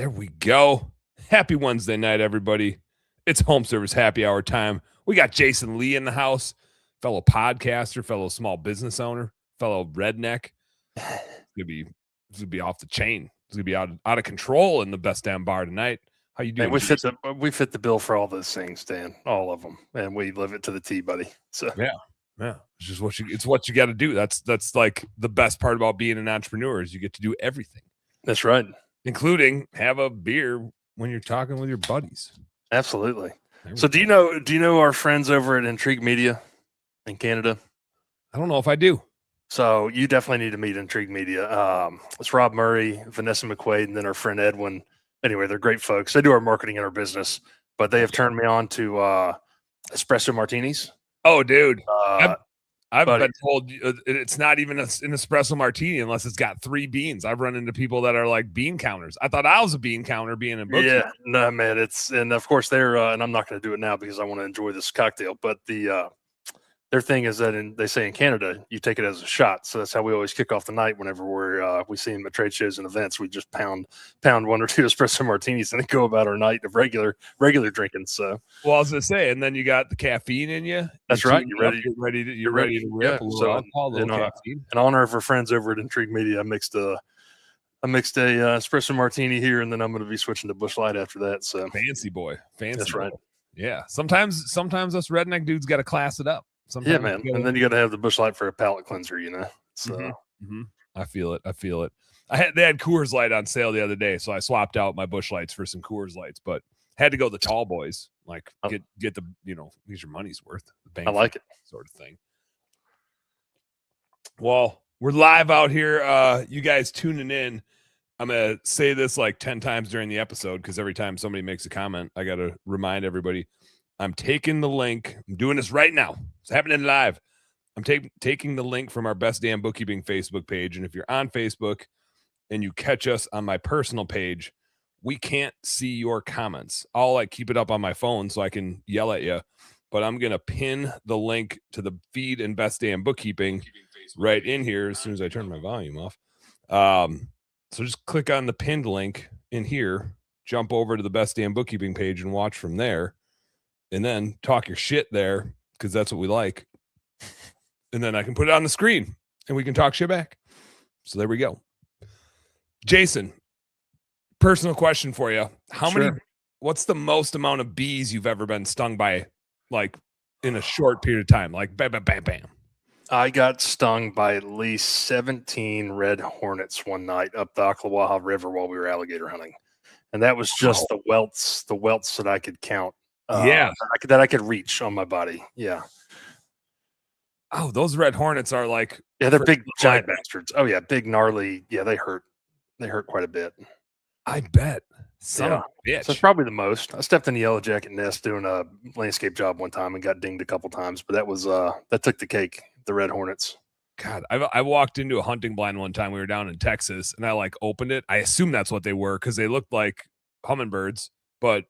There we go. Happy Wednesday night, everybody. It's home service happy hour time. We got Jason Lee in the house, fellow podcaster, fellow small business owner, fellow redneck. It's gonna be off the chain. It's gonna be out of control in the best damn bar tonight. How you doing? Man, we fit the bill for all those things, Dan. All of them, and we live it to the T, buddy. So yeah. It's just what you got to do. That's like the best part about being an entrepreneur is you get to do everything. That's right, including have a beer when you're talking with your buddies. Absolutely. So do you know our friends over at Intrigue Media in Canada? I don't know if I do. So you definitely need to meet Intrigue Media. It's Rob Murray, Vanessa McQuaid, and then our friend Edwin. Anyway, they're great folks. They do our marketing and our business, but they have turned me on to espresso martinis. Oh, dude. I've been told it's not even an espresso martini unless it's got 3 beans. I've run into people that are like bean counters. I thought I was a bean counter being in bookkeeping. Yeah, no, man. And of course they're and I'm not going to do it now because I want to enjoy this cocktail. But their thing is that they say in Canada you take it as a shot. So that's how we always kick off the night whenever we see them at trade shows and events. We just pound 1 or 2 espresso martinis and then go about our night of regular drinking. So well, I was gonna say, and then you got the caffeine in you. That's right. You're ready to rip a little alcohol, caffeine. In honor of our friends over at Intrigue Media, I mixed a espresso martini here, and then I'm going to be switching to Busch Light after that. So fancy boy. That's right. Yeah. Sometimes us redneck dudes got to class it up. Sometimes yeah, man. And then you got to have the Busch Light for a palate cleanser, So I feel it. They had Coors Light on sale the other day, so I swapped out my Busch Lights for some Coors Lights, but had to go the tall boys. Like get the get your money's worth. I like it, sort of thing. Well, we're live out here. You guys tuning in. I'm gonna say this like 10 times during the episode because every time somebody makes a comment, I gotta remind everybody. I'm taking the link. I'm doing this right now. It's happening live. I'm taking the link from our Best Damn Bookkeeping Facebook page. And if you're on Facebook and you catch us on my personal page, we can't see your comments. I'll like keep it up on my phone so I can yell at you. But I'm going to pin the link to the feed and Best Damn Bookkeeping right in here as soon as I turn my volume off. So just click on the pinned link in here, jump over to the Best Damn Bookkeeping page and watch from there. And then talk your shit there because that's what we like. And then I can put it on the screen and we can talk shit back. So there we go. Jason, personal question for you. What's the most amount of bees you've ever been stung by, like in a short period of time? Like bam, bam, bam, bam. I got stung by at least 17 red hornets one night up the Ocklawaha River while we were alligator hunting. And that was just the welts that I could count. That I could reach on my body. Yeah. Oh, those red hornets are like they're big giant bastards. Oh yeah, big gnarly. Yeah, they hurt quite a bit. I bet. Son of a bitch. So it's probably the most. I stepped in the yellow jacket nest doing a landscape job one time and got dinged a couple times, but that took the cake. The red hornets. God, I walked into a hunting blind one time. We were down in Texas, and I like opened it. I assume that's what they were because they looked like hummingbirds, but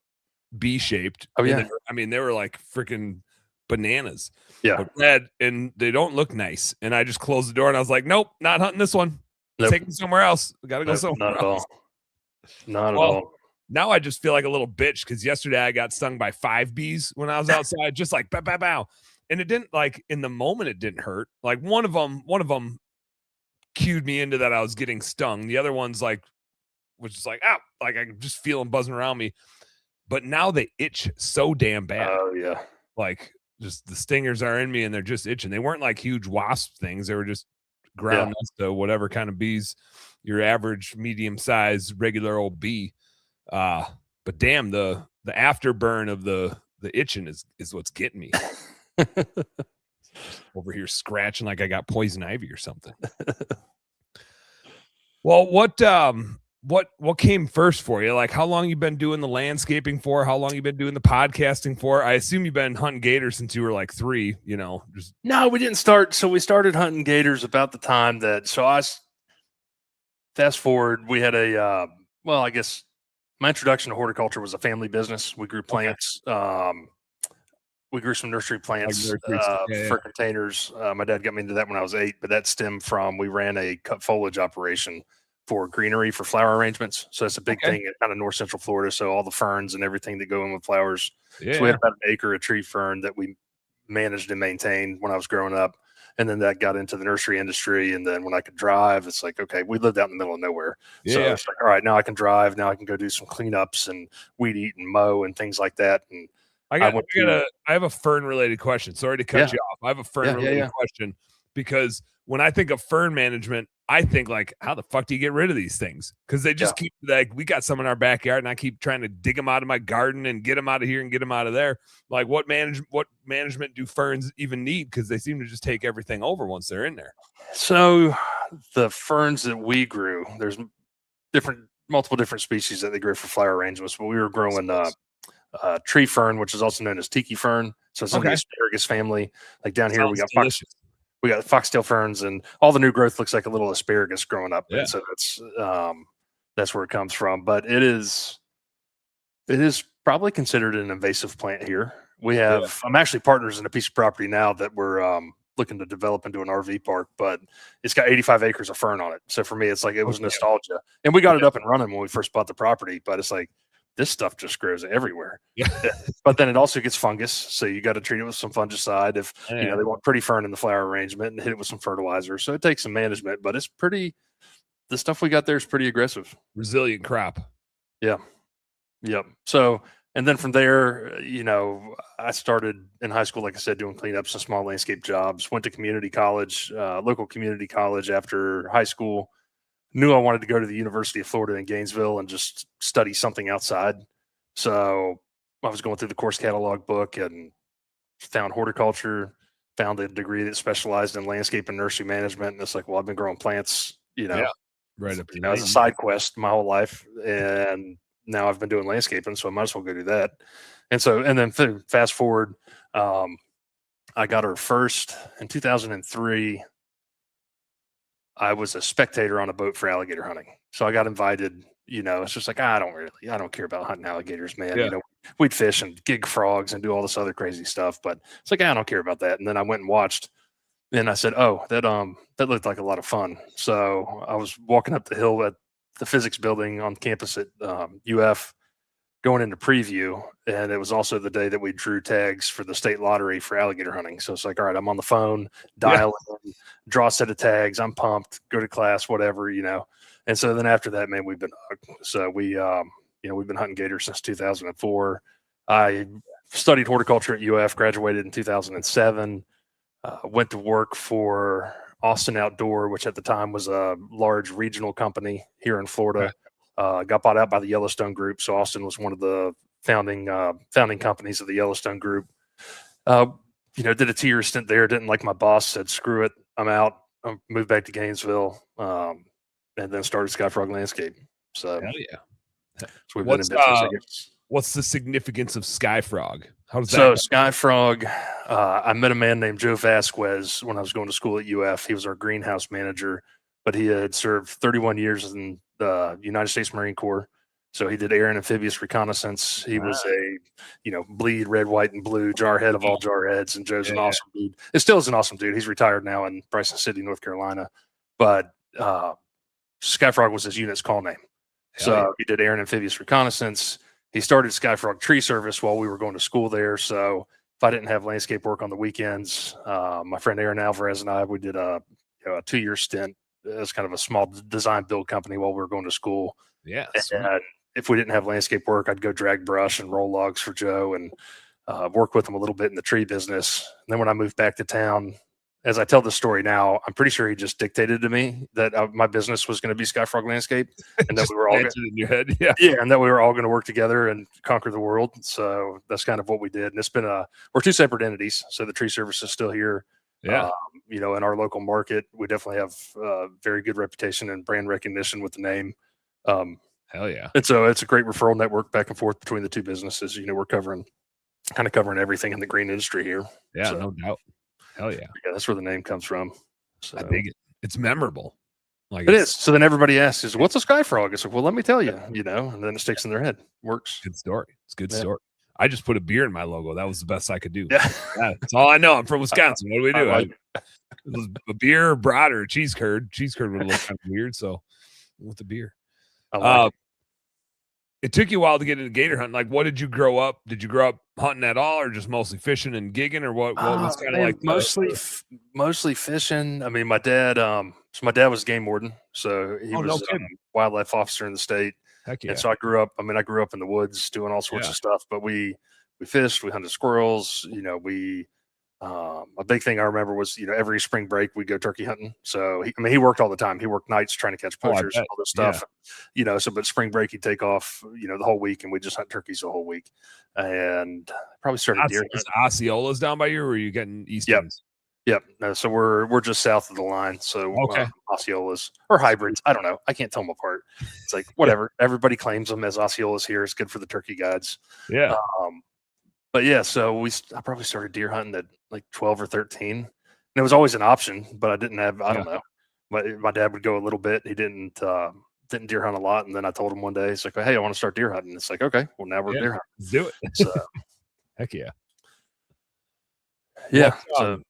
bee-shaped. Oh yeah. They were like freaking bananas. Yeah. But red, and they don't look nice. And I just closed the door and I was like, nope, not hunting this one. Take me somewhere else. We gotta go somewhere else. Not at all. Now I just feel like a little bitch because yesterday I got stung by 5 bees when I was outside, just like bow, bow, bow. And it didn't like in the moment it didn't hurt. Like one of them cued me into that I was getting stung. The other one's like was just like, ow, like I can just feel them buzzing around me. But now they itch so damn bad. Oh, yeah. Like, just the stingers are in me and they're just itching. They weren't like huge wasp things. They were just ground to whatever kind of bees, your average, medium-sized, regular old bee. But damn, the afterburn of the itching is what's getting me. Over here scratching like I got poison ivy or something. Well, what came first for you? Like how long you been doing the landscaping for? How long you been doing the podcasting for? I assume you've been hunting gators since you were like 3, No, we didn't start. So we started hunting gators about the time fast forward, we had I guess my introduction to horticulture was a family business. We grew plants. Okay. We grew some nursery plants for containers. My dad got me into that when I was 8, but that stemmed from we ran a cut foliage operation for greenery for flower arrangements. So that's a big thing in kind of north central Florida. So all the ferns and everything that go in with flowers. Yeah. So we had about an acre of tree fern that we managed and maintained when I was growing up. And then that got into the nursery industry. And then when I could drive, it's like, okay, we lived out in the middle of nowhere. Yeah. So it's like, all right, now I can drive. Now I can go do some cleanups and weed eat and mow and things like that. And I have a fern related question. Sorry to cut you off. I have a fern related question, because when I think of fern management, I think like, how the fuck do you get rid of these things? Because they just keep, like, we got some in our backyard and I keep trying to dig them out of my garden and get them out of here and get them out of there. Like, what management do ferns even need? Because they seem to just take everything over once they're in there. So the ferns that we grew, there's multiple different species that they grow for flower arrangements, but we were growing tree fern, which is also known as tiki fern. So it's in the asparagus family. Like down here, we got foxtail ferns, and all the new growth looks like a little asparagus growing up. And so that's where it comes from. But it is probably considered an invasive plant here. We have I'm actually partners in a piece of property now that we're looking to develop into an RV park, but it's got 85 acres of fern on it. So for me, it's like it was nostalgia, and we got it up and running when we first bought the property. But it's like, this stuff just grows everywhere. But then it also gets fungus, so you got to treat it with some fungicide if they want pretty fern in the flower arrangement, and hit it with some fertilizer. So it takes some management, but it's pretty. The stuff we got there is pretty aggressive, resilient crop. Yep. So, and then from there, I started in high school, like I said, doing cleanups and small landscape jobs. Went to community college, local community college after high school. Knew I wanted to go to the University of Florida in Gainesville and just study something outside. So I was going through the course catalog book and found horticulture, found a degree that specialized in landscape and nursery management. And it's like, well, I've been growing plants, right up as a side quest my whole life. And now I've been doing landscaping, so I might as well go do that. And then fast forward, I got her first in 2003. I was a spectator on a boat for alligator hunting. So I got invited, it's just like, I don't care about hunting alligators, man. We'd fish and gig frogs and do all this other crazy stuff, but it's like, I don't care about that. And then I went and watched, and I said, oh, that looked like a lot of fun. So I was walking up the hill at the physics building on campus at UF, going into preview, and it was also the day that we drew tags for the state lottery for alligator hunting. So it's like, all right, I'm on the phone, dial in, draw a set of tags. I'm pumped, go to class, whatever, And so then after that, man, we've been hooked. So we've been hunting gators since 2004. I studied horticulture at UF, graduated in 2007, went to work for Austin Outdoor, which at the time was a large regional company here in Florida. Got bought out by the Yellowstone Group. So Austin was one of the founding companies of the Yellowstone Group. Did a 2-year stint there. Didn't like my boss. Said, screw it, I'm out. I moved back to Gainesville, and then started SkyFrog Landscape. So, hell so we've been in business, I guess. What's the significance of SkyFrog? How does that? So SkyFrog, I met a man named Joe Vasquez when I was going to school at UF. He was our greenhouse manager, but he had served 31 years in the United States Marine Corps. So he did air and amphibious reconnaissance. He was a, bleed red, white, and blue jarhead of all jarheads. And Joe's an awesome dude. It still is an awesome dude. He's retired now in Bryson City, North Carolina. But SkyFrog was his unit's call name. So he did air and amphibious reconnaissance. He started SkyFrog Tree Service while we were going to school there. So if I didn't have landscape work on the weekends, my friend Aaron Alvarez and I, we did a 2-year stint as kind of a small design build company while we were going to school. Yeah. And if we didn't have landscape work, I'd go drag brush and roll logs for Joe and work with him a little bit in the tree business. And then when I moved back to town, as I tell the story now, I'm pretty sure he just dictated to me that my business was going to be SkyFrog Landscape, and that we were all in your head, and that we were all going to work together and conquer the world. So that's kind of what we did. And it's been we're 2 separate entities. So the tree service is still here. In our local market, we definitely have very good reputation and brand recognition with the name. Hell yeah! And so it's a great referral network back and forth between the two businesses. We're covering everything in the green industry here. Yeah, so, no doubt. Hell yeah! Yeah, that's where the name comes from. So I dig it. It's memorable. Like it is. So then everybody asks, "What's a SkyFrog?" It's like, well, let me tell you. And then it sticks in their head. Works. Good story. It's a good story. I just put a beer in my logo. That was the best I could do. Yeah, that's all I know. I'm from Wisconsin. What do we do? A beer, a brat, or a cheese curd. Cheese curd would look kind of weird. So with the beer. I like it. It took you a while to get into gator hunting. Like, what did you grow up? Did you grow up hunting at all, or just mostly fishing and gigging, or what was kind of like mostly fishing. I mean, my dad was a game warden, so he was wildlife officer in the state. Heck yeah. And so I grew up in the woods doing all sorts of stuff, but we fished, we hunted squirrels, a big thing I remember was, every spring break we'd go turkey hunting. So he worked all the time. He worked nights trying to catch poachers and all this stuff, but spring break he'd take off, the whole week, and we just hunt turkeys the whole week. And probably started deer hunting. Osceola's down by you, or are you getting easterns? Yep. No, so we're just south of the line. So Osceolas or hybrids. I don't know. I can't tell them apart. It's like, whatever. Everybody claims them as Osceolas here. It's good for the turkey guides. Yeah. But yeah, so I probably started deer hunting at like 12 or 13. And it was always an option, but I didn't have, I don't know. My dad would go a little bit. He didn't deer hunt a lot. And then I told him one day, he's like, hey, I want to start deer hunting. It's like, okay, well, now we're deer hunting. Let's do it. So, heck yeah. Yeah. So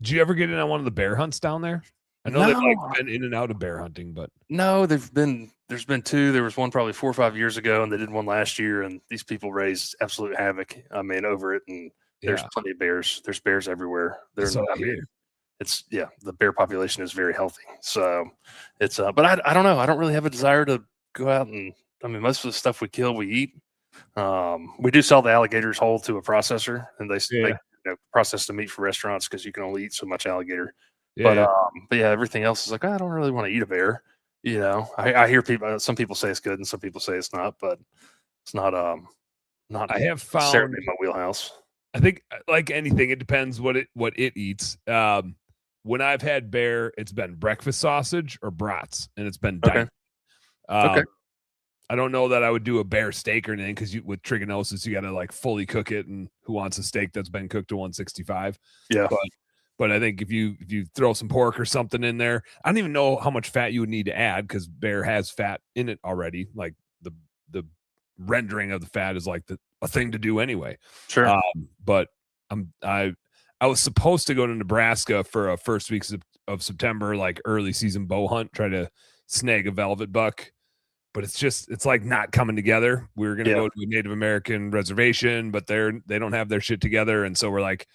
did you ever get in on one of the bear hunts down there? I know they've been in and out of bear hunting, but no, there's been two. There was one probably 4 or 5 years ago, and they did one last year, and these people raised absolute havoc. I mean, over it, and there's plenty of bears. There's bears everywhere. The bear population is very healthy. So it's but I don't know. I don't really have a desire to go out and, I mean, most of the stuff we kill, we eat. We do sell the alligators whole to a processor, and they process the meat for restaurants because you can only eat so much alligator. But everything else is like, I don't really want to eat a bear. I hear some people say it's good and some people say it's not, but it's not I have found certainly my wheelhouse. I think, like anything, it depends what it eats. When I've had bear, it's been breakfast sausage or brats, and it's been diced. Okay. I don't know that I would do a bear steak or anything, because with trichinosis, you got to like fully cook it, and who wants a steak that's been cooked to 165? Yeah. But I think if you throw some pork or something in there, I don't even know how much fat you would need to add, because bear has fat in it already. Like the rendering of the fat is like a thing to do anyway. Sure. But I was supposed to go to Nebraska for a first week of September, like early season bow hunt, try to snag a velvet buck. But it's like not coming together. We were going to go to a Native American reservation, but they don't have their shit together. And so we're like,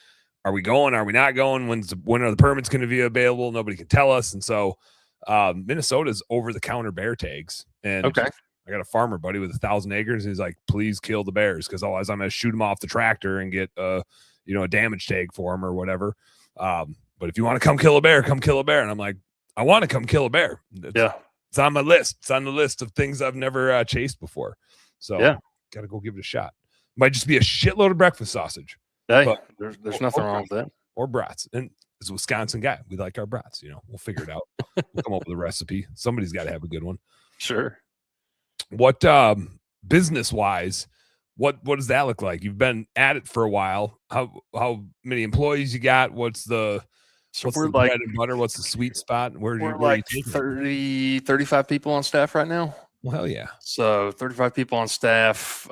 are we going? Are we not going? When are the permits going to be available? Nobody can tell us. And so Minnesota's over-the-counter bear tags. And I got a farmer buddy with 1,000 acres. And he's like, please kill the bears, because otherwise I'm going to shoot them off the tractor and get a damage tag for them or whatever. But if you want to come kill a bear, come kill a bear. And I'm like, I want to come kill a bear. It's on my list. It's on the list of things I've never chased before. So got to go give it a shot. Might just be a shitload of breakfast sausage. Hey, but there's nothing wrong with that. Or brats. And as a Wisconsin guy, we like our brats. We'll figure it out. We'll come up with a recipe. Somebody's got to have a good one. Sure. What business wise, what does that look like? You've been at it for a while. How many employees you got? What's the bread and butter? What's the sweet spot? Where are you 35 people on staff right now. Well, hell yeah. So 35 people on staff.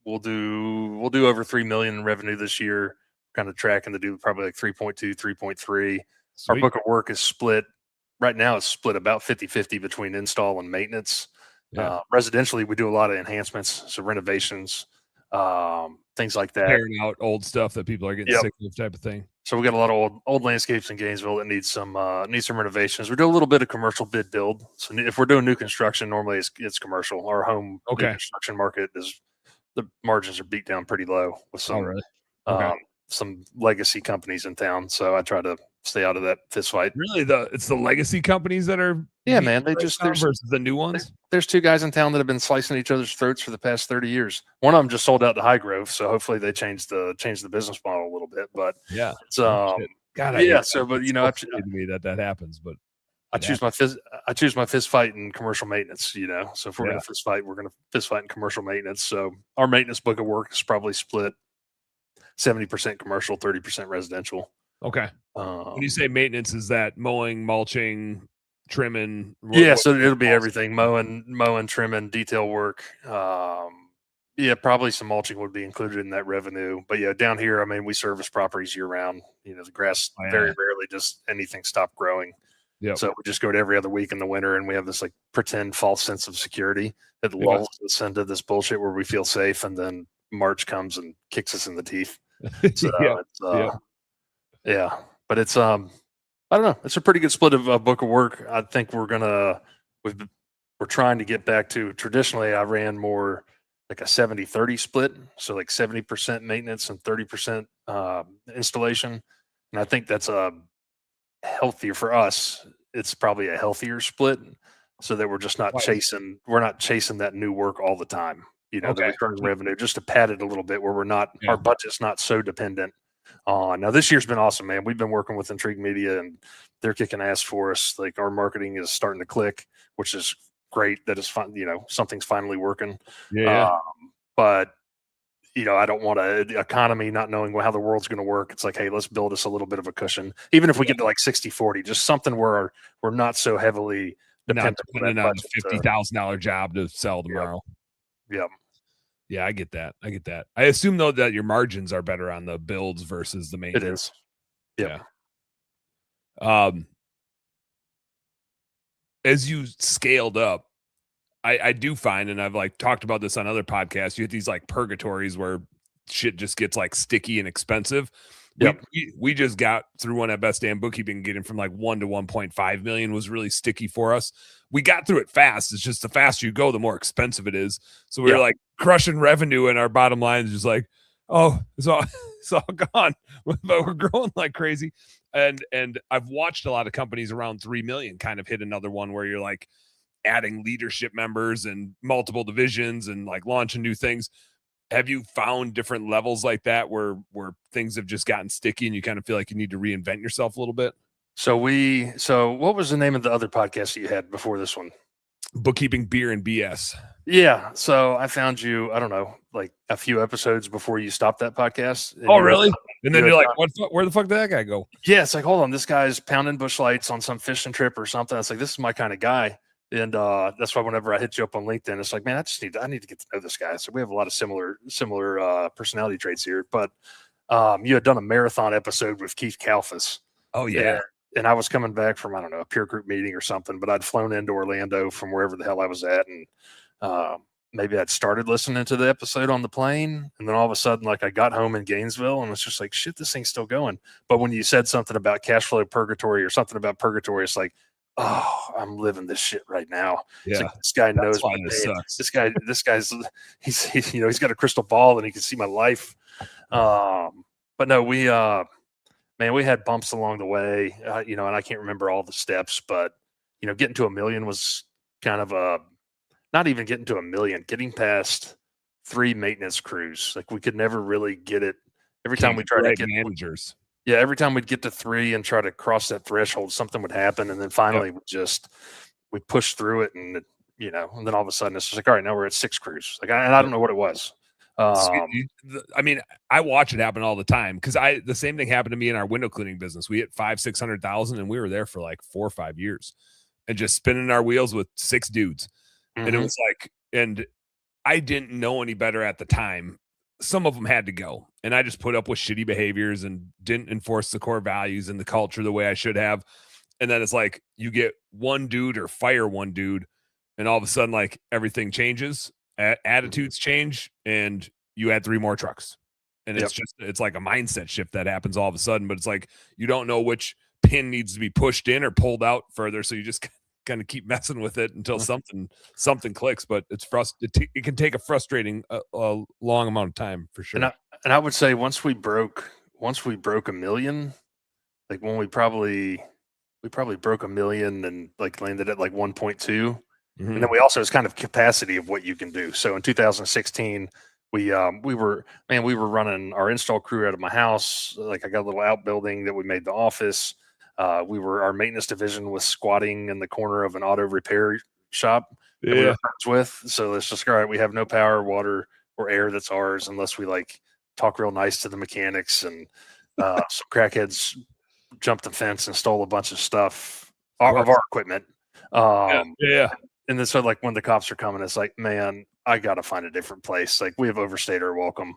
We'll do over 3 million in revenue this year. Kind of tracking to do probably like 3.2, 3.3. Our book of work is split right now. It's split about 50-50 between install and maintenance. Residentially, we do a lot of enhancements, so renovations, things like that. Tearing out old stuff that people are getting sick of, type of thing. So we got a lot of old landscapes in Gainesville that need some renovations. We do a little bit of commercial bid build. So if we're doing new construction, normally it's commercial. Our home new construction market is, the margins are beat down pretty low with some legacy companies in town. So I try to stay out of that fist fight. Really, it's the legacy companies that are man. They just versus the new ones. There's two guys in town that have been slicing each other's throats for the past 30 years. One of them just sold out to High Grove, so hopefully they change the business model a little bit. But it's So, but to me that happens. But I choose my fist fight in commercial maintenance. So if we're going to fist fight, we're going to fist fight in commercial maintenance. So our maintenance book of work is probably split 70% commercial, 30% residential. Okay. When you say maintenance, is that mowing, mulching, trimming? So it'll be everything: mowing, trimming, detail work. Probably some mulching would be included in that revenue. But down here, I mean, we service properties year round. The grass very rarely does anything stop growing. Yep. So we just go to every other week in the winter, and we have this like pretend false sense of security that lulls us into this bullshit where we feel safe, and then March comes and kicks us in the teeth. So yeah, but it's I don't know. It's a pretty good split of book of work. I think we're trying to get back to, traditionally I ran more like a 70-30 split. So like 70% maintenance and 30% installation. And I think that's healthier for us. It's probably a healthier split, so that we're just not chasing that new work all the time. The recurring revenue, just to pad it a little bit where we're not, our budget's not so dependent on. Now this year's been awesome, man. We've been working with Intrigue Media and they're kicking ass for us. Like our marketing is starting to click, which is great. That is fun. Something's finally working. But I don't want the economy not knowing how the world's going to work. It's like, hey, let's build us a little bit of a cushion. Even if we get to like 60-40, just something where we're not so heavily dependent on the $50,000 job to sell tomorrow. Yeah. Yeah, I get that. I assume though that your margins are better on the builds versus the maintenance. It is. Yeah. As you scaled up, I do find, and I've like talked about this on other podcasts, you hit these like purgatories where shit just gets like sticky and expensive. We just got through one at Best Damn Bookkeeping, getting from like 1 to 1.5 million was really sticky for us. We got through it fast. It's just the faster you go, the more expensive it is. So we were like crushing revenue, and our bottom line is just like, oh, it's all gone. But we're growing like crazy. And I've watched a lot of companies around 3 million kind of hit another one where you're like adding leadership members and multiple divisions and like launching new things. Have you found different levels like that where things have just gotten sticky and you kind of feel like you need to reinvent yourself a little bit? So what was the name of the other podcast that you had before this one? Bookkeeping, Beer, and BS. Yeah. So I found you, I don't know, like a few episodes before you stopped that podcast. Oh, really? And then you're like, where the fuck did that guy go? Yeah. It's like, hold on, this guy's pounding bush lights on some fishing trip or something. It's like, this is my kind of guy. And that's why whenever I hit you up on LinkedIn, it's like, man, I need to get to know this guy. So we have a lot of similar personality traits here. But you had done a marathon episode with Keith Kalfas. Oh, yeah. And I was coming back from, I don't know, a peer group meeting or something, but I'd flown into Orlando from wherever the hell I was at. And maybe I'd started listening to the episode on the plane. And then all of a sudden, like I got home in Gainesville and it's just like, shit, this thing's still going. But when you said something about cash flow purgatory or something about purgatory, it's like, oh, I'm living this shit right now. Yeah. Like, this guy knows my name. This guy's he's got a crystal ball and he can see my life. But no, we had bumps along the way, and I can't remember all the steps, but getting to 1 million was kind of not even getting to 1 million, getting past 3 maintenance crews. Like we could never really get it. Every time we tried to get managers. Yeah, every time we'd get to 3 and try to cross that threshold, something would happen. And then finally we pushed through it, and and then all of a sudden it's just like, all right, now we're at 6 crews. Like, I don't know what it was. I mean, I watch it happen all the time because the same thing happened to me in our window cleaning business. We hit 500,000-600,000 and we were there for like 4 or 5 years and just spinning our wheels with 6 dudes. Mm-hmm. And it was like, and I didn't know any better at the time. Some of them had to go, and I just put up with shitty behaviors and didn't enforce the core values and the culture the way I should have. And then it's like you get one dude or fire one dude, and all of a sudden, like everything changes, attitudes change, and you add 3 more trucks. And it's like a mindset shift that happens all of a sudden. But it's like you don't know which pin needs to be pushed in or pulled out further, so you just kind of keep messing with it until something clicks. But it's it can take a frustrating a long amount of time for sure. And I would say once we broke 1 million, like when we probably broke 1 million and like landed at like 1.2. Mm-hmm. And then we also, it's kind of capacity of what you can do. So in 2016, we were running our install crew out of my house. Like I got a little outbuilding that we made the office. Our maintenance division was squatting in the corner of an auto repair shop that we were friends with. So it's just, all right, we have no power, water, or air that's ours unless we like talk real nice to the mechanics. And some crackheads jumped the fence and stole a bunch of stuff of our equipment. And then so like when the cops are coming, it's like, man, I got to find a different place. Like we have overstayed our welcome.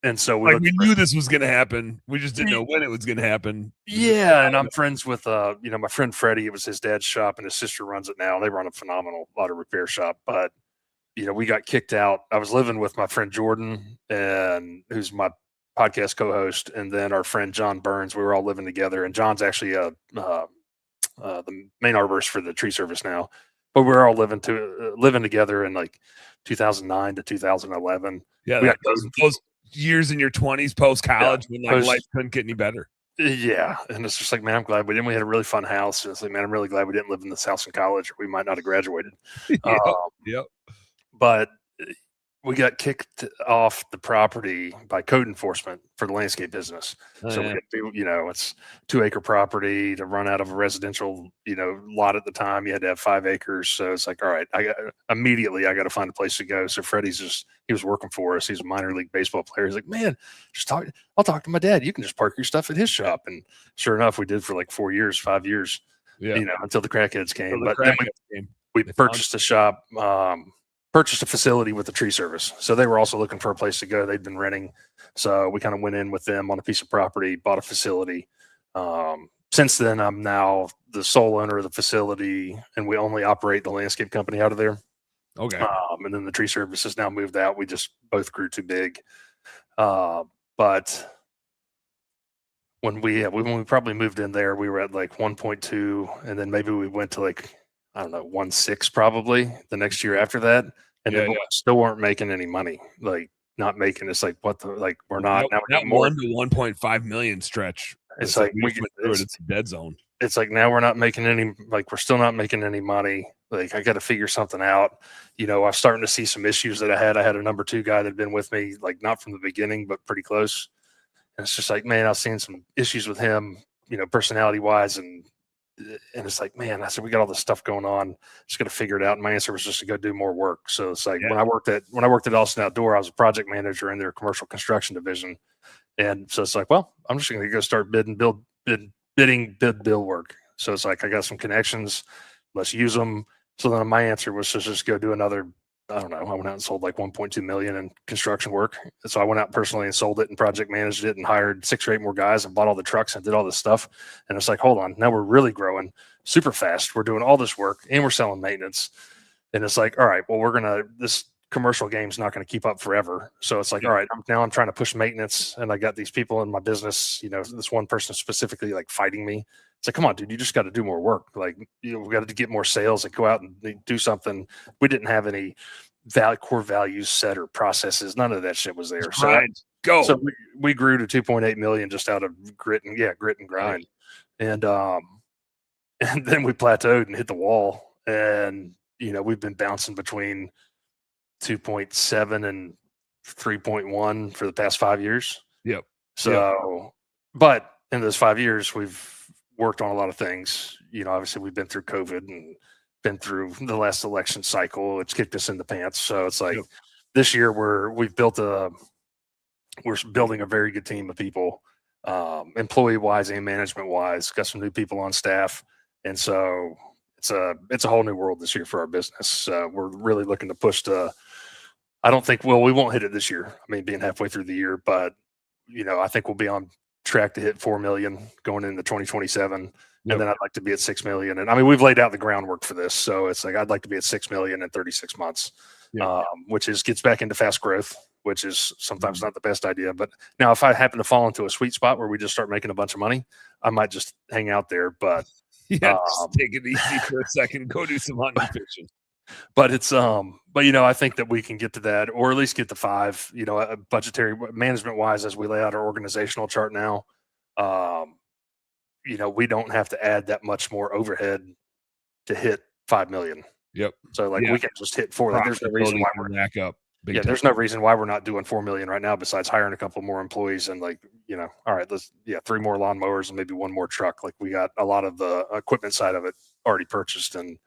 And so we knew this was going to happen. We just didn't know when it was going to happen. Yeah, and I'm friends with my friend Freddie. It was his dad's shop, and his sister runs it now. They run a phenomenal auto repair shop. But we got kicked out. I was living with my friend Jordan, and who's my podcast co-host, and then our friend John Burns. We were all living together, and John's actually the main arborist for the tree service now. But we were all living together in like 2009 to 2011. Yeah, those years in your 20s post college when life couldn't get any better. Yeah, and it's just like, man, I'm glad we didn't. We had a really fun house. And it's like, man, I'm really glad we didn't live in this house in college, or we might not have graduated. Yep. But we got kicked off the property by code enforcement for the landscape business. So we had to, it's 2-acre property to run out of a residential, lot at the time. You had to have 5 acres. So it's like, all right, I got to find a place to go. So Freddie's he was working for us. He's a minor league baseball player. He's like, man, I'll talk to my dad. You can just park your stuff at his shop. And sure enough, we did for like 5 years, until the crackheads came. Then we purchased a shop, purchased a facility with the tree service. So they were also looking for a place to go. They'd been renting. So we kind of went in with them on a piece of property, bought a facility. Since then, I'm now the sole owner of the facility, and we only operate the landscape company out of there. Okay. And then the tree service has now moved out. We just both grew too big. But when we probably moved in there, we were at like 1.2, and then maybe we went to like, I don't know, 1.6 probably the next year after that. And then we still weren't making any money, like not making. It's like, we're not. Now that 1 to 1.5 million stretch. It's like it's a dead zone. It's like, now we're not making any, we're still not making any money. Like, I got to figure something out. I'm starting to see some issues that I had. I had a number 2 guy that had been with me, like not from the beginning, but pretty close. And it's just like, man, I've seen some issues with him, personality wise. And it's like, man, I said, we got all this stuff going on. Just got to figure it out. And my answer was just to go do more work. So it's like, when I worked at Austin Outdoor, I was a project manager in their commercial construction division. And so it's like, well, I'm just going to go start bid bill work. So it's like, I got some connections, let's use them. So then my answer was to just go do another, I don't know, I went out and sold like 1.2 million in construction work. And so I went out personally and sold it and project managed it and hired 6 or 8 more guys and bought all the trucks and did all this stuff. And it's like, hold on, now we're really growing super fast. We're doing all this work and we're selling maintenance. And it's like, all right, well, this commercial game's not going to keep up forever. So it's like, all right, now I'm trying to push maintenance, and I got these people in my business, this one person specifically like fighting me. It's like, come on, dude, you just got to do more work. Like, we got to get more sales and go out and do something. We didn't have any core values set or processes. None of that shit was there. So we grew to 2.8 million just out of grit and grind. And then we plateaued and hit the wall. And, we've been bouncing between 2.7 and 3.1 for the past 5 years. Yep. So, but in those 5 years, we've worked on a lot of things. Obviously we've been through COVID and been through the last election cycle. It's kicked us in the pants. So it's like, this year we're building a very good team of people, employee wise and management wise. Got some new people on staff. And so it's a whole new world this year for our business. We're really looking to push I don't think, we won't hit it this year. I mean, being halfway through the year, but I think we'll be on track to hit 4 million going into 2027. Yep. And then I'd like to be at 6 million. And I mean, we've laid out the groundwork for this. So it's like, I'd like to be at 6 million in 36 months, which gets back into fast growth, which is sometimes not the best idea. But now if I happen to fall into a sweet spot where we just start making a bunch of money, I might just hang out there. But just take it easy for a second, go do some hunting fishing. But it's I think that we can get to that, or at least get to 5, budgetary management wise, as we lay out our organizational chart now. We don't have to add that much more overhead to hit 5 million. Yep. So we can just hit 4. Like, there's no reason why we're back up. There's no reason why we're not doing 4 million right now, besides hiring a couple more employees and all right, 3 more lawnmowers and maybe 1 more truck. Like, we got a lot of the equipment side of it already purchased and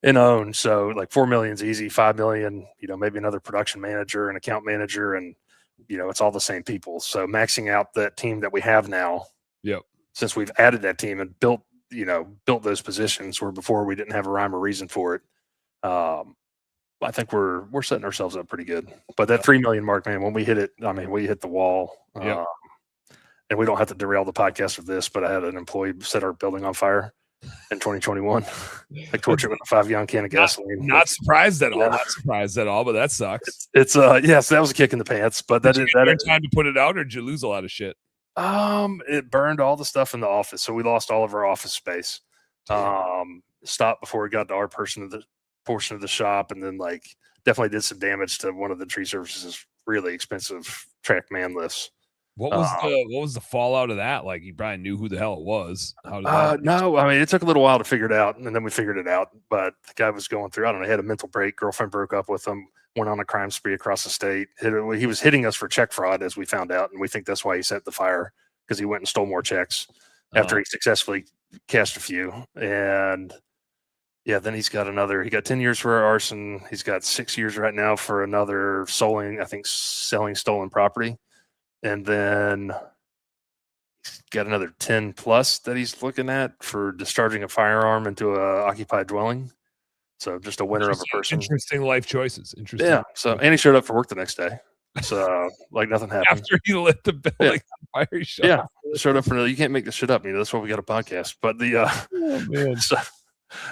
owned. So like 4 million is easy. 5 million, maybe another production manager and account manager, and it's all the same people. So maxing out that team that we have now. Yep. Since we've added that team and built those positions where before we didn't have a rhyme or reason for it. I think we're setting ourselves up pretty good. But that 3 million mark, man, when we hit it, I mean, we hit the wall. Yep. And we don't have to derail the podcast with this, but I had an employee set our building on fire in 2021, like torch it with a 5-gallon can of gasoline. Not surprised at all. Not surprised at all, but that sucks. It's yes, that was a kick in the pants. But did you get time to put it out, or did you lose a lot of shit? It burned all the stuff in the office, so we lost all of our office space. Stopped before we got to our portion of the shop, and then like definitely did some damage to one of the tree services really expensive track man lifts. What was the fallout of that? Like, you probably knew who the hell it was. How did that no, I mean, it took a little while to figure it out, and then we figured it out. But the guy was going through, I don't know, he had a mental break. Girlfriend broke up with him, went on a crime spree across the state. He was hitting us for check fraud, as we found out, and we think that's why he set the fire, because he went and stole more checks after he successfully cashed a few. And yeah, then he got 10 years for arson. He's got 6 years right now for another selling stolen property. And then he's got another 10 plus that he's looking at for discharging a firearm into a occupied dwelling. So just a winner of a person. Interesting life choices. Interesting. Yeah. So, and he showed up for work the next day. So like nothing happened. After he lit the building on fire, showed up for you can't make this shit up. That's why we got a podcast. But the oh, man.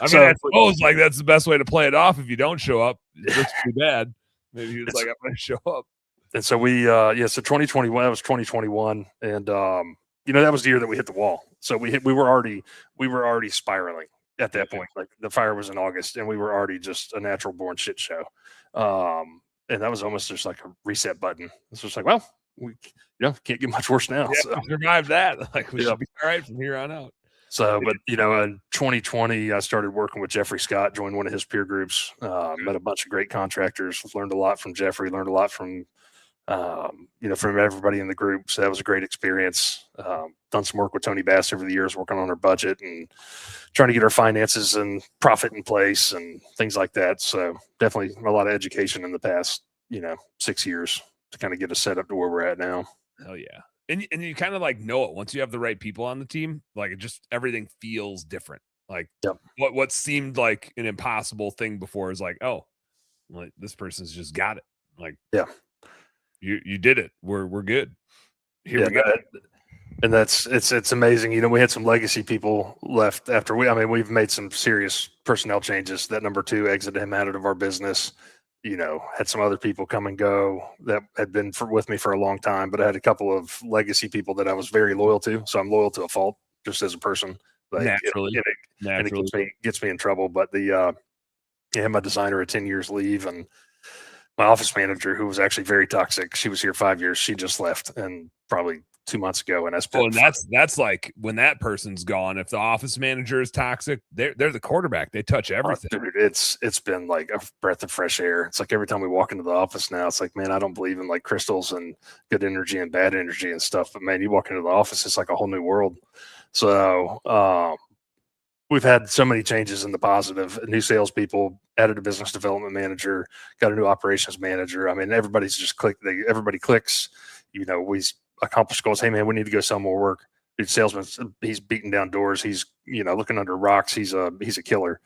I suppose like that's the best way to play it off. If you don't show up, it looks too bad. Maybe he was like, I'm going to show up. And so we, so 2021, that was 2021. And, that was the year that we hit the wall. So we were already spiraling at that point. Like the fire was in August and we were already just a natural born shit show. And that was almost just like a reset button. It's just like, well, we, can't get much worse now. Yeah, so survive that. Like we should be all right from here on out. So, but in 2020, I started working with Jeffrey Scott, joined one of his peer groups, met a bunch of great contractors, learned a lot from Jeffrey, learned a lot from everybody in the group. So that was a great experience. Done some work with Tony Bass over the years, working on our budget and trying to get our finances and profit in place and things like that. So definitely a lot of education in the past, 6 years to kind of get us set up to where we're at now. Hell yeah. And you kind of like know it once you have the right people on the team, like it just, everything feels different. Like what seemed like an impossible thing before is like, oh, like this person's just got it. Like, you did it. We're good. Here we go. And it's amazing. We had some legacy people left after we've made some serious personnel changes. That number 2 exited him out of our business. Had some other people come and go that had been with me for a long time, but I had a couple of legacy people that I was very loyal to. So I'm loyal to a fault just as a person. Like, naturally. And it gets me in trouble. But my designer at 10 years leave, and my office manager, who was actually very toxic, she was here 5 years. She just left, and probably 2 months ago. And that's like when that person's gone. If the office manager is toxic, they're the quarterback. They touch everything. Dude, it's been like a breath of fresh air. It's like every time we walk into the office now, it's like, man, I don't believe in like crystals and good energy and bad energy and stuff. But man, you walk into the office, it's like a whole new world. So we've had so many changes in the positive. New salespeople, added a business development manager, got a new operations manager. I mean, everybody's just everybody clicks. We accomplish goals. Hey man, we need to go sell more work. Dude, salesman, he's beating down doors. He's looking under rocks. He's a killer.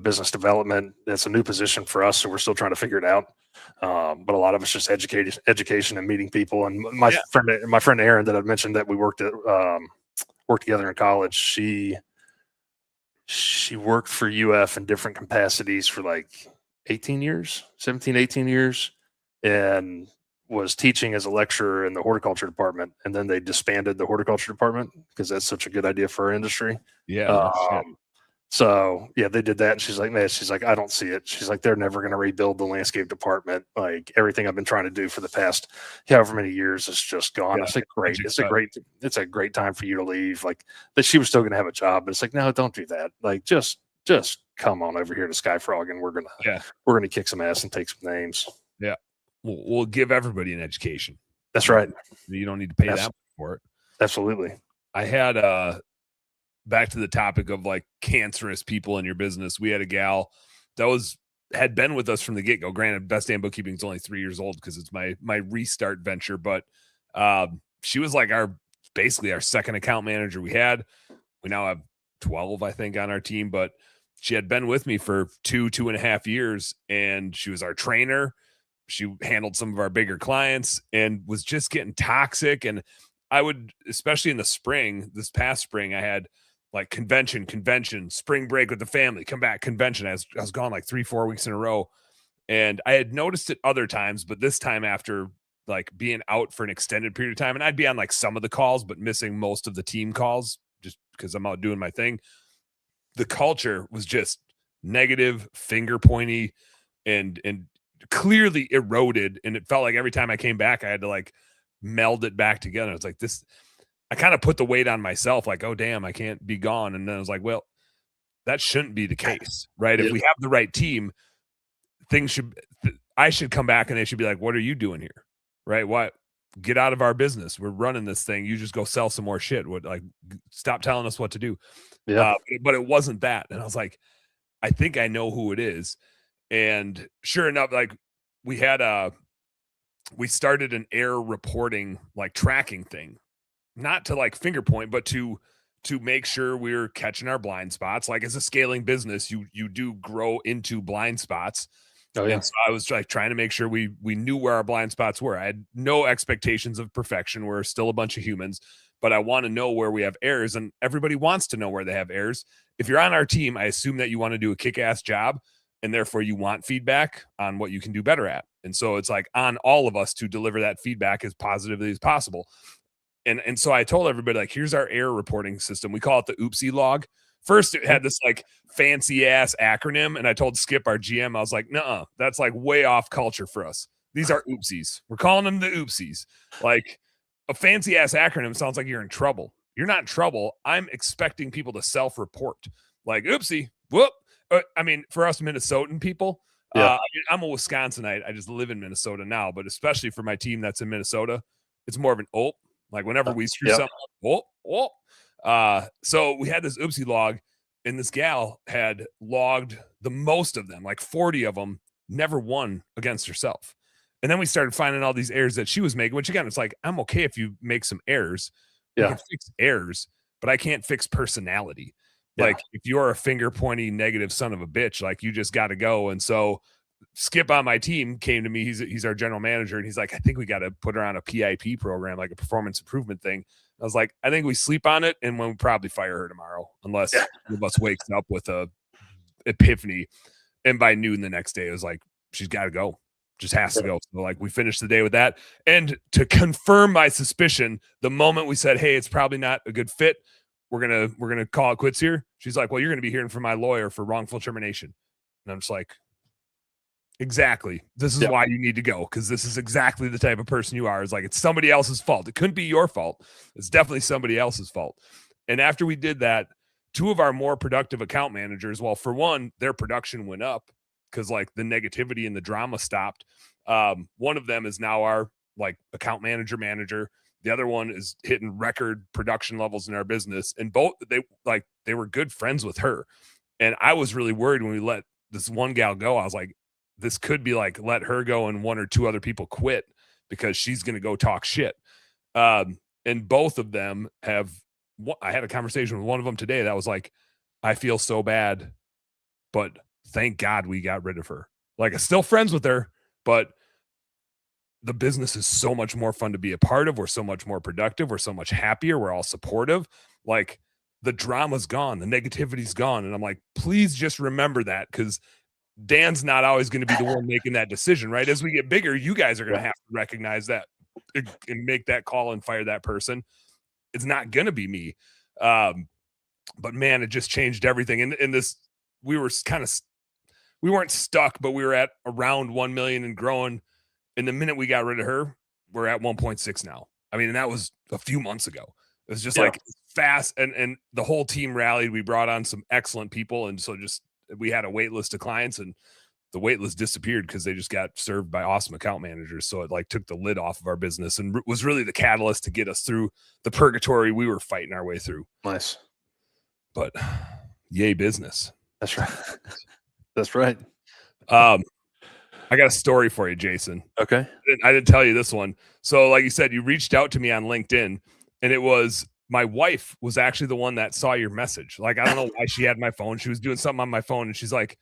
Business development, that's a new position for us, so we're still trying to figure it out. But a lot of it's just education and meeting people. And my friend Erin that I've mentioned that we worked together in college, she worked for UF in different capacities for like 18 years, and was teaching as a lecturer in the horticulture department. And then they disbanded the horticulture department because that's such a good idea for our industry. Yeah. So they did that. And she's like, I don't see it. She's like, they're never going to rebuild the landscape department. Like everything I've been trying to do for the past however many years is just gone. Yeah, it's a great time for you to leave. Like that she was still going to have a job, but it's like, no, don't do that. Like just come on over here to SkyFrog and we're going to kick some ass and take some names. Yeah. We'll give everybody an education. That's right. You don't need to pay that much for it. Absolutely. I had back to the topic of like cancerous people in your business. We had a gal that had been with us from the get-go. Granted, Best Damn Bookkeeping is only 3 years old because it's my restart venture, but she was like basically our second account manager. We now have 12, I think, on our team, but she had been with me for 2.5 years, and she was our trainer. She handled some of our bigger clients and was just getting toxic. And I would, especially in the spring, this past spring, I had like convention, spring break with the family, come back, convention. I was gone like 3-4 weeks in a row. And I had noticed it other times, but this time after like being out for an extended period of time, and I'd be on like some of the calls, but missing most of the team calls just because I'm out doing my thing. The culture was just negative, finger pointy, and clearly eroded. And it felt like every time I came back, I had to like meld it back together. It's like this, I kind of put the weight on myself, like, oh damn, I can't be gone. And then I was like, well, that shouldn't be the case, right? If we have the right team, I should come back and they should be like, what are you doing here? Right? What? Get out of our business. We're running this thing. You just go sell some more shit. Like, stop telling us what to do. Yeah. But it wasn't that. And I was like, I think I know who it is. And sure enough, like we started an error reporting, like tracking thing, not to like finger point, but to make sure we're catching our blind spots. Like as a scaling business, you do grow into blind spots. Oh, yeah. And so I was like trying to make sure we knew where our blind spots were. I had no expectations of perfection. We're still a bunch of humans, but I want to know where we have errors, and everybody wants to know where they have errors. If you're on our team, I assume that you want to do a kick-ass job, and therefore you want feedback on what you can do better at. And so it's like on all of us to deliver that feedback as positively as possible. And so I told everybody, like, here's our error reporting system. We call it the oopsie log. First, it had this like fancy ass acronym, and I told Skip, our GM, I was like, "Nuh-uh, that's like way off culture for us. These are oopsies. We're calling them the oopsies." Like a fancy ass acronym sounds like you're in trouble. You're not in trouble. I'm expecting people to self-report. Like, oopsie, whoop. I mean, for us Minnesotan people, I'm a Wisconsinite. I just live in Minnesota now, but especially for my team that's in Minnesota, it's more of an oop. Like whenever we screw something up, whoop. So we had this oopsie log, and this gal had logged the most of them, like 40 of them, never won against herself. And then we started finding all these errors that she was making, which again, it's like, I'm okay if you make some errors. You can fix errors, but I can't fix personality. Like if you're a finger pointy negative son of a bitch, like you just got to go. And so Skip on my team came to me. He's our general manager, and he's like, I think we got to put her on a PIP program, like a performance improvement thing. I was like, I think we sleep on it, and we'll probably fire her tomorrow, unless one of us wakes up with a epiphany. And by noon the next day, it was like, she's got to go, just has to go. So like, we finished the day with that. And to confirm my suspicion, the moment we said, hey, it's probably not a good fit, we're gonna call it quits here. She's like, well, you're gonna be hearing from my lawyer for wrongful termination. And I'm just like, exactly. This is why you need to go, because this is exactly the type of person you are. It's like, it's somebody else's fault. It couldn't be your fault. It's definitely somebody else's fault. And after we did that, two of our more productive account managers, well, for one, their production went up because like the negativity and the drama stopped. One of them is now our like account manager. The other one is hitting record production levels in our business. And both they were good friends with her. And I was really worried when we let this one gal go. I was like, this could be like, let her go and one or two other people quit because she's going to go talk shit. And both of them have, I had a conversation with one of them today that was like, I feel so bad, but thank God we got rid of her. Like, I'm still friends with her, but the business is so much more fun to be a part of. We're so much more productive. We're so much happier. We're all supportive. Like, the drama's gone. The negativity's gone. And I'm like, please just remember that, because Dan's not always going to be the one making that decision, right? As we get bigger, you guys are going to have to recognize that and make that call and fire that person. It's not going to be me. But man, it just changed everything. And this, we weren't stuck, but we were at around 1 million and growing. And the minute we got rid of her, we're at 1.6 now. I mean, and that was a few months ago. It was just like fast. And the whole team rallied. We brought on some excellent people. And so we had a wait list of clients, and the wait list disappeared because they just got served by awesome account managers. So it like took the lid off of our business and was really the catalyst to get us through the purgatory we were fighting our way through. Nice. But yay business. That's right. That's right. I got a story for you, Jason. Okay. I didn't tell you this one. So like you said, you reached out to me on LinkedIn, and it was my wife was actually the one that saw your message. Like, I don't know why she had my phone. She was doing something on my phone and she's like,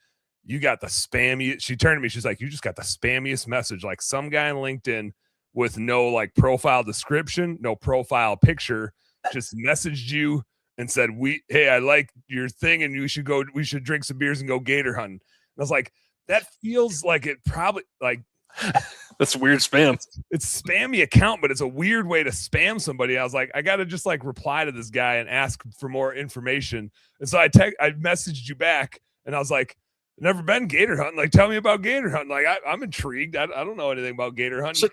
you got the spammy. She turned to me. She's like, you just got the spammiest message. Like some guy on LinkedIn with no like profile description, no profile picture, just messaged you and said, hey, I like your thing and we should drink some beers and go gator hunting. And I was like, that feels like it probably like, that's weird spam. It's spammy account, but it's a weird way to spam somebody. I was like, I got to just like reply to this guy and ask for more information. And so I messaged you back and I was like, never been gator hunting. Like, tell me about gator hunting. Like, I'm intrigued. I don't know anything about gator hunting.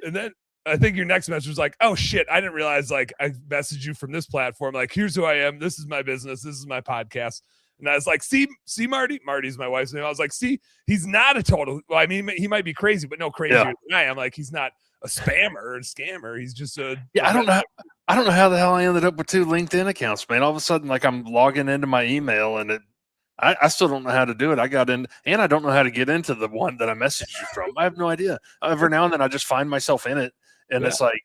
And then I think your next message was like, oh shit, I didn't realize like I messaged you from this platform. Like, here's who I am. This is my business. This is my podcast. And I was like, see, Marty. Marty's my wife's name. I was like, see, he's not a total. Well, I mean, he might be crazy, but no crazier than I am. Like, he's not a spammer and scammer. He's just a I don't know how the hell I ended up with 2 LinkedIn accounts, man. All of a sudden, like I'm logging into my email and I still don't know how to do it. I got in and I don't know how to get into the one that I messaged you from. I have no idea. Every now and then I just find myself in it and it's like,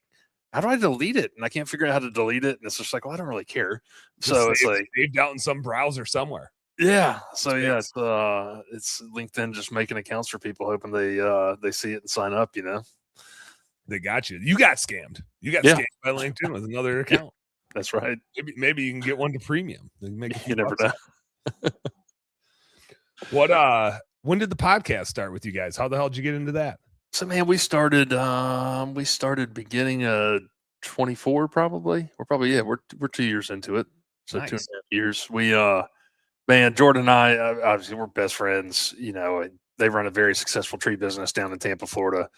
how do I delete it? And I can't figure out how to delete it. And it's just like, well, I don't really care. So it's like saved out in some browser somewhere. Yeah. So it's LinkedIn just making accounts for people, hoping they see it and sign up, you know. They got you. You got scammed. You got scammed by LinkedIn with another account. Yeah, that's right. Maybe you can get one to premium. You never know. When did the podcast start with you guys? How the hell did you get into that? So man, we started beginning of 24 probably. We're 2 years into it. So nice. 2.5 years. We man, Jordan and I obviously we're best friends, you know. They run a very successful tree business down in Tampa, Florida.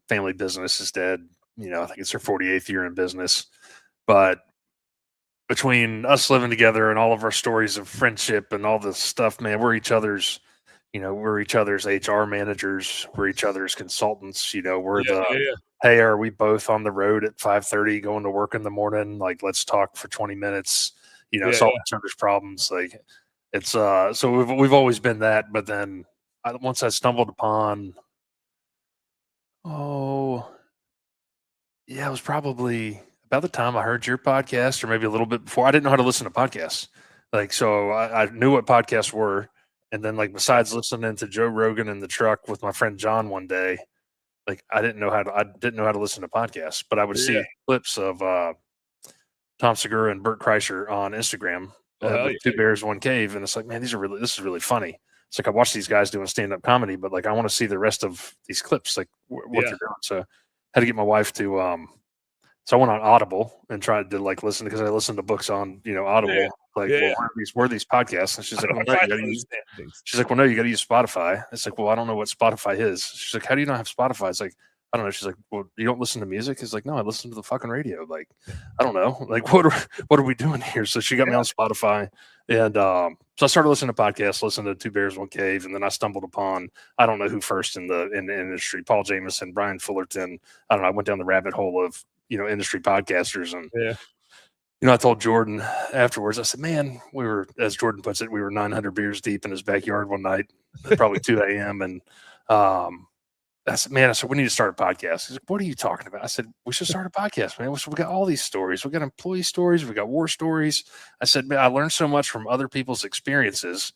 Family business. His dad, you know, I think it's their 48th year in business. But between us living together and all of our stories of friendship and all this stuff, man, we're each other's HR managers. We're each other's consultants. You know, hey, are we both on the road at 5:30 going to work in the morning? Like, let's talk for 20 minutes, you know, solve each other's problems. Like it's, so we've always been that. But then once I stumbled upon, it was probably about the time I heard your podcast or maybe a little bit before. I didn't know how to listen to podcasts. Like, so I knew what podcasts were. And then, like, besides listening to Joe Rogan in the truck with my friend John one day, like, I didn't know how to listen to podcasts, but I would see clips of Tom Segura and Bert Kreischer on Instagram, with 2 Bears, 1 Cave, and it's like, man, this is really funny. It's like I watch these guys doing stand-up comedy, but like I want to see the rest of these clips, like what they're doing. So I had to get my wife to so I went on Audible and tried to like listen because I listened to books on, you know, Audible. Where are these podcasts? And she's like, well, no, you got to use Spotify. It's like, well, I don't know what Spotify is. She's like, how do you not have Spotify? It's like, I don't know. She's like, well, you don't listen to music? It's like, no, I listen to the fucking radio. Like, I don't know. Like, what are we doing here? So she got me on Spotify. And so I started listening to podcasts, listened to 2 Bears, 1 Cave. And then I stumbled upon, I don't know who first in the industry, Paul Jameson, Brian Fullerton. I don't know. I went down the rabbit hole of, you know, industry podcasters. And, you know, I told Jordan afterwards, I said, man, we were, as Jordan puts it, we were 900 beers deep in his backyard one night, probably 2 a.m. And I said, we need to start a podcast. He's like, what are you talking about? I said, we should start a podcast, man. We got all these stories. We got employee stories. We got war stories. I said, man, I learned so much from other people's experiences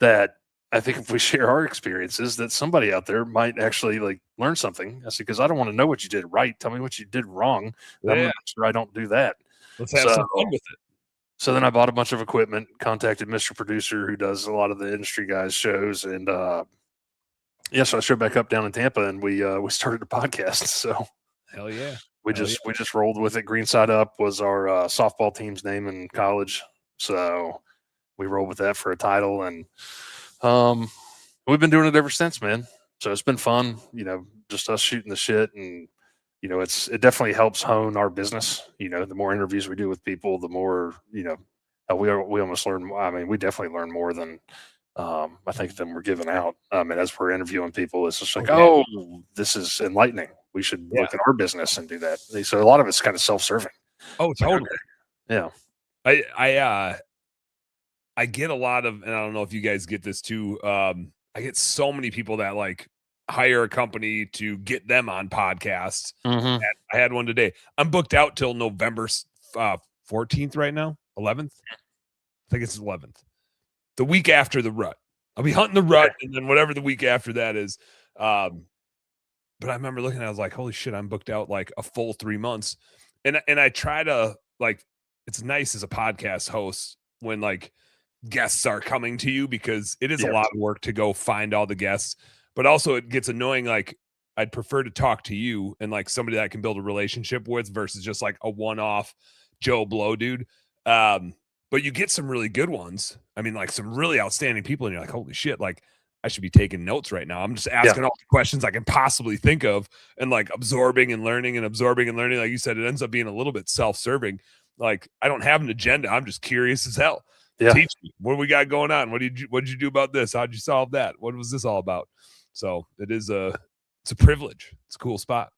that I think if we share our experiences, that somebody out there might actually like learn something. I said, because I don't want to know what you did right. Tell me what you did wrong. I'm gonna make sure I don't do that. Let's have some fun with it. So then I bought a bunch of equipment, contacted Mr. Producer, who does a lot of the industry guys' shows, and so I showed back up down in Tampa, and we started a podcast. So hell yeah, we just rolled with it. Green Side Up was our softball team's name in college, so we rolled with that for a title, and we've been doing it ever since, man. So it's been fun, you know, just us shooting the shit, and you know, it definitely helps hone our business. You know, the more interviews we do with people, the more, you know, we almost learn. I mean, we definitely learn more than I think than we're giving out. And as we're interviewing people, it's just like, oh, this is enlightening. We should look at our business and do that. So a lot of it's kind of self-serving. Oh, totally. Yeah. I get a lot of, and I don't know if you guys get this too. I get so many people that like hire a company to get them on podcasts. Mm-hmm. I had one today. I'm booked out till November 14th right now, 11th. I think it's 11th. The week after the rut. I'll be hunting the rut, and then whatever the week after that is. But I remember looking at it, I was like, holy shit, I'm booked out like a full 3 months. And I try to, like, it's nice as a podcast host when like guests are coming to you, because it is a lot of work to go find all the guests, but also it gets annoying. Like, I'd prefer to talk to you and like somebody that I can build a relationship with versus just like a one-off Joe Blow dude. But you get some really good ones. I mean, like some really outstanding people, and you're like, holy shit, like I should be taking notes right now. I'm just asking all the questions I can possibly think of, and like absorbing and learning and absorbing and learning. Like you said, it ends up being a little bit self-serving. Like, I don't have an agenda. I'm just curious as hell. Yeah. Teach me what we got going on. What did you do about this? How'd you solve that? What was this all about? So it's a privilege. It's a cool spot.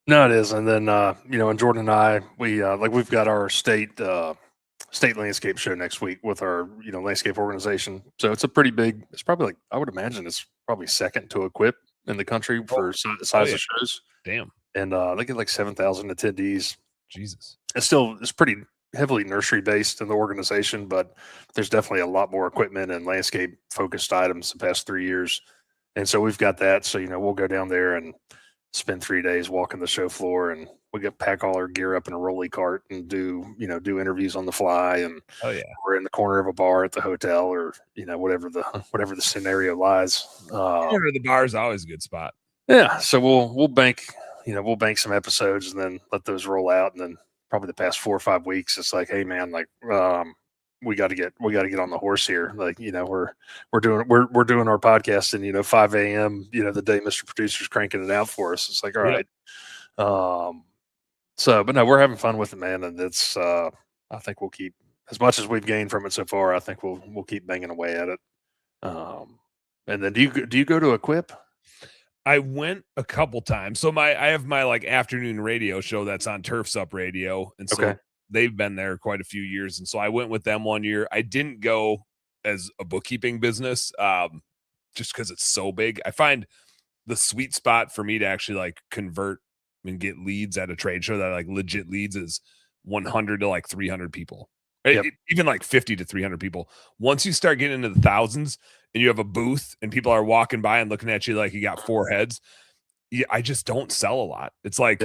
No, it is. And then, and Jordan and I, we've got our state landscape show next week with our, landscape organization. So it's a pretty big, it's probably like, I would imagine it's probably second to Equip in the country for size of shows. Damn. And they get like 7,000 attendees. Jesus. It's pretty heavily nursery based in the organization, but there's definitely a lot more equipment and landscape focused items the past 3 years. And so we've got that. So, we'll go down there and spend 3 days walking the show floor, and we pack all our gear up in a rolly cart and do interviews on the fly. And we're in the corner of a bar at the hotel, or, whatever the scenario lies. The bar is always a good spot. Yeah. So we'll bank some episodes and then let those roll out. And then probably the past 4 or 5 weeks, it's like, hey man, like, we got to get on the horse here. Like, we're doing our podcast and, 5 a.m., the day Mr. Producer's cranking it out for us. It's like, all right. But no, we're having fun with it, man. And it's, I think we'll keep, as much as we've gained from it so far, I think we'll keep banging away at it. And then do you go to Equip? I went a couple times. So I have my like afternoon radio show that's on Turfs Up Radio. And so they've been there quite a few years. And so I went with them one year. I didn't go as a bookkeeping business, just because it's so big. I find the sweet spot for me to actually like convert and get leads at a trade show that are like legit leads is 100 to like 300 people. Even like 50 to 300 people. Once you start getting into the thousands and you have a booth and people are walking by and looking at you like you got 4 heads, I just don't sell a lot. It's like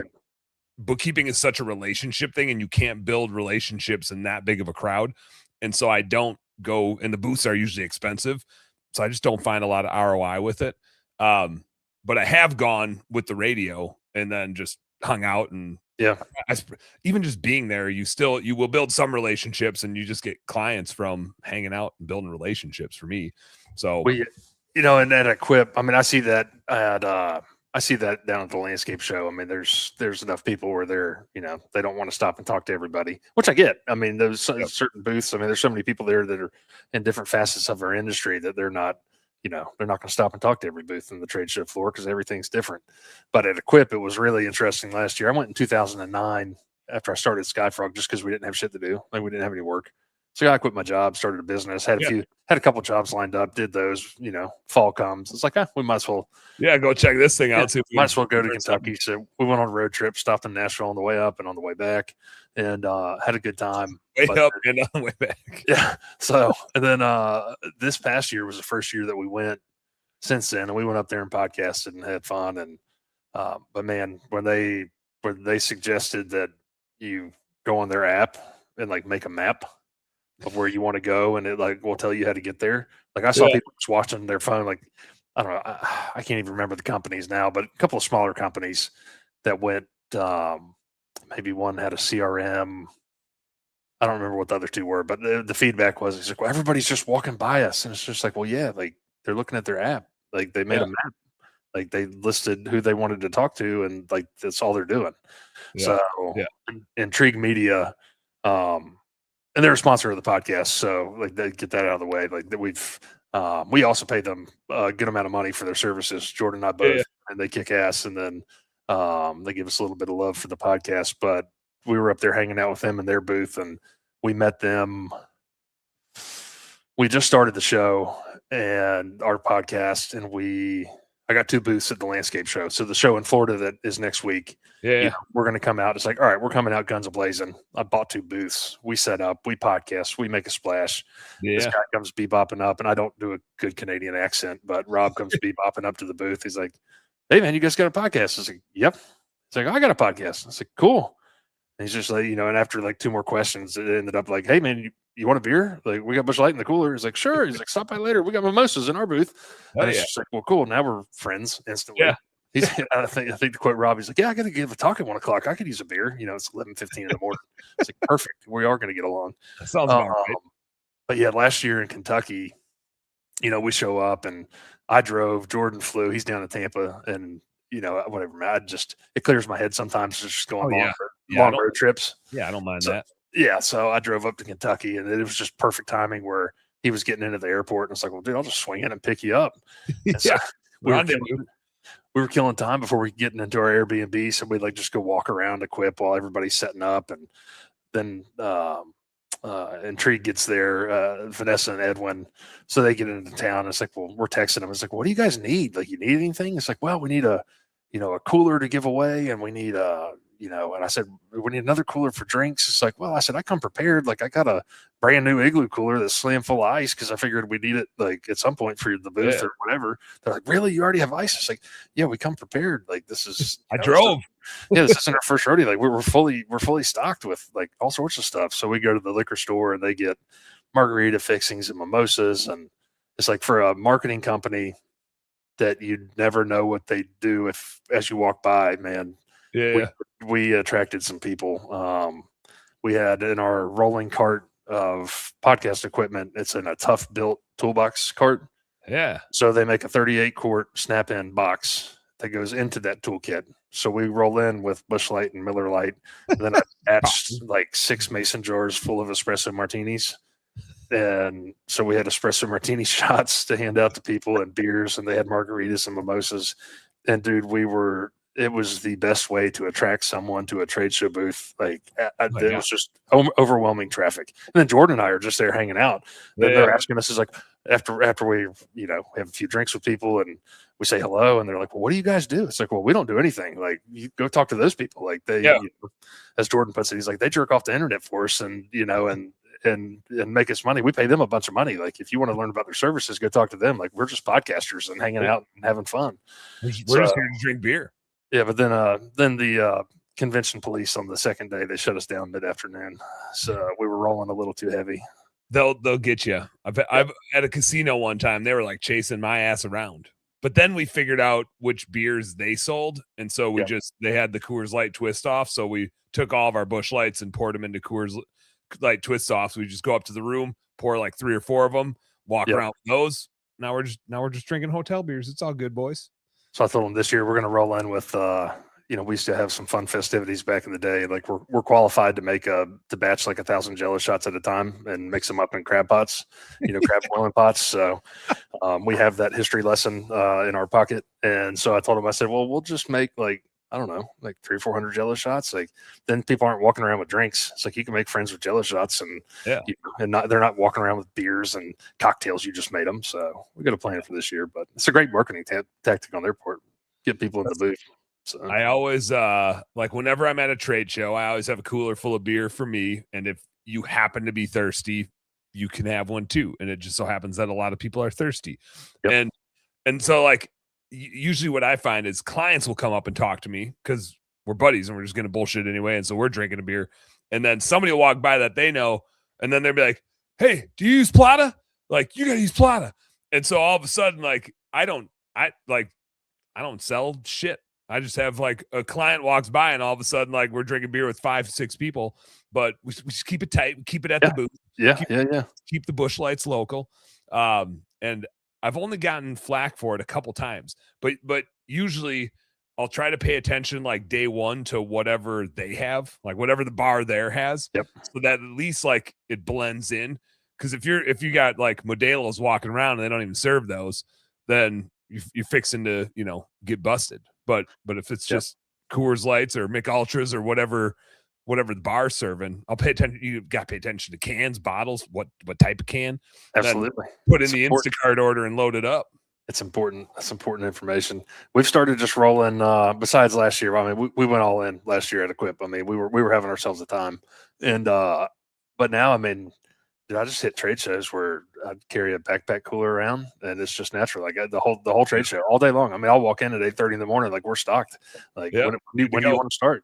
bookkeeping is such a relationship thing, and you can't build relationships in that big of a crowd. And so I don't go, and the booths are usually expensive. So I just don't find a lot of ROI with it. But I have gone with the radio and then just hung out, and even just being there, you will build some relationships, and you just get clients from hanging out and building relationships for me. So, and at Equip, I mean, I see that down at the landscape show. I mean, there's enough people where they're, they don't want to stop and talk to everybody, which I get. I mean, those certain booths, I mean, there's so many people there that are in different facets of our industry that they're not going to stop and talk to every booth in the trade show floor because everything's different. But at Equip, it was really interesting last year. I went in 2009 after I started SkyFrog just because we didn't have shit to do. Like, we didn't have any work. So I quit my job, started a business, had a couple jobs lined up, did those, fall comes. It's like, we might as well. Yeah, go check this thing out. Might as well go to Kentucky. So we went on a road trip, stopped in Nashville on the way up and on the way back, and had a good time. Way up and on the way back. Yeah. So, and then this past year was the first year that we went since then, and we went up there and podcasted and had fun. And but man, when they suggested that you go on their app and like make a map of where you want to go, and it like will tell you how to get there. Like, I saw people just watching their phone. Like, I don't know, I can't even remember the companies now, but a couple of smaller companies that went. Maybe one had a CRM. I don't remember what the other two were, but the feedback was, it's like, well, everybody's just walking by us, and it's just like, well, yeah, like they're looking at their app, like they made a map, like they listed who they wanted to talk to, and like that's all they're doing. So, Intrigue Media. And they're a sponsor of the podcast, so like they get that out of the way. Like that we also pay them a good amount of money for their services. Jordan and I both, and they kick ass. And then they give us a little bit of love for the podcast. But we were up there hanging out with them in their booth, and we met them. We just started the show and our podcast, and I got 2 booths at the landscape show. So the show in Florida that is next week, Yeah. we're going to come out. It's like, all right, we're coming out guns a-blazing. I bought 2 booths. We set up, we podcast, we make a splash. This Yeah. guy comes bebopping up, and I don't do a good Canadian accent, but Rob comes bebopping up to the booth. He's like, hey, man, you guys got a podcast? I was like, yep. He's like, I got a podcast. I was like, cool. And he's just like, and after like 2 more questions, it ended up like, hey, man, you want a beer? Like, we got Busch Light in the cooler. He's like, sure. He's like, stop by later. We got mimosas in our booth. And it's just like, well, cool. Now we're friends instantly. Yeah. He's, I think to quote Rob, he's like, yeah, I got to give a talk at 1 o'clock. I could use a beer. It's 11:15 in the morning. It's like, perfect. We are going to get along. That sounds about right. But yeah, last year in Kentucky, we show up and I drove, Jordan flew, he's down in Tampa, and whatever, man, it clears my head sometimes just going long road trips. Yeah, I don't mind that. Yeah, so I drove up to Kentucky, and it was just perfect timing where he was getting into the airport, and it's like, well, dude, I'll just swing in and pick you up. And so we were killing time before we getting into our Airbnb, so we'd like just go walk around, equip while everybody's setting up, and then Intrigue gets there, Vanessa and Edwin, so they get into town. It's like, well, we're texting them. It's like, what do you guys need? Like, you need anything? It's like, well, we need a cooler to give away, and we need and I said, we need another cooler for drinks. It's like, well, I said, I come prepared. Like, I got a brand new Igloo cooler that's slam full of ice because I figured we need it like at some point for the booth or whatever. They're like, really? You already have ice? It's like, yeah, we come prepared. Like, this is I drove. This isn't our first rodeo. Like, we're fully stocked with like all sorts of stuff. So we go to the liquor store and they get margarita fixings and mimosas, and it's like for a marketing company that you'd never know what they do as you walk by, man. Yeah. We attracted some people. We had in our rolling cart of podcast equipment, it's in a tough built toolbox cart. Yeah. So they make a 38 quart snap-in box that goes into that toolkit. So we roll in with Busch Light and Miller Lite. And then I attached like 6 mason jars full of espresso martinis. And so we had espresso martini shots to hand out to people and beers, and they had margaritas and mimosas. And dude, it was the best way to attract someone to a trade show booth. Like, it was just overwhelming traffic. And then Jordan and I are just there hanging out. Then they're asking us, is like, after we, have a few drinks with people and we say hello, and they're like, well, what do you guys do? It's like, well, we don't do anything. Like, you go talk to those people. Like, they, as Jordan puts it, he's like, they jerk off the internet for us and make us money. We pay them a bunch of money. Like, if you want to learn about their services, go talk to them. Like, we're just podcasters and hanging out and having fun. We're just here to drink beer. Yeah, but then the convention police on the second day, they shut us down mid-afternoon. So we were rolling a little too heavy. They'll get you. I've at a casino one time, they were like chasing my ass around. But then we figured out which beers they sold, and so they had the Coors Light twist off, so we took all of our Busch Lights and poured them into Coors Light twist offs. We just go up to the room, pour like 3 or 4 of them, walk around with those. Now we're just drinking hotel beers. It's all good, boys. So I told them this year we're going to roll in with, we used to have some fun festivities back in the day. Like, we're qualified to make to batch like 1,000 Jello shots at a time and mix them up in crab pots, crab boiling pots. So we have that history lesson in our pocket. And so I told them, I said, well, we'll just make like, I don't know, like 300 or 400 Jello shots. Like, then people aren't walking around with drinks. It's like, you can make friends with Jello shots, and they're not walking around with beers and cocktails. You just made them. So we got a plan for this year, but it's a great marketing tactic on their part. Get people in the booth. So I always like, whenever I'm at a trade show, I always have a cooler full of beer for me. And if you happen to be thirsty, you can have one too. And it just so happens that a lot of people are thirsty. And so, like, usually what I find is clients will come up and talk to me because we're buddies and we're just going to bullshit anyway. And so we're drinking a beer, and then somebody will walk by that they know, and then they'll be like, hey, do you use Plata? Like, you got to use Plata. And so all of a sudden, like, I don't sell shit. I just have like a client walks by, and all of a sudden, like, we're drinking beer with 5, 6 people, but we just keep it tight. We keep it at the booth. Keep the Busch Lights local. And I've only gotten flack for it a couple times, but usually I'll try to pay attention like day one to whatever they have, like whatever the bar there has, so that at least like it blends in. Because if you got like Modelo's walking around and they don't even serve those, then you're fixing to get busted. But if it's just Coors Lights or Mick Ultras or whatever the bar's serving, I'll pay attention. You got to pay attention to cans, bottles, what type of can. Absolutely. Put in the Instacart order and load it up. It's important. That's important information. We've started just rolling. Besides last year, I mean, we went all in last year at Equip. I mean, we were having ourselves a time, and but now, I mean, dude, I just hit trade shows where I'd carry a backpack cooler around, and it's just natural. Like the whole trade show all day long. I mean, I'll walk in at 8:30 in the morning, like we're stocked. Like Yeah. when do you want to start?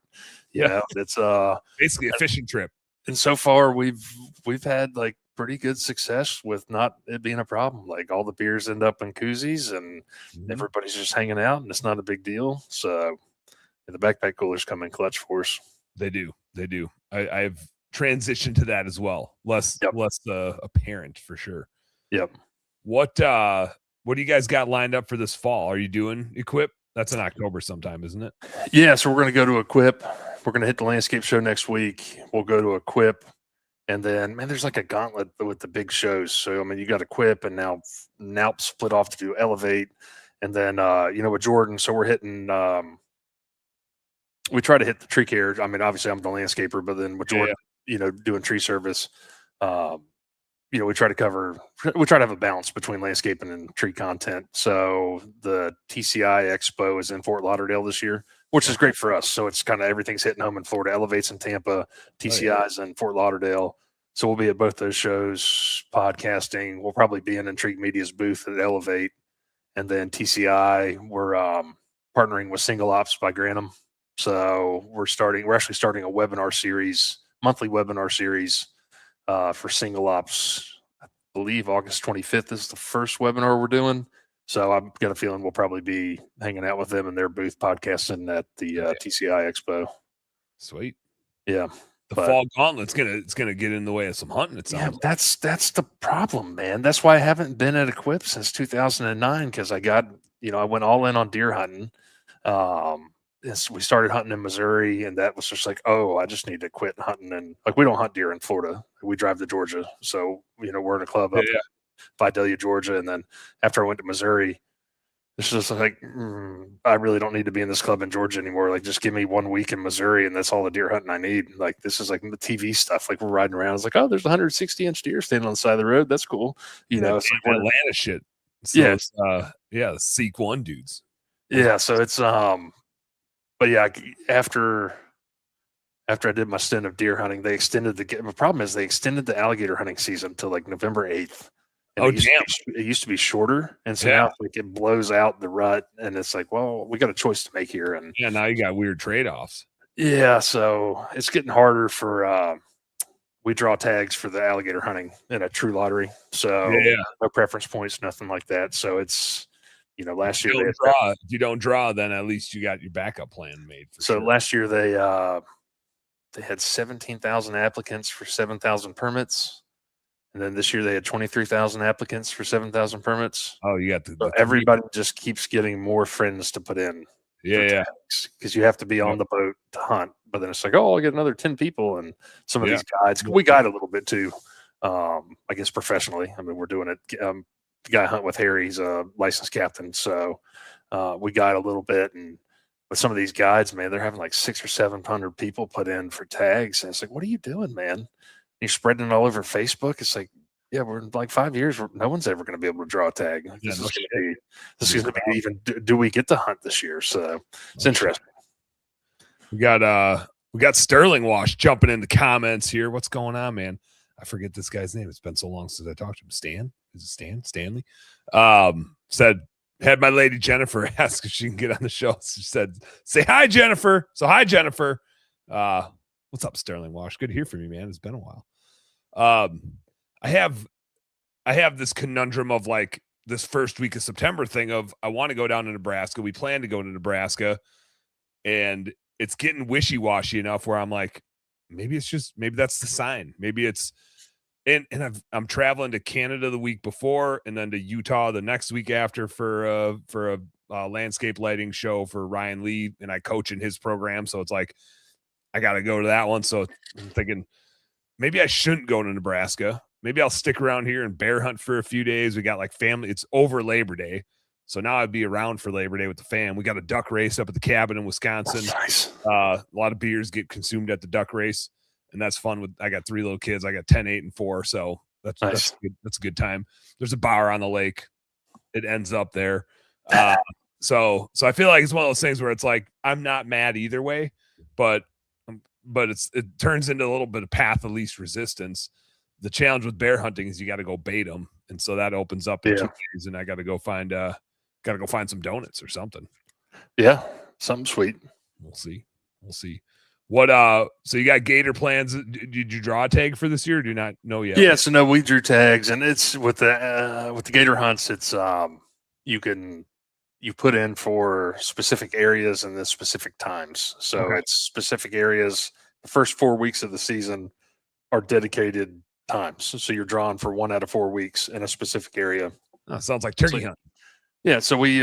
You Yeah. know, it's Basically a fishing trip. and so far we've had like pretty good success with not it being a problem. Like all the beers end up in koozies, and Mhm. everybody's just hanging out, and it's not a big deal. So the backpack coolers come in clutch for us. They do. They do. I've transitioned to that as well. Less Yep. apparent for sure. Yep. What do you guys got lined up for this fall? Are you doing Equip? That's in October sometime, isn't it? Yeah, so we're going to go to Equip. We're going to hit the landscape show next week. We'll go to Equip, and then man, there's like a gauntlet with the big shows. So I mean, you got Equip, and now Naup split off to do Elevate, and then with Jordan. So we're hitting. We try to hit the tree care. I mean, obviously I'm the landscaper, but then with Jordan, doing tree service. We try to have a balance between landscaping and tree content. So the TCI Expo is in Fort Lauderdale this year, which is great for us. So it's kind of everything's hitting home in Florida. Elevate's in Tampa, TCI's in Fort Lauderdale. So we'll be at both those shows podcasting. We'll probably be in Intrigue Media's booth at Elevate. And then TCI, we're partnering with Single Ops by Granum. So we're actually starting a monthly webinar series for Single Ops. I believe August 25th is the first webinar we're doing. So I've got a feeling we'll probably be hanging out with them in their booth podcasting at the TCI Expo. Sweet. Yeah. The fall gauntlet's gonna get in the way of some hunting. It sounds. Yeah, that's the problem, man. That's why I haven't been at Equip since 2009, because I went all in on deer hunting. We started hunting in Missouri, and that was just like, oh, I just need to quit hunting. And like, we don't hunt deer in Florida. We drive to Georgia. So, we're in a club up in Vidalia, Georgia. And then after I went to Missouri, it's just like, I really don't need to be in this club in Georgia anymore. Like, just give me 1 week in Missouri, and that's all the deer hunting I need. Like, this is like the TV stuff. Like, we're riding around. It's like, oh, there's 160-inch deer standing on the side of the road. That's cool. It's like Atlanta shit. So yeah. It's, the Seek One dudes. Yeah. So it's, but yeah, after I did my stint of deer hunting, they extended the problem is they extended the alligator hunting season to like November 8th. And it used to be shorter, and so now like it blows out the rut, and it's like, well, we got a choice to make here, and now you got weird trade-offs. Yeah, so it's getting harder for. We draw tags for the alligator hunting in a true lottery, so no preference points, nothing like that. So it's. Last year if you don't draw, then at least you got your backup plan made. Last year they had 17,000 applicants for 7,000 permits, and then this year they had 23,000 applicants for 7,000 permits. Oh, you got everybody just keeps getting more friends to put in. Yeah, because you have to be on the boat to hunt. But then it's like, oh, I'll get another 10 people, and some of these guides. We guide a little bit too, I guess professionally. I mean, we're doing it. The guy I hunt with, Harry, he's a licensed captain, so we guide a little bit. And with some of these guides, man, they're having like 600 or 700 people put in for tags, and it's like, what are you doing, man? And you're spreading it all over Facebook. It's like, yeah, we're in like 5 years. No one's ever going to be able to draw a tag. This is going to be even. Do we get to hunt this year? So it's interesting. We got Sterling Wash jumping in the comments here. What's going on, man? I forget this guy's name. It's been so long since I talked to him. Stan? Is it Stan? Stanley? Said, had my lady Jennifer ask if she can get on the show. She said, say hi, Jennifer. So hi, Jennifer. What's up, Sterling Wash? Good to hear from you, man. It's been a while. I have this conundrum of like this first week of September thing of I want to go down to Nebraska. We plan to go to Nebraska, and it's getting wishy-washy enough where I'm like, maybe that's the sign. Maybe it's, and I'm traveling to Canada the week before, and then to Utah the next week after for a landscape lighting show for Ryan Lee, and I coach in his program. So it's like, I got to go to that one. So I'm thinking maybe I shouldn't go to Nebraska. Maybe I'll stick around here and bear hunt for a few days. We got like family. It's over Labor Day. So now I'd be around for Labor Day with the fam. We got a duck race up at the cabin in Wisconsin. Nice. A lot of beers get consumed at the duck race, and that's fun. I got 3 little kids. I got 10, 8, and 4. So that's nice. that's a good time. There's a bar on the lake. it ends up there. So I feel like it's one of those things where it's like I'm not mad either way, but it turns into a little bit of path of least resistance. The challenge with bear hunting is you got to go bait them, and so that opens up in 2 days, and I got to go find some donuts or something. Yeah, something sweet. We'll see. What so you got gator plans? Did you draw a tag for this year? Or do you not know yet? Yeah, so no, we drew tags, and it's with the gator hunts. It's you put in for specific areas and the specific times. So it's specific areas. The first 4 weeks of the season are dedicated times. So you're drawn for 1 out of 4 weeks in a specific area. Oh, sounds like turkey hunt. Yeah, so we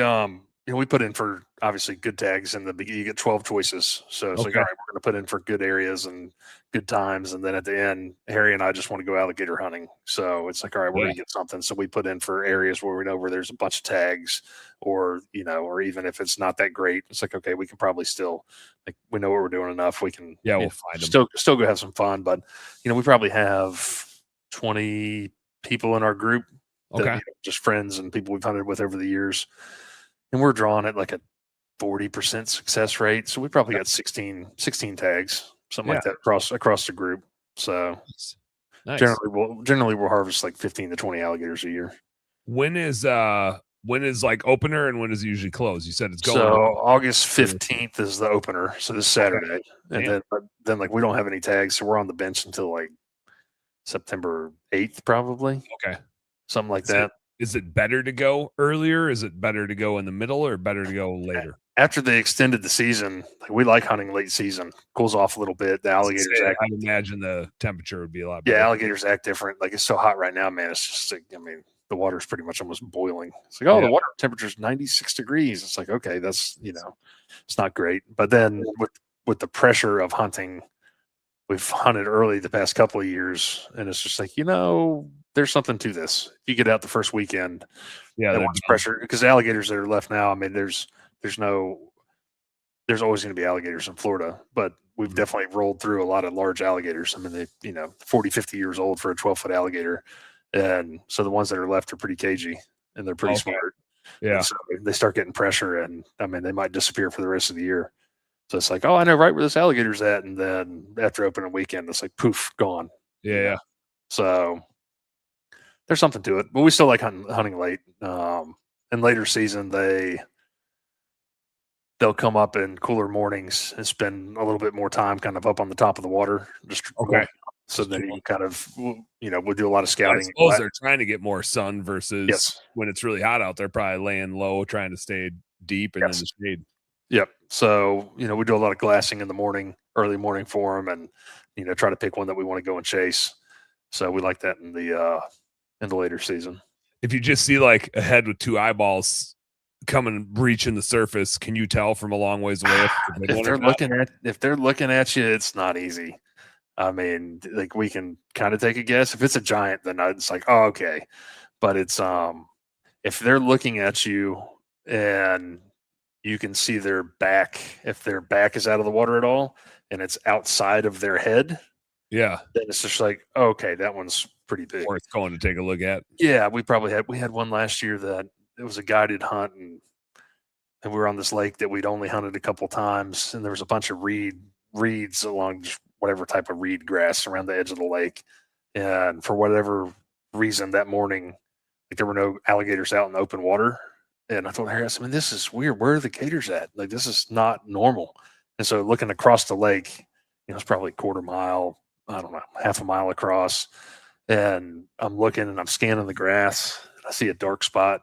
put in for obviously good tags, and you get 12 choices. So it's like, all right, we're going to put in for good areas and good times, and then at the end, Harry and I just want to go alligator hunting. So it's like, all right, we're going to get something. So we put in for areas where we know where there's a bunch of tags, or or even if it's not that great, it's like, okay, we can probably still, like, we know what we're doing enough. We can we'll find them. Still go have some fun, but we probably have 20 people in our group. That, just friends and people we've hunted with over the years. And we're drawing at like a 40% success rate. So we probably got 16 tags, something like that across the group. So nice. Generally we'll harvest like 15 to 20 alligators a year. When is like opener, and when does it usually close? You said it's going. So August 15th is the opener. So this Saturday. And then like we don't have any tags. So we're on the bench until like September 8th, probably. Okay. Something like that. Is it better to go earlier? Is it better to go in the middle, or better to go later? After they extended the season, we like hunting late season. Cools off a little bit. The alligators I imagine the temperature would be a lot better. Yeah, alligators act different. Like, it's so hot right now, man. It's just like, the water's pretty much almost boiling. It's like, the water temperature's 96 degrees. It's like, okay, that's, it's not great. But then with the pressure of hunting, we've hunted early the past couple of years, and it's just like, there's something to this. If you get out the first weekend, there's pressure, because the alligators that are left now, there's always going to be alligators in Florida, but we've definitely rolled through a lot of large alligators. They 40, 50 years old for a 12-foot alligator. And so the ones that are left are pretty cagey, and they're pretty smart. Yeah. And so they start getting pressure, and they might disappear for the rest of the year. So it's like, oh, I know right where this alligator's at. And then after opening weekend, it's like, poof, gone. Yeah. So there's something to it, but we still like hunting late. In later season, they'll come up in cooler mornings and spend a little bit more time kind of up on the top of the water. So then you kind of, we'll do a lot of scouting. I suppose they're trying to get more sun versus when it's really hot out there, probably laying low, trying to stay deep and in the shade. Yep. So, we do a lot of glassing in the morning, early morning for them, and, try to pick one that we want to go and chase. So we like that in the later season. If you just see like a head with 2 eyeballs coming, breaching the surface, can you tell from a long ways away if they're looking at you? It's not easy. Like, we can kind of take a guess. If it's a giant, then it's like, oh, okay. But it's if they're looking at you and you can see their back, if their back is out of the water at all and it's outside of their head, then it's just like, okay, that one's pretty big. Worth going to take a look at. Yeah, we had one last year that it was a guided hunt, and we were on this lake that we'd only hunted a couple times, and there was a bunch of reeds along just whatever type of reed grass around the edge of the lake. And for whatever reason that morning, like, there were no alligators out in the open water. And I told Harry, I said, this is weird. Where are the gators at? Like, this is not normal. And so looking across the lake, it's probably a quarter mile, I don't know, half a mile across. And I'm looking and I'm scanning the grass, and I see a dark spot,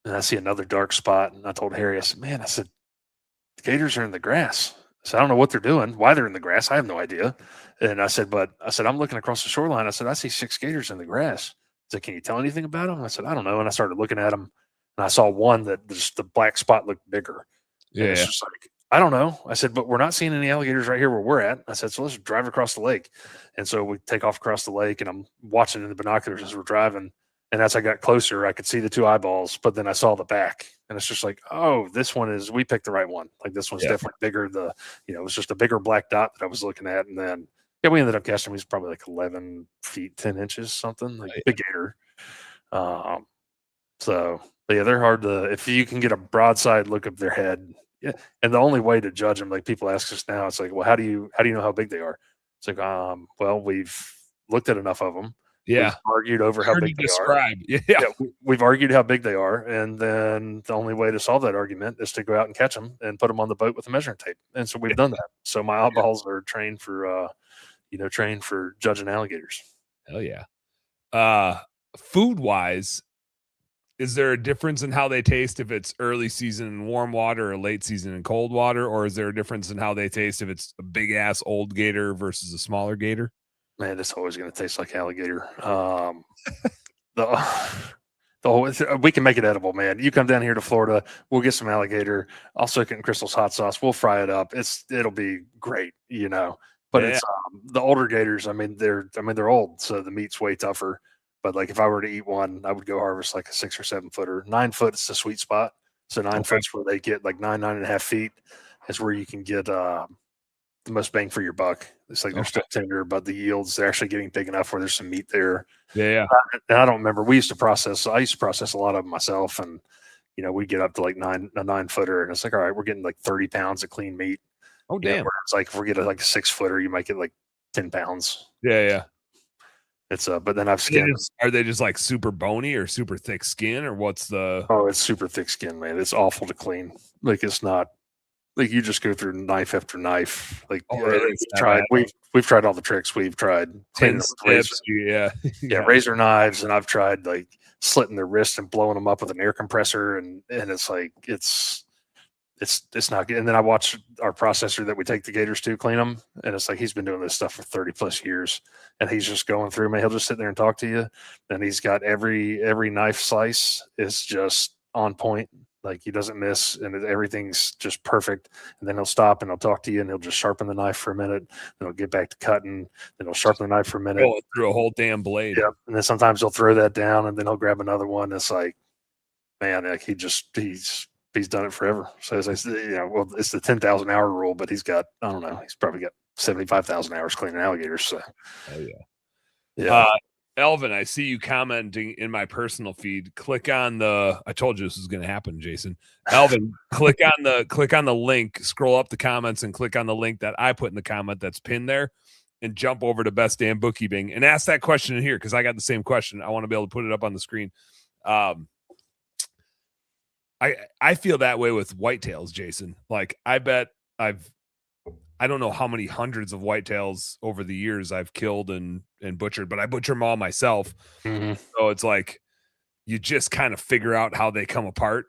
and I see another dark spot. And I told Harry, I said, the gators are in the grass. So I don't know what they're doing, why they're in the grass. I have no idea. And I said, I'm looking across the shoreline. I said, I see 6 gators in the grass. He said, can you tell anything about them? I said, I don't know. And I started looking at them, and I saw one that just the black spot looked bigger. Yeah. And it's just like, I don't know. I said, but we're not seeing any alligators right here where we're at. I said, so let's drive across the lake. And so we take off across the lake, and I'm watching in the binoculars as we're driving. And as I got closer, I could see the 2 eyeballs, but then I saw the back, and it's just like, oh, we picked the right one. Like, this one's definitely bigger. It was just a bigger black dot that I was looking at. And then, we ended up catching him. He's probably like 11 feet, 10 inches, something, like big gator. So, but yeah, they're hard to, if you can get a broadside look of their head. Yeah. And the only way to judge them, like people ask us now, it's like, well, how do you know how big they are? It's like, well, we've looked at enough of them. We've Yeah. argued over how Hard to big they are. describe. Yeah. Yeah, we've argued how big they are, and then the only way to solve that argument is to go out and catch them and put them on the boat with a measuring tape. And so we've done that. So my eyeballs are trained for, trained for judging alligators. Hell yeah. Food wise, is there a difference in how they taste if it's early season in warm water or late season in cold water? Or is there a difference in how they taste if it's a big ass old gator versus a smaller gator? Man, it's always going to taste like alligator. We can make it edible, man. You come down here to Florida, we'll get some alligator. I'll soak it in Crystal's hot sauce. We'll fry it up. It'll be great, But it's the older gators. I mean, they're old, so the meat's way tougher. But like if I were to eat one, I would go harvest like a 6 or 7 footer. 9 foot is the sweet spot. So 9 foot's where they get like 9.5 feet is where you can get the most bang for your buck. It's like they're still tender, but the yields, they're actually getting big enough where there's some meat there. Yeah. And I don't remember. I used to process a lot of them myself, and we get up to like a 9 footer, and it's like, all right, we're getting like 30 pounds of clean meat. Oh damn! It's like if we get like a 6 footer, you might get like 10 pounds. Yeah. It's but then I've skinned. Are they just like super bony or super thick skin, or what's the? Oh, it's super thick skin, man. It's awful to clean. Like it's not. Like you just go through knife after knife. Like we've tried all the tricks. We've tried cleaning razor, razor knives, and I've tried like slitting their wrist and blowing them up with an air compressor, and it's like it's not good. And then I watch our processor that we take the gators to clean them, and it's like he's been doing this stuff for 30 plus years, and he's just going through. Man, he'll just sit there and talk to you, and he's got every knife slice is just on point. Like he doesn't miss, and everything's just perfect. And then he'll stop and he'll talk to you, and he'll just sharpen the knife for a minute. Then he'll get back to cutting. Then he'll sharpen the knife for a minute. Go through a whole damn blade. Yeah. And then sometimes he'll throw that down, and then he'll grab another one. It's like, man, like he's done it forever. So as I say, well, it's the 10,000 hour rule, but he's got, I don't know, he's probably got 75,000 hours cleaning alligators. So, yeah. Elvin, I see you commenting in my personal feed. Click on I told you this was going to happen, Jason. Elvin, click on the link, scroll up the comments and click on the link that I put in the comment that's pinned there, and jump over to Best Damn Bookkeeping and ask that question in here, because I got the same question. I want to be able to put it up on the screen. I feel that way with whitetails, Jason. Like I bet I don't know how many hundreds of whitetails over the years I've killed and butchered, but I butcher them all myself. Mm-hmm. So it's like you just kind of figure out how they come apart,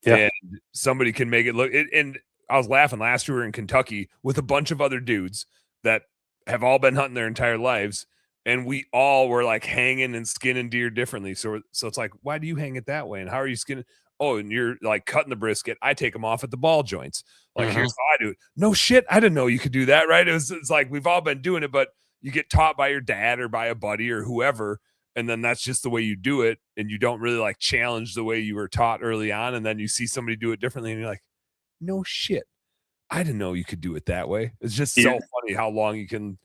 and somebody can make it look. And I was laughing last year in Kentucky with a bunch of other dudes that have all been hunting their entire lives, and we all were like hanging and skinning deer differently. So it's like, why do you hang it that way? And how are you skinning? Oh, and you're like cutting the brisket. I take them off at the ball joints. Like, here's how I do it. No shit. I didn't know you could do that. Right. It's like, we've all been doing it, but you get taught by your dad or by a buddy or whoever. And then that's just the way you do it. And you don't really like challenge the way you were taught early on. And then you see somebody do it differently and you're like, no shit. I didn't know you could do it that way. It's just so funny how long you can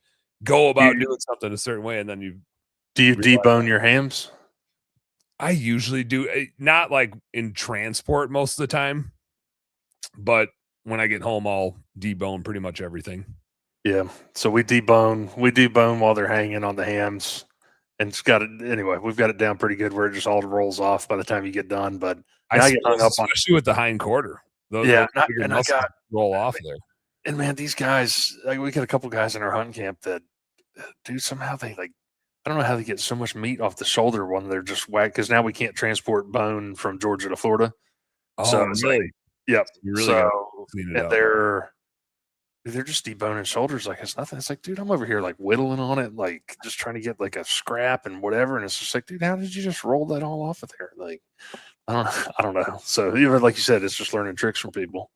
go about doing something a certain way. And then do you debone your hams? I usually do, not like in transport most of the time, but when I get home, I'll debone pretty much everything. Yeah. So we debone while they're hanging on the hams, and it's got it anyway. We've got it down pretty good where it just all rolls off by the time you get done. But I get hung up on, especially with the hind quarter. Those I got roll off there. And man, these guys, like we got a couple guys in our hunting camp that, dude, somehow they like. I don't know how they get so much meat off the shoulder when they're just whacked, because now we can't transport bone from Georgia to Florida. Oh, so really? Yep. You really clean it up. They're just deboning shoulders like it's nothing. It's like, dude, I'm over here like whittling on it, like just trying to get like a scrap and whatever. And it's just like, dude, how did you just roll that all off of there? Like, I don't know. So even like you said, it's just learning tricks from people.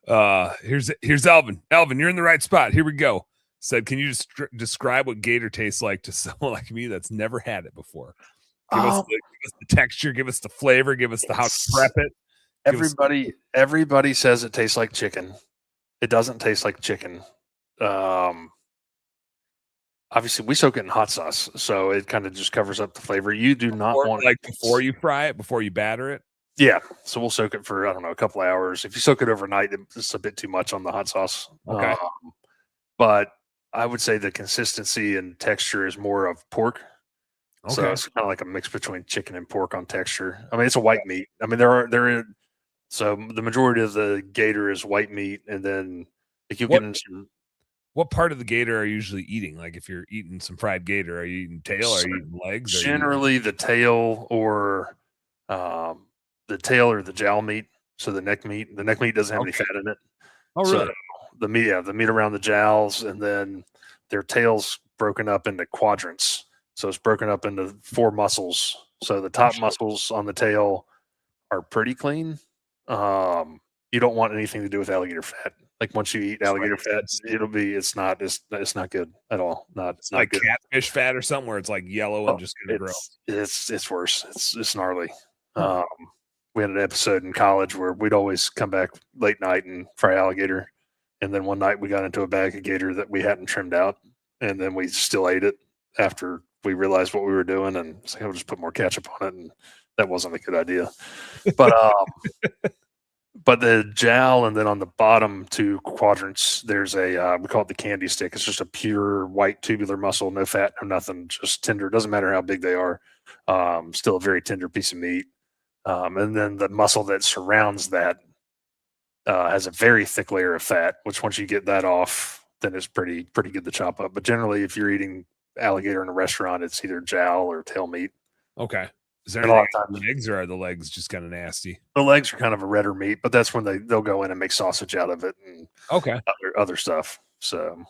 Here's Alvin. Alvin, you're in the right spot. Here we go. Said, can you just describe what gator tastes like to someone like me that's never had it before? Give us the texture, give us the flavor, give us the how to prep it. Everybody says it tastes like chicken. It doesn't taste like chicken. Obviously, we soak it in hot sauce, so it kind of just covers up the flavor. You do not want like before you fry it, before you batter it. Yeah, so we'll soak it for I don't know a couple of hours. If you soak it overnight, it's a bit too much on the hot sauce. Okay. But I would say the consistency and texture is more of pork. So Okay. it's kind of like a mix between chicken and pork on texture. I mean, it's a white meat. I mean, so the majority of the gator is white meat, and then if you get into What part of the gator are you usually eating? Like if you're eating some fried gator, are you eating tail? Are you eating legs? generally the tail or the jowl meat. So the neck meat. The neck meat doesn't have any fat in it. Oh, really? So the meat around the jowls, and then their tails broken up into quadrants. So it's broken up into 4 muscles. So the top muscles on the tail are pretty clean. You don't want anything to do with alligator fat. Like once you eat alligator fat, it's not good at all. It's not like good. catfish fat or something where it's like yellow and just gonna grow. It's worse. It's gnarly. We had an episode in college where we'd always come back late night and fry alligator. And then one night we got into a bag of gator that we hadn't trimmed out. And then we still ate it after we realized what we were doing. And it's like, I'll just put more ketchup on it. And that wasn't a good idea. But, but the jowl, and then on the bottom 2 quadrants, there's we call it the candy stick. It's just a pure white tubular muscle, no fat, no nothing, just tender. Doesn't matter how big they are. Still a very tender piece of meat. And then the muscle that surrounds that has a very thick layer of fat, which once you get that off, then it's pretty good to chop up. But generally, if you're eating alligator in a restaurant, it's either jowl or tail meat. Okay. Is there anything on the legs, or are the legs just kind of nasty? The legs are kind of a redder meat, but that's when they'll go in and make sausage out of it and other stuff. So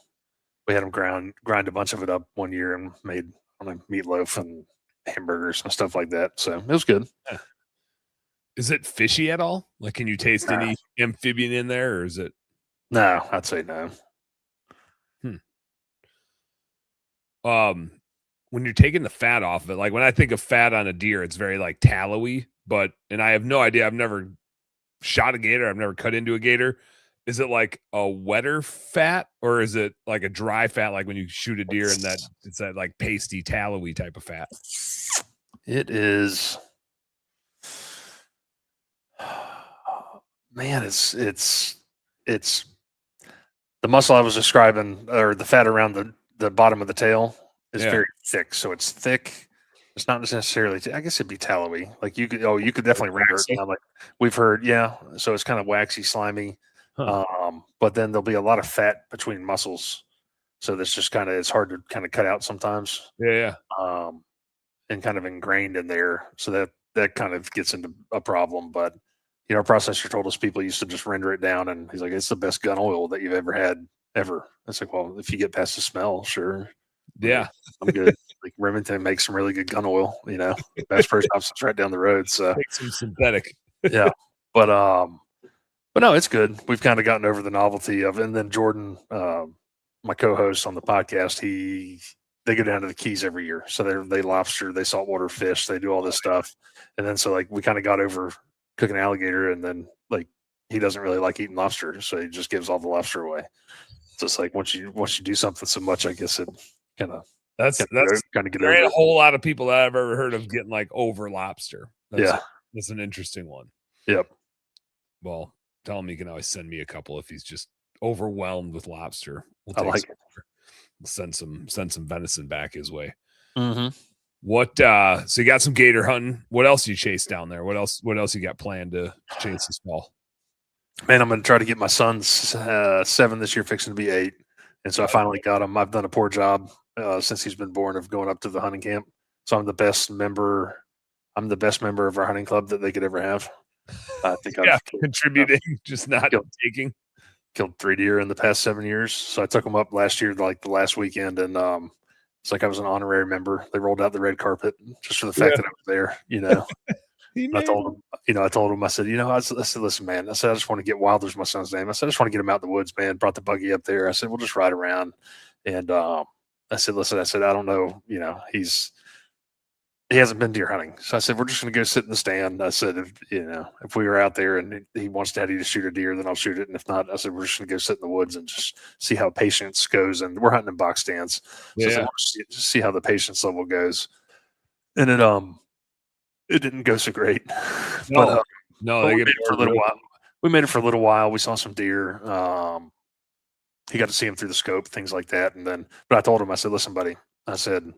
we had them grind a bunch of it up one year and made meatloaf and hamburgers and stuff like that. So it was good. Yeah. Is it fishy at all? Like, can you taste any amphibian in there, or is it? No, I'd say no. When you're taking the fat off of it, like when I think of fat on a deer, it's very like tallowy, and I have no idea. I've never shot a gator. I've never cut into a gator. Is it like a wetter fat, or is it like a dry fat? Like when you shoot a deer and it's that like pasty, tallowy type of fat. It is. Man, it's the muscle I was describing, or the fat around the bottom of the tail is very thick. So it's thick. It's not necessarily. I guess it'd be tallowy. Like you could definitely render it down. Like we've heard, yeah. So it's kind of waxy, slimy. But then there'll be a lot of fat between muscles. So that's just it's hard to kind of cut out sometimes. Yeah. And kind of ingrained in there. So that kind of gets into a problem. But our processor told us people used to just render it down, and he's like, it's the best gun oil that you've ever had ever. It's like, well, if you get past the smell, sure. Yeah. I'm good. Like Remington makes some really good gun oil, Bass Pro Shops is right down the road. So make some synthetic. Yeah. But no, it's good. We've kind of gotten over the novelty of it. And then Jordan, my co-host on the podcast, they go down to the Keys every year. So they lobster, they saltwater fish, they do all this stuff. And then so like we kind of got over cooking alligator, and then like he doesn't really like eating lobster, so he just gives all the lobster away. So it's like once you do something so much, I guess it kind of that's kind of get there over. Ain't a whole lot of people that I've ever heard of getting like over lobster. That's an interesting one. Yep. Well, tell him he can always send me a couple if he's just overwhelmed with lobster. I like it. We'll send some venison back his way. Mm-hmm. What so you got some gator hunting? What else you chase down there? What else you got planned to chase this fall? Man, I'm gonna try to get my son's 7 this year, fixing to be 8, and so I finally got him. I've done a poor job since he's been born of going up to the hunting camp. So I'm the best member of our hunting club that they could ever have. I think I've contributing, just not taking. Killed 3 deer in the past 7 years. So I took them up last year, like the last weekend, and it's like I was an honorary member. They rolled out the red carpet just for the fact that I was there, I told him, I said, I said, listen, man, I said, I just want to get Wilder's my son's name. I said, I just want to get him out in the woods, man. Brought the buggy up there. I said, we'll just ride around. And I said, listen, I said, I don't know, he hasn't been deer hunting. So I said, we're just going to go sit in the stand. I said, if we were out there and he wants Daddy to shoot a deer, then I'll shoot it. And if not, I said, we're just going to go sit in the woods and just see how patience goes. And we're hunting in box stands. So I said, we'll just see how the patience level goes. And it didn't go so great. No, but we made it for a little while. We made it for a little while. We saw some deer. He got to see him through the scope, things like that. But I told him, I said, listen, buddy, I said,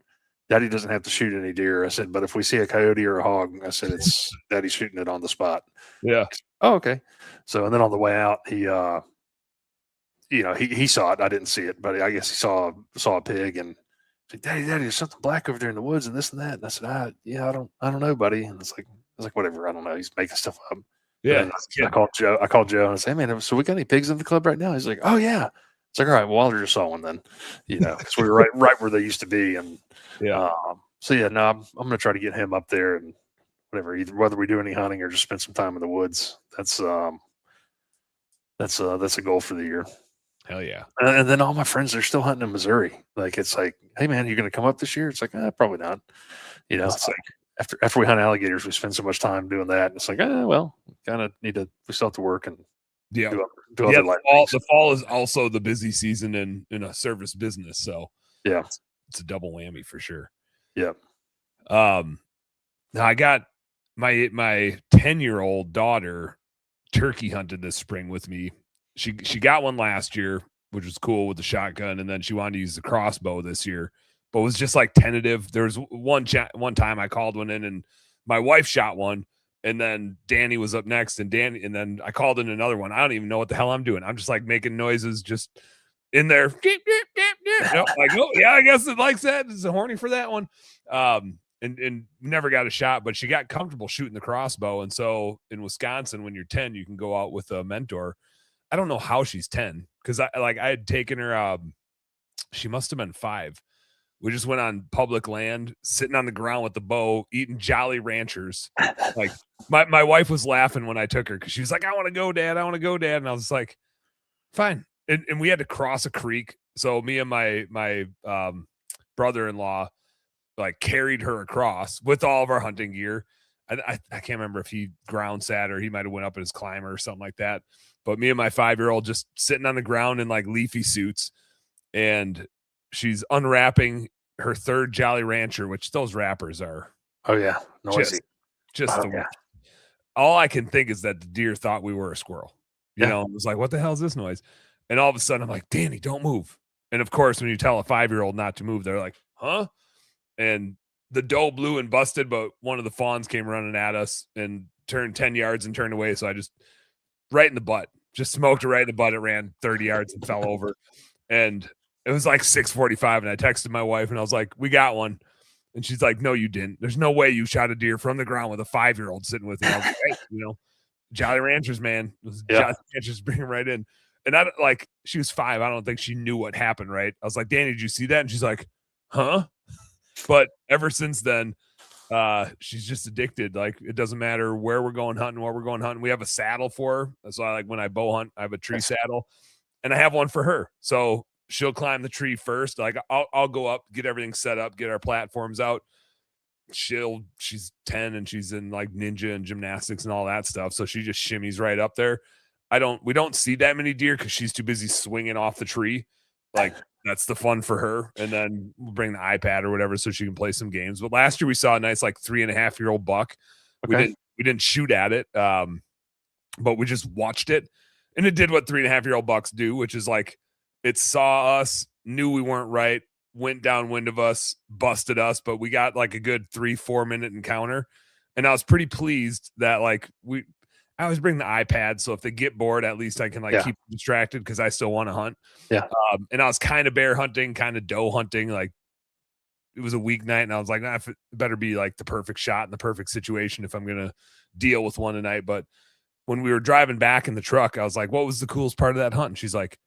Daddy doesn't have to shoot any deer. I said, but if we see a coyote or a hog, I said, it's Daddy's shooting it on the spot. Yeah. Said, oh, okay. So, and then on the way out, he saw it. I didn't see it, but I guess he saw a pig and said, Daddy, there's something black over there in the woods and this and that. And I said, I don't know, buddy. And I was like, whatever. I don't know. He's making stuff up. Yeah. I called Joe and I said, hey, man, so we got any pigs in the club right now? He's like, oh yeah. It's like, all right, well, I just saw one then, because we were right where they used to be. And I'm going to try to get him up there and whatever, either whether we do any hunting or just spend some time in the woods. That's a goal for the year. Hell yeah. And then all my friends are still hunting in Missouri. Like, it's like, hey man, you going to come up this year? It's like, probably not. It's like after we hunt alligators, we spend so much time doing that. And it's like, well, kind of we still have to work and do other life things. The fall is also the busy season in a service business. So yeah, it's a double whammy for sure. Yeah. Now I got my 10-year-old daughter turkey hunted this spring with me. She got one last year, which was cool with the shotgun, and then she wanted to use the crossbow this year, but it was just like tentative. There was one time I called one in, and my wife shot one, and then Danny was up next, and then I called in another one. I don't even know what the hell I'm doing. I'm just like making noises, just in there. Like, oh yeah, I guess it likes that. It's horny for that one. And never got a shot, but she got comfortable shooting the crossbow. And so in Wisconsin, when you're 10, you can go out with a mentor. I don't know how she's 10 because I had taken her. She must have been 5. We just went on public land, sitting on the ground with the bow, eating Jolly Ranchers. Like my wife was laughing when I took her because she was like, "I want to go, Dad. I want to go, Dad." And I was like, "Fine." And we had to cross a creek, so me and my brother-in-law like carried her across with all of our hunting gear. I can't remember if he ground sat or he might have went up in his climber or something like that. But me and my 5-year-old just sitting on the ground in like leafy suits, and she's unwrapping her 3rd Jolly Rancher, which those wrappers are. Oh yeah, noisy. All I can think is that the deer thought we were a squirrel. It was like, what the hell is this noise? And all of a sudden, I'm like, Danny, don't move. And of course, when you tell a 5-year-old not to move, they're like, huh? And the doe blew and busted, but one of the fawns came running at us and turned 10 yards and turned away. So I just right in the butt, just smoked it right in the butt. It ran 30 yards and fell over. And it was like 6:45. And I texted my wife and I was like, we got one. And she's like, no, you didn't. There's no way you shot a deer from the ground with a 5-year-old sitting with you. I was like, hey, Jolly Ranchers, man. Jolly Ranchers, bring him right in. And she was 5. I don't think she knew what happened, right? I was like, Danny, did you see that? And she's like, huh? But ever since then, she's just addicted. Like, it doesn't matter where we're going hunting, what we're going hunting. We have a saddle for her. So when I bow hunt, I have a tree saddle, and I have one for her. So she'll climb the tree first. Like, I'll go up, get everything set up, get our platforms out. She's 10 and she's in like ninja and gymnastics and all that stuff. So she just shimmies right up there. We don't see that many deer because she's too busy swinging off the tree. Like, that's the fun for her. And then we'll bring the iPad or whatever so she can play some games. But last year we saw a nice like 3.5-year-old buck. Okay. We didn't shoot at it, but we just watched it, and it did what 3.5-year-old bucks do, which is like it saw us, knew we weren't right, went downwind of us, busted us, but we got like a good 3-4 minute encounter, and I was pretty pleased that I always bring the iPad, so if they get bored, at least I can keep them distracted because I still want to hunt. Yeah. And I was kind of bear hunting, kind of doe hunting. Like, it was a weeknight, and I was like, it better be like the perfect shot in the perfect situation if I'm gonna deal with one tonight. But when we were driving back in the truck, I was like, "What was the coolest part of that hunt?" And she's like,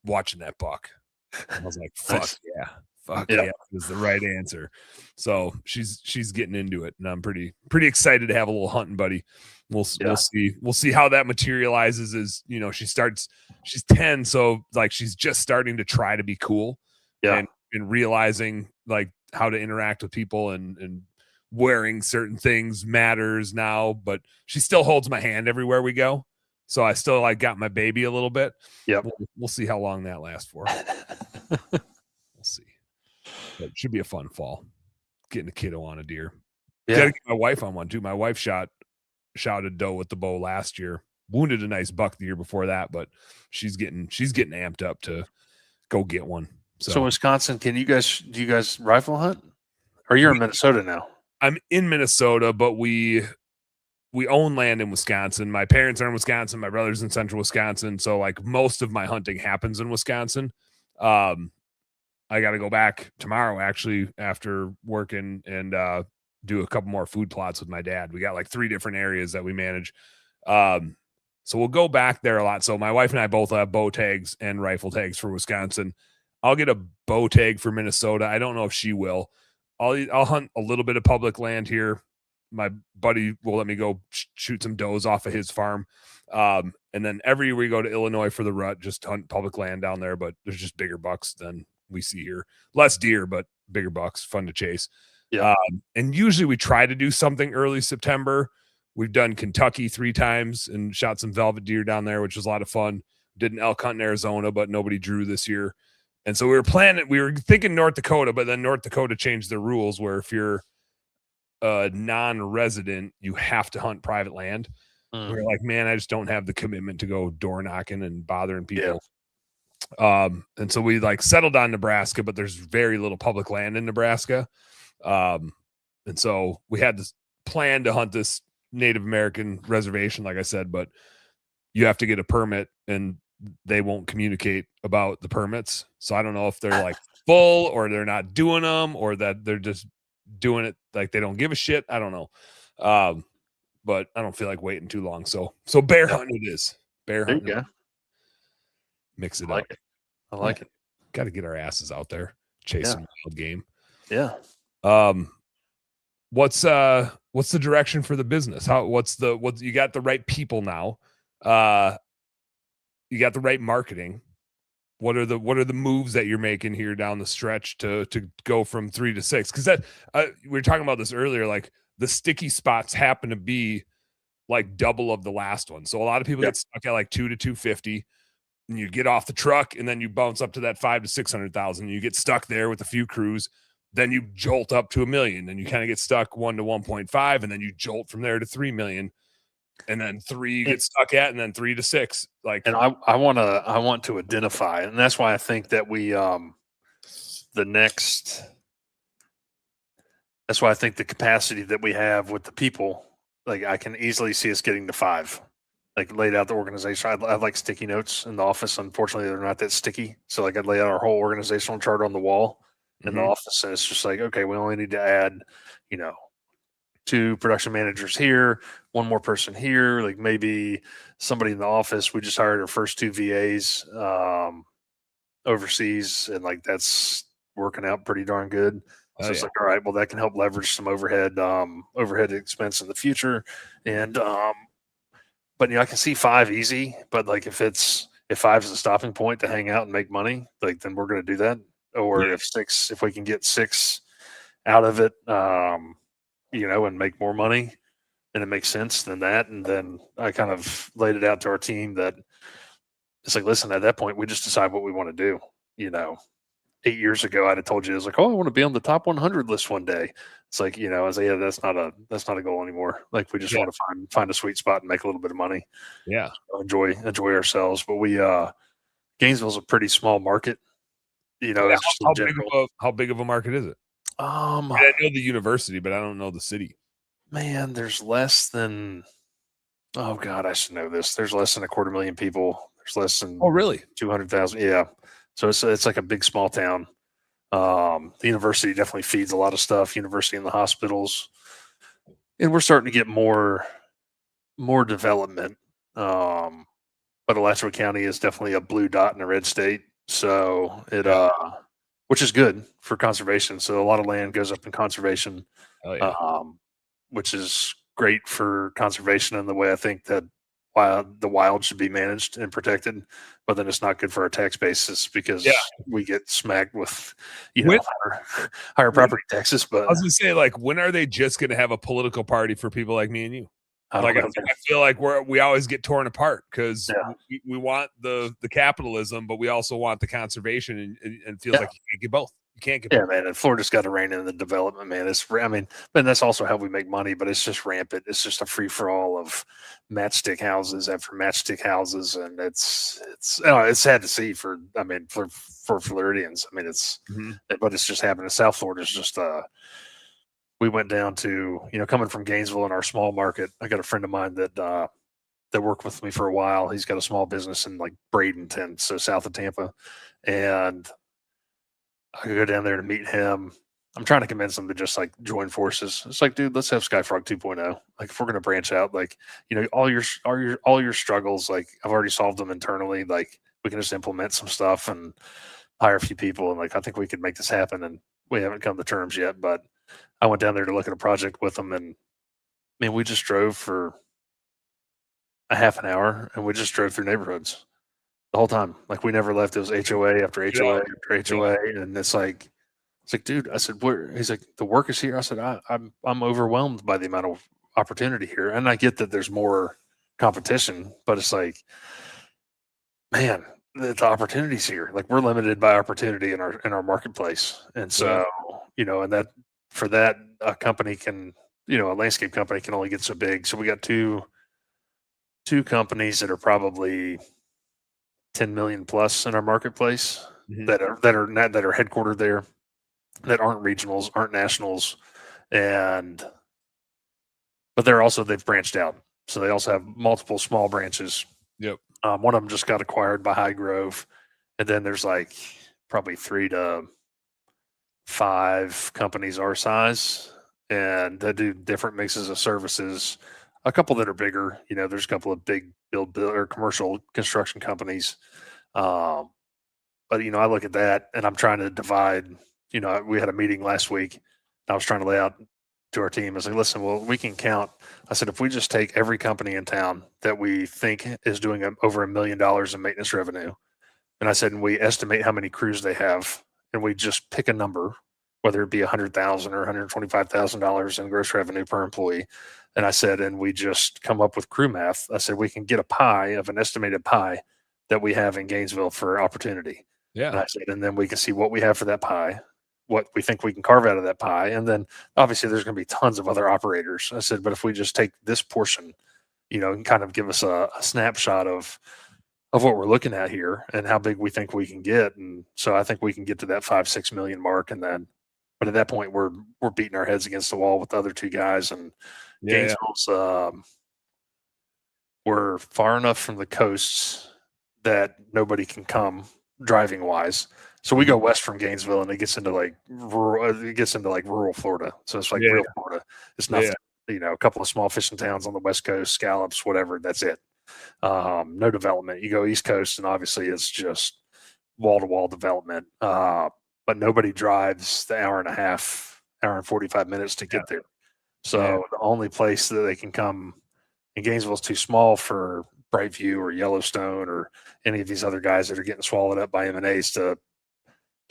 "Watching that buck." I was like, "Fuck yeah, is the right answer." So she's getting into it, and I'm pretty excited to have a little hunting buddy. We'll see how that materializes. As she's 10, so like she's just starting to try to be cool, and realizing like how to interact with people and wearing certain things matters now, but she still holds my hand everywhere we go. So I still like got my baby a little bit. Yep. We'll see how long that lasts for. We'll see. But it should be a fun fall. Getting a kiddo on a deer. Yeah. Gotta get my wife on one too. My wife shot a doe with the bow last year. Wounded a nice buck the year before that, but she's getting amped up to go get one. So Wisconsin, do you guys rifle hunt? Or you're in Minnesota now? I'm in Minnesota, but we own land in Wisconsin. My parents are in Wisconsin. My brother's in central Wisconsin. So like most of my hunting happens in Wisconsin. I got to go back tomorrow actually after working and do a couple more food plots with my dad. We got like 3 different areas that we manage. So we'll go back there a lot. So my wife and I both have bow tags and rifle tags for Wisconsin. I'll get a bow tag for Minnesota. I don't know if she will. I'll hunt a little bit of public land here. My buddy will let me go shoot some does off of his farm. And then every year we go to Illinois for the rut, just hunt public land down there, but there's just bigger bucks than we see here. Less deer, but bigger bucks, fun to chase. Yeah. And usually we try to do something early September. We've done Kentucky 3 times and shot some velvet deer down there, which was a lot of fun. Did an elk hunt in Arizona, but nobody drew this year. And so we were thinking North Dakota, but then North Dakota changed their rules where if you're a non-resident, you have to hunt private land. We're like, man, I just don't have the commitment to go door knocking and bothering people. Yeah. And so we like settled on Nebraska, but there's very little public land in Nebraska. And so we had this plan to hunt this Native American reservation, like I said, but you have to get a permit and they won't communicate about the permits. So I don't know if they're like full or they're not doing them or that they're just doing it like they don't give a shit. I don't know. But I don't feel like waiting too long. So bear hunting it is. Bear hunting. There you go. Mix it up. I like it. Got to get our asses out there, chase some wild game. Yeah. What's the direction for the business? What you got the right people now? You got the right marketing. What are the moves that you're making here down the stretch to go from 3 to 6? Because that we were talking about this earlier. Like the sticky spots happen to be like double of the last one. So a lot of people get stuck at like 2 to 250, and you get off the truck, and then you bounce up to that 5 to 600,000. You get stuck there with a few crews. Then you jolt up to $1 million, and you kind of get stuck 1 to 1.5, and then you jolt from there to 3 million. And then 3 you get stuck at, and then 3 to 6. Like, and I want to identify, and that's why I think that that's why I think the capacity that we have with the people, like I can easily see us getting to 5. Like laid out the organization. I have like sticky notes in the office. Unfortunately, they're not that sticky. So like I'd lay out our whole organizational chart on the wall in the office, and it's just like, okay, we only need to add, 2 production managers here, 1 more person here, like maybe somebody in the office. We just hired our first 2 VAs overseas, and like that's working out pretty darn good. So it's like, all right, well, that can help leverage some overhead expense in the future. And but I can see 5 easy, but like if 5 is a stopping point to hang out and make money, like then we're gonna do that. Or if we can get 6 out of it, and make more money and it makes sense than that. And then I kind of laid it out to our team that it's like, listen, at that point, we just decide what we want to do. 8 years ago, I'd have told you, I was like, oh, I want to be on the top 100 list one day. It's like, I was like, yeah, that's not a goal anymore. Like we just want to find a sweet spot and make a little bit of money. Yeah. Enjoy ourselves. But Gainesville's a pretty small market. How big of a market is it? I know the university, but I don't know the city. Man, there's less than, oh God, I should know this. There's less than 250,000 people. There's less than 200,000. Yeah. So it's like a big small town. The university definitely feeds a lot of stuff. University and the hospitals, and we're starting to get more development. But Alachua County is definitely a blue dot in a red state. So which is good for conservation. So a lot of land goes up in conservation, which is great for conservation in the way I think that the wild should be managed and protected, but then it's not good for our tax basis because we get smacked with, higher property taxes. But I was gonna say, like, when are they just gonna have a political party for people like me and you? I feel like we always get torn apart because we want the capitalism, but we also want the conservation, and it feels like you can't get both. You can't get both. Man, and Florida's got to rein in the development, man. But that's also how we make money, but it's just rampant. It's just a free for all of matchstick houses after matchstick houses, and it's sad to see for Floridians. I mean, but it's just happening. South Florida is just we went down to, coming from Gainesville in our small market. I got a friend of mine that worked with me for a while. He's got a small business in like Bradenton, so south of Tampa. And I could go down there to meet him. I'm trying to convince him to just like join forces. It's like, dude, let's have SkyFrog 2.0. Like, if we're going to branch out, like, all your struggles, like, I've already solved them internally. Like, we can just implement some stuff and hire a few people. And like, I think we could make this happen. And we haven't come to terms yet, but I went down there to look at a project with them, and man, we just drove for a half an hour, and we just drove through neighborhoods the whole time. Like, we never left. It was HOA after HOA after HOA, and it's like, dude, I said, where? He's like, the work is here. I said, I'm overwhelmed by the amount of opportunity here, and I get that there's more competition, but it's like, man, the opportunity's here. Like, we're limited by opportunity in our marketplace, and so and that. For that, a company can, a landscape company can only get so big. So we got two companies that are probably 10 million plus in our marketplace that are headquartered there, that aren't regionals, aren't nationals, but they've branched out. So they also have multiple small branches. Yep. One of them just got acquired by High Grove, and then there's like probably 3 to 5 companies our size, and they do different mixes of services. A couple that are bigger, there's a couple of big build or commercial construction companies. But I look at that and I'm trying to divide. We had a meeting last week. And I was trying to lay out to our team. I was like, listen, well, we can count. I said, if we just take every company in town that we think is doing over $1 million in maintenance revenue, and I said, and we estimate how many crews they have, and we just pick a number, whether it be $100,000 or $125,000 in gross revenue per employee. And I said, and we just come up with crew math. I said, we can get a pie of an estimated pie that we have in Gainesville for opportunity. Yeah. And I said, and then we can see what we have for that pie, what we think we can carve out of that pie. And then obviously there's going to be tons of other operators. I said, but if we just take this portion, and kind of give us a snapshot of what we're looking at here and how big we think we can get. And so I think we can get to that 5-6 million mark. And then, but at that point we're beating our heads against the wall with the other two guys, and Gainesville's, we're far enough from the coasts that nobody can come driving wise. So we go west from Gainesville and it gets into like rural Florida. So it's like real Florida. It's nothing, a couple of small fishing towns on the West Coast, scallops, whatever. That's it. No development. You go East Coast and obviously it's just wall to wall development. But nobody drives the hour and a half, hour and 45 minutes to get there. So the only place that they can come, and Gainesville's too small for Brightview or Yellowstone or any of these other guys that are getting swallowed up by M&As to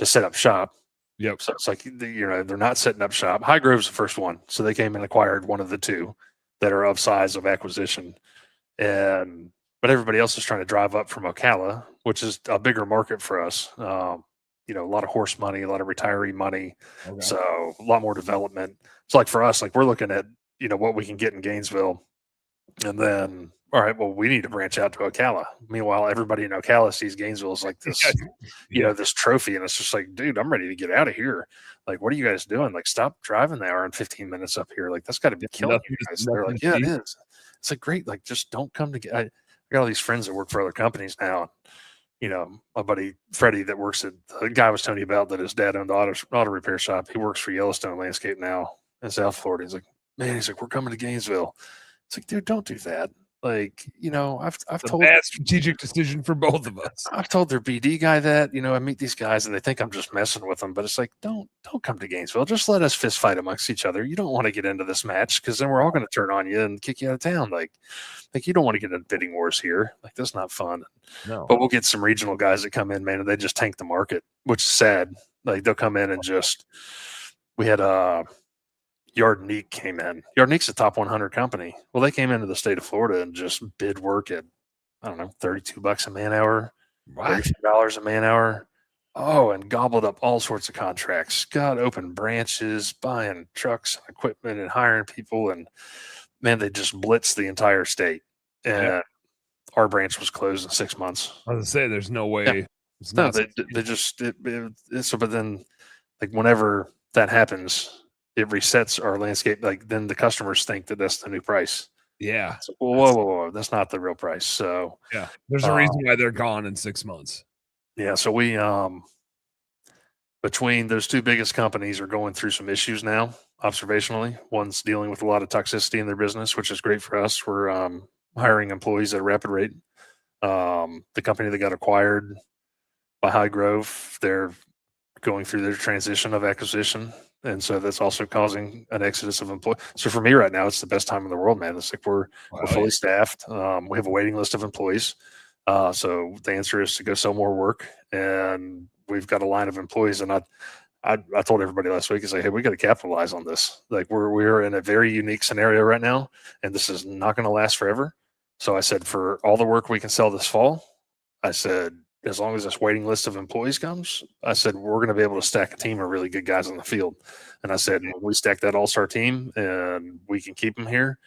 set up shop. Yep. So it's like, they're not setting up shop. High Grove's the first one. So they came and acquired one of the two that are of size of acquisition. But everybody else is trying to drive up from Ocala, which is a bigger market for us. A lot of horse money, a lot of retiree money. Okay. So a lot more development. It's like for us, like we're looking at, what we can get in Gainesville. And then, all right, well, we need to branch out to Ocala. Meanwhile, everybody in Ocala sees Gainesville as like this, this trophy. And it's just like, dude, I'm ready to get out of here. Like, what are you guys doing? Like, stop driving the hour and 15 minutes up here. Like, that's got to be killing you guys. They're like, yeah, it is. It's like, great. Like, just don't come to I got all these friends that work for other companies now. My buddy Freddie that works at the guy I was telling you about that his dad owned the auto repair shop. He works for Yellowstone Landscape now in South Florida. He's like, we're coming to Gainesville. It's like, dude, don't do that. Like, I've It's a told bad strategic decision for both of us. I've told their BD guy that, I meet these guys and they think I'm just messing with them, but it's like, don't come to Gainesville. Just let us fist fight amongst each other. You don't want to get into this match because then we're all going to turn on you and kick you out of town. Like you don't want to get into bidding wars here. Like that's not fun. No. But we'll get some regional guys that come in, man, and they just tank the market, which is sad. Like they'll come in and we had Yardneek came in. Yardneek's a top 100 company. Well, they came into the state of Florida and just bid work at, I don't know, $32 a man hour, $32 a man hour. Oh, and gobbled up all sorts of contracts. Got open branches, buying trucks and equipment and hiring people. And man, they just blitzed the entire state. And our branch was closed in 6 months. I was going to say, there's no way. Yeah. No, they just, so, but then like whenever that happens, it resets our landscape. Like then the customers think that that's the new price. Yeah. So, whoa. That's not the real price. So yeah, there's a reason why they're gone in 6 months. Yeah. So we, between those two biggest companies are going through some issues now, observationally. One's dealing with a lot of toxicity in their business, which is great for us. We're hiring employees at a rapid rate. The company that got acquired by High Grove, they're going through their transition of acquisition. And so that's also causing an exodus of employees. So for me right now, it's the best time in the world, man. It's like we're fully staffed. We have a waiting list of employees. So the answer is to go sell more work. And we've got a line of employees. And I told everybody last week, is like, hey, we got to capitalize on this. Like we're in a very unique scenario right now, and this is not going to last forever. So I said, for all the work we can sell this fall, I said, as long as this waiting list of employees comes, I said, we're going to be able to stack a team of really good guys on the field. And I said, when we stack that all-star team and we can keep them here,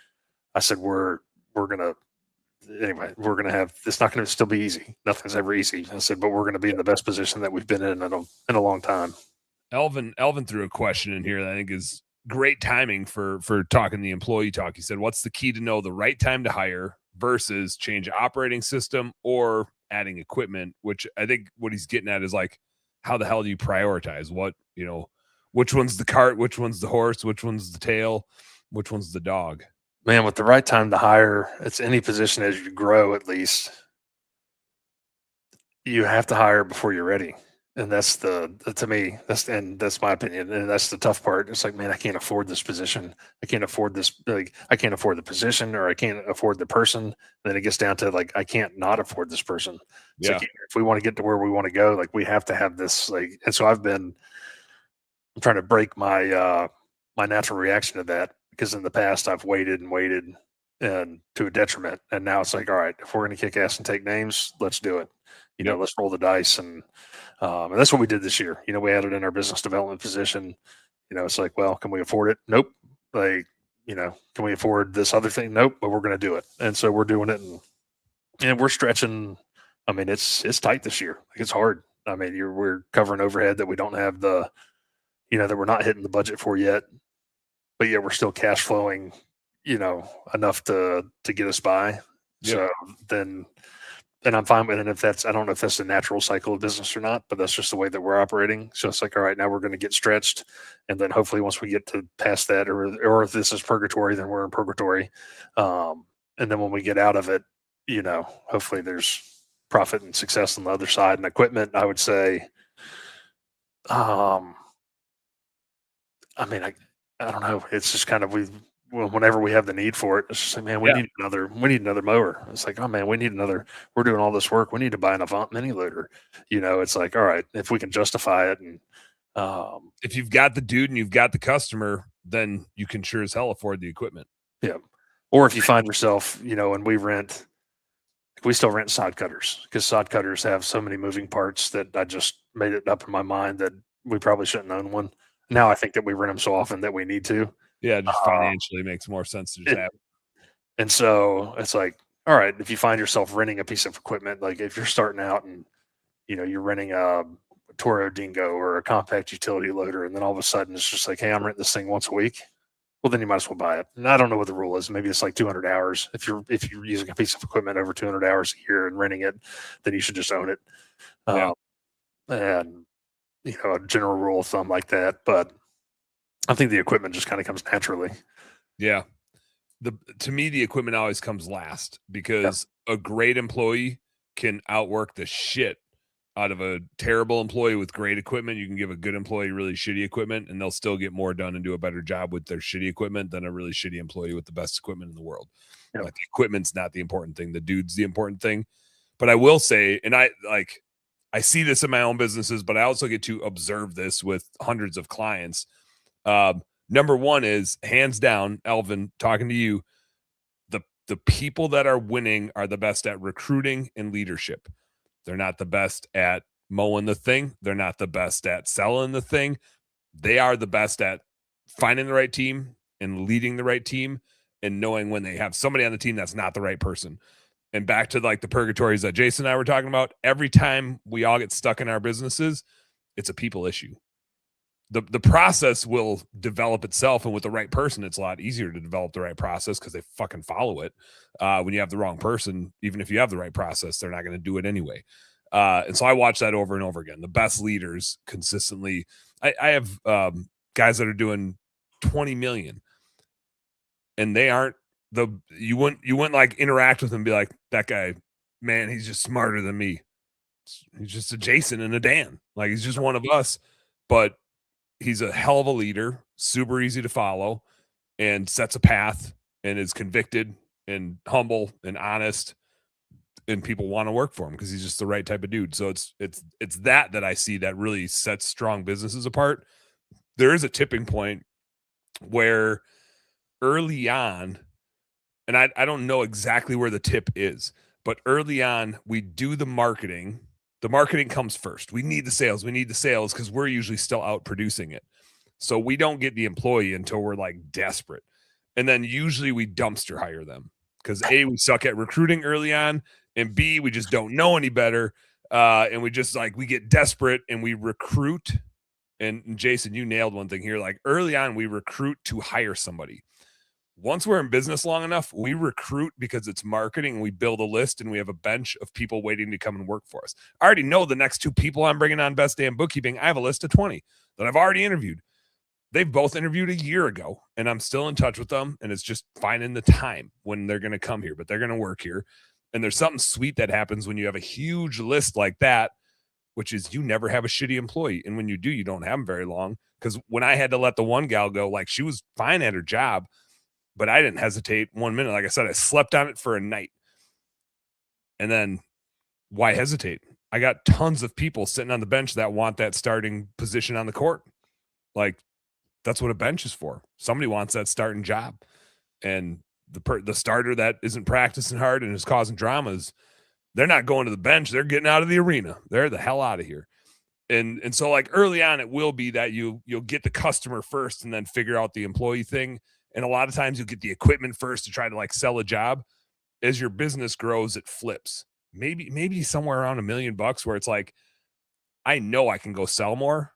I said, we're going to have, it's not going to still be easy. Nothing's ever easy. I said, but we're going to be in the best position that we've been in a long time. Elvin threw a question in here that I think is great timing for talking the employee talk. He said, what's the key to know the right time to hire versus change operating system or adding equipment? Which I think what he's getting at is like, how the hell do you prioritize what, which one's the cart, which one's the horse, which one's the tail, which one's the dog? Man, with the right time to hire, it's any position as you grow, at least you have to hire before you're ready. And that's to me, that's my opinion. And that's the tough part. It's like, man, I can't afford this position. I can't afford this. Like, I can't afford the position, or I can't afford the person. And then it gets down to like, I can't not afford this person. It's like, if we want to get to where we want to go, like we have to have this, like, and so I'm trying to break my, my natural reaction to that, because in the past I've waited and to a detriment. And now it's like, all right, if we're going to kick ass and take names, let's do it. Let's roll the dice. And that's what we did this year. We added in our business development position. It's like, well, can we afford it? Nope. Like, can we afford this other thing? Nope. But we're going to do it. And so we're doing it, and we're stretching. I mean, it's tight this year. Like, it's hard. I mean, we're covering overhead that we don't have that we're not hitting the budget for yet, but yet we're still cash flowing, enough to get us by. Yep. So then, and I'm fine with it. If I don't know if that's the natural cycle of business or not, but that's just the way that we're operating. So it's like, all right, now we're going to get stretched. And then hopefully once we get to past that, or if this is purgatory, then we're in purgatory. And then when we get out of it, hopefully there's profit and success on the other side. And equipment, I would say, I mean, I don't know. It's just kind of, whenever we have the need for it, it's just like, man, we need another mower. It's like, oh man, we're doing all this work. We need to buy an Avant mini loader. It's like, all right, if we can justify it. And if you've got the dude and you've got the customer, then you can sure as hell afford the equipment. Yeah. Or if you find yourself, and we still rent sod cutters, because sod cutters have so many moving parts that I just made it up in my mind that we probably shouldn't own one. Now I think that we rent them so often that we need to. Yeah, just financially makes more sense to just have. And so it's like, all right, if you find yourself renting a piece of equipment, like if you're starting out and you're renting a Toro Dingo or a compact utility loader, and then all of a sudden it's just like, hey, I'm renting this thing once a week. Well, then you might as well buy it. And I don't know what the rule is. Maybe it's like 200 hours. If you're using a piece of equipment over 200 hours a year and renting it, then you should just own it. And a general rule of thumb like that. But I think the equipment just kind of comes naturally. Yeah. to me, the equipment always comes last because a great employee can outwork the shit out of a terrible employee with great equipment. You can give a good employee really shitty equipment and they'll still get more done and do a better job with their shitty equipment than a really shitty employee with the best equipment in the world. Yep. Like, the equipment's not the important thing. The dude's the important thing. But I will say, and I see this in my own businesses, but I also get to observe this with hundreds of clients. Number one is, hands down, Elvin, talking to you, the people that are winning are the best at recruiting and leadership. They're not the best at mowing the thing. They're not the best at selling the thing. They are the best at finding the right team and leading the right team and knowing when they have somebody on the team that's not the right person. And back to like the purgatories that Jason and I were talking about, every time we all get stuck in our businesses, it's a people issue. The process will develop itself, and with the right person, it's a lot easier to develop the right process because they fucking follow it. When you have the wrong person, even if you have the right process, they're not going to do it anyway. And so I watch that over and over again. The best leaders consistently. I have guys that are doing 20 million, and they aren't you wouldn't like interact with them and be like, that guy, man, he's just smarter than me. He's just a Jason and a Dan. Like, he's just one of us, but he's a hell of a leader, super easy to follow, and sets a path and is convicted and humble and honest, and people want to work for him because he's just the right type of dude. So it's that I see that really sets strong businesses apart. There is a tipping point where early on, and I don't know exactly where the tip is, but early on we do the marketing. The marketing comes first. We need the sales because we're usually still out producing it. So we don't get the employee until we're like desperate. And then usually we dumpster hire them because A, we suck at recruiting early on, and B, we just don't know any better. And we just we get desperate and we recruit. And Jason, you nailed one thing here. Like, early on, we recruit to hire somebody. Once we're in business long enough, we recruit because it's marketing, and we build a list and we have a bench of people waiting to come and work for us. I already know the next two people I'm bringing on Best Damn Bookkeeping. I have a list of 20 that I've already interviewed. They've both interviewed a year ago, and I'm still in touch with them, and it's just finding the time when they're going to come here, but they're going to work here. And there's something sweet that happens when you have a huge list like that, which is you never have a shitty employee. And when you do, you don't have them very long. Because when I had to let the one gal go, like, she was fine at her job, but I didn't hesitate 1 minute. Like I said, I slept on it for a night. And then why hesitate? I got tons of people sitting on the bench that want that starting position on the court. Like, that's what a bench is for. Somebody wants that starting job. And the starter that isn't practicing hard and is causing dramas, they're not going to the bench. They're getting out of the arena. They're the hell out of here. And so, like, early on, it will be that you'll get the customer first and then figure out the employee thing. And a lot of times you'll get the equipment first to try to like sell a job. As your business grows, it flips. Maybe somewhere around $1 million where it's like, I know I can go sell more,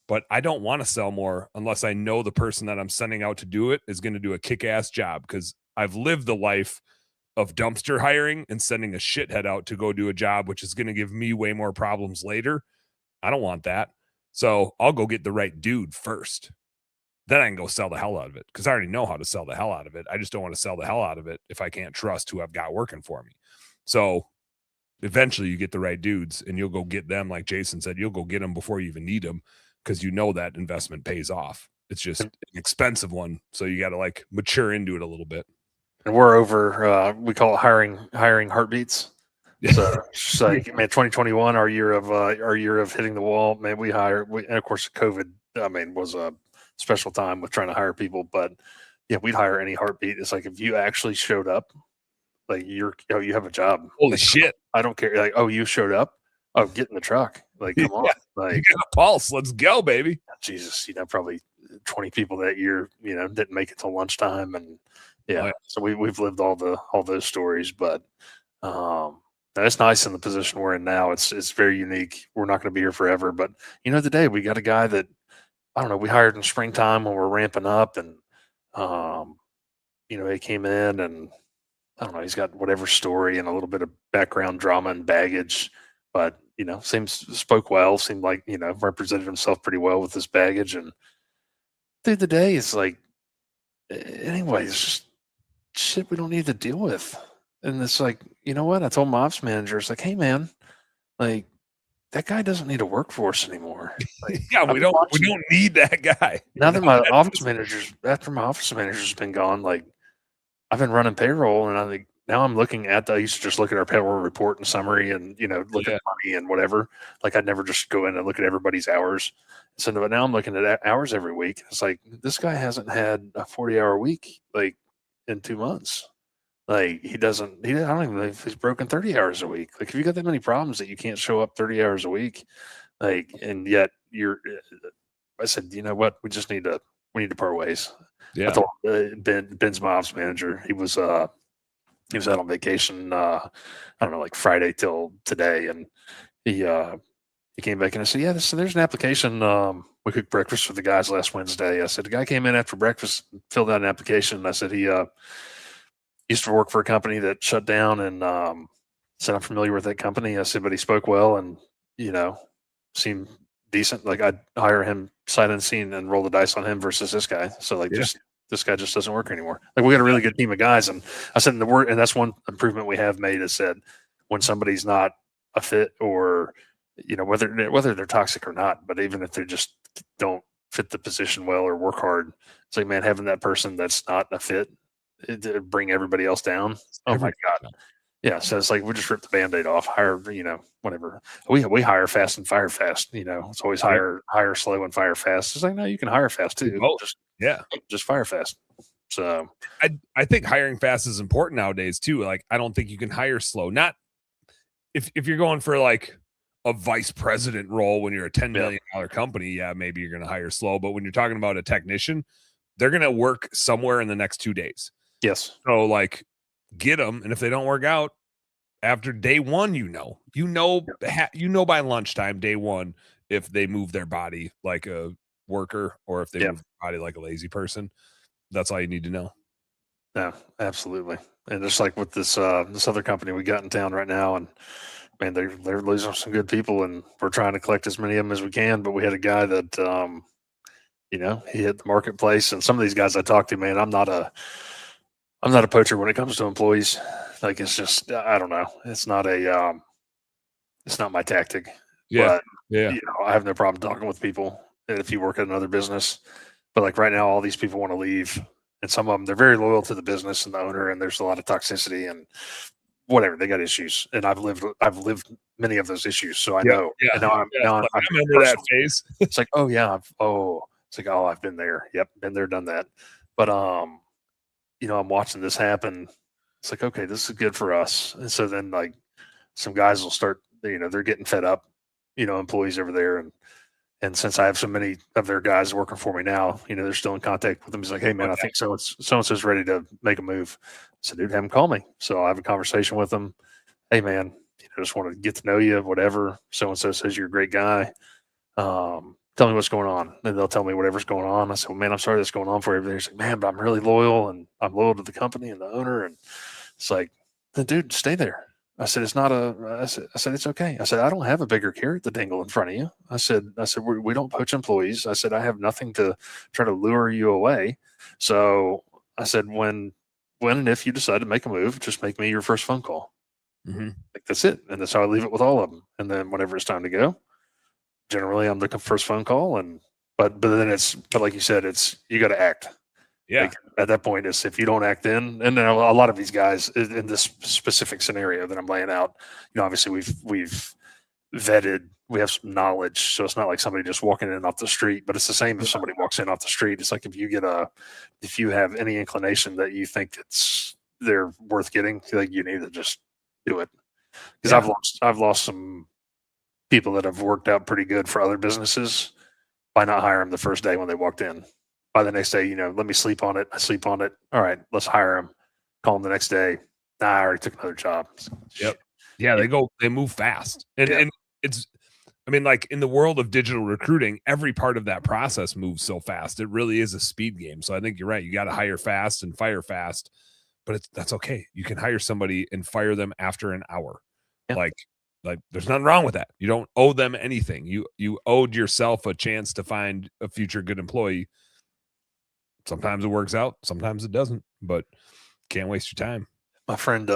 but I don't want to sell more unless I know the person that I'm sending out to do it is going to do a kick-ass job, because I've lived the life of dumpster hiring and sending a shithead out to go do a job, which is going to give me way more problems later. I don't want that. So I'll go get the right dude first. Then I can go sell the hell out of it, because I already know how to sell the hell out of it. I just don't want to sell the hell out of it if I can't trust who I've got working for me. So eventually you get the right dudes and you'll go get them. Like Jason said, you'll go get them before you even need them, because you know that investment pays off. It's just an expensive one. So you got to like mature into it a little bit. And we're over, we call it hiring heartbeats. So it's like, man, 2021, our year of hitting the wall, man, and of course COVID, was a special time with trying to hire people, but yeah, we'd hire any heartbeat. It's like, if you actually showed up, like, you have a job. Holy like, shit. I don't care. Like, oh, you showed up. Oh, get in the truck. Like, come on. Like, you got a pulse. Let's go, baby. Jesus, probably 20 people that year, didn't make it till lunchtime. And yeah. So we've lived all those stories, but it's nice in the position we're in now. It's very unique. We're not going to be here forever, but today we got a guy that, I don't know, we hired in springtime when we're ramping up, and he came in, and I don't know, he's got whatever story and a little bit of background drama and baggage, but spoke well, seemed like represented himself pretty well with this baggage. And through the day, it's like, anyway, it's shit we don't need to deal with. And it's like, you know what? I told my ops manager, it's like, hey man, like that guy doesn't need to work for us anymore. Like, Yeah, I've we been don't watching need that guy. now that my office managers after my office manager's been gone, like I've been running payroll, and I think now I'm looking at I used to just look at our payroll report and summary and, look at Yeah. money and whatever. Like I'd never just go in and look at everybody's hours. So now I'm looking at hours every week. It's like this guy hasn't had a 40-hour week like in 2 months. Like I don't even know if he's broken 30 hours a week. Like if you got that many problems that you can't show up 30 hours a week, like, and yet I said, you know what? We need to part ways. I Yeah. told Ben's my ops manager. He was out on vacation. I don't know, like Friday till today, and he came back and I said, yeah, there's an application. We cooked breakfast for the guys last Wednesday. I said the guy came in after breakfast, filled out an application. And I said he used to work for a company that shut down, and said I'm familiar with that company. I said, but he spoke well and seemed decent. Like I'd hire him sight unseen and roll the dice on him versus this guy. So like this guy just doesn't work anymore. Like we got a really good team of guys, and I said and that's one improvement we have made is said when somebody's not a fit or whether they're toxic or not, but even if they just don't fit the position well or work hard, it's like, man, having that person that's not a fit to bring everybody else down. Oh my God. Yeah. So it's like, we just rip the Band-Aid off, hire, whatever. We hire fast and fire fast, it's always hire slow and fire fast. It's like, no, you can hire fast too. Just fire fast. So I think hiring fast is important nowadays too. Like, I don't think you can hire slow. Not if you're going for like a vice president role when you're a $10 million company, yeah, maybe you're going to hire slow. But when you're talking about a technician, they're going to work somewhere in the next 2 days. Yes. So like, get them, and if they don't work out after day one, by lunchtime, day one, if they move their body like a worker or if they move their body like a lazy person. That's all you need to know. Yeah, absolutely. And just like with this other company we got in town right now, and man, they're losing some good people, and we're trying to collect as many of them as we can. But we had a guy that he hit the marketplace, and some of these guys I talked to, man, I'm not a poacher when it comes to employees. Like it's just, I don't know. It's not my tactic. Yeah. But, I have no problem talking with people if you work at another business. But like right now, all these people want to leave, and some of them, they're very loyal to the business and the owner, and there's a lot of toxicity and whatever. They got issues, and I've lived many of those issues, so I know. Yeah. And now I'm I remember that phase. It's like, oh yeah, it's like, oh, I've been there. Yep, been there, done that. But I'm watching this happen. It's like, okay, this is good for us. And so then like some guys will start, they're getting fed up, employees over there. And since I have so many of their guys working for me now, they're still in contact with them. He's like, hey man, I think so-and-so's ready to make a move. I said, dude, have him call me. So I have a conversation with them. Hey man, just want to get to know you, whatever. So-and-so says you're a great guy. Tell me what's going on. And they'll tell me whatever's going on. I said, well, man, I'm sorry that's going on for you. He's like, man, but I'm really loyal, and I'm loyal to the company and the owner. And it's like, then dude, stay there. I said, I said, it's okay. I said, I don't have a bigger carrot to dangle in front of you. I said, we don't poach employees. I said, I have nothing to try to lure you away. So I said, when and if you decide to make a move, just make me your first phone call. Mm-hmm. Like that's it. And that's how I leave it with all of them. And then whenever it's time to go, generally I'm the first phone call. But then but like you said, you got to act. Yeah. Like at that point, is if you don't act in, and then a lot of these guys in this specific scenario that I'm laying out, obviously we've vetted, we have some knowledge, so it's not like somebody just walking in off the street. But it's the same if somebody walks in off the street. It's like if you have any inclination that you think they're worth getting, like you need to just do it. Because I've lost some people that have worked out pretty good for other businesses by not hiring them the first day when they walked in. By the next day, let me sleep on it. I sleep on it. All right, let's hire them. Call them the next day. Nah, I already took another job. Yep. Yeah, they move fast. And it's, I mean, like in the world of digital recruiting, every part of that process moves so fast. It really is a speed game. So I think you're right. You got to hire fast and fire fast, but that's okay. You can hire somebody and fire them after an hour. Yeah. Like there's nothing wrong with that. You don't owe them anything. You owed yourself a chance to find a future good employee. Sometimes it works out, sometimes it doesn't, but can't waste your time. My friend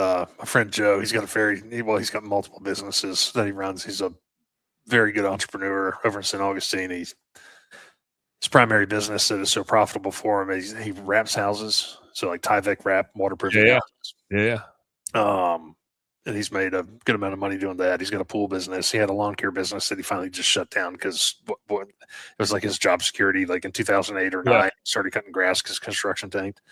Joe, he's got multiple businesses that he runs. He's a very good entrepreneur over in St. Augustine. His primary business that is so profitable for him is he wraps houses. So like Tyvek wrap, waterproofing Yeah. houses. Yeah. And he's made a good amount of money doing that. He's got a pool business. He had a lawn care business that he finally just shut down because it was like his job security. Like in 2008 or 9, he started cutting grass because construction tanked.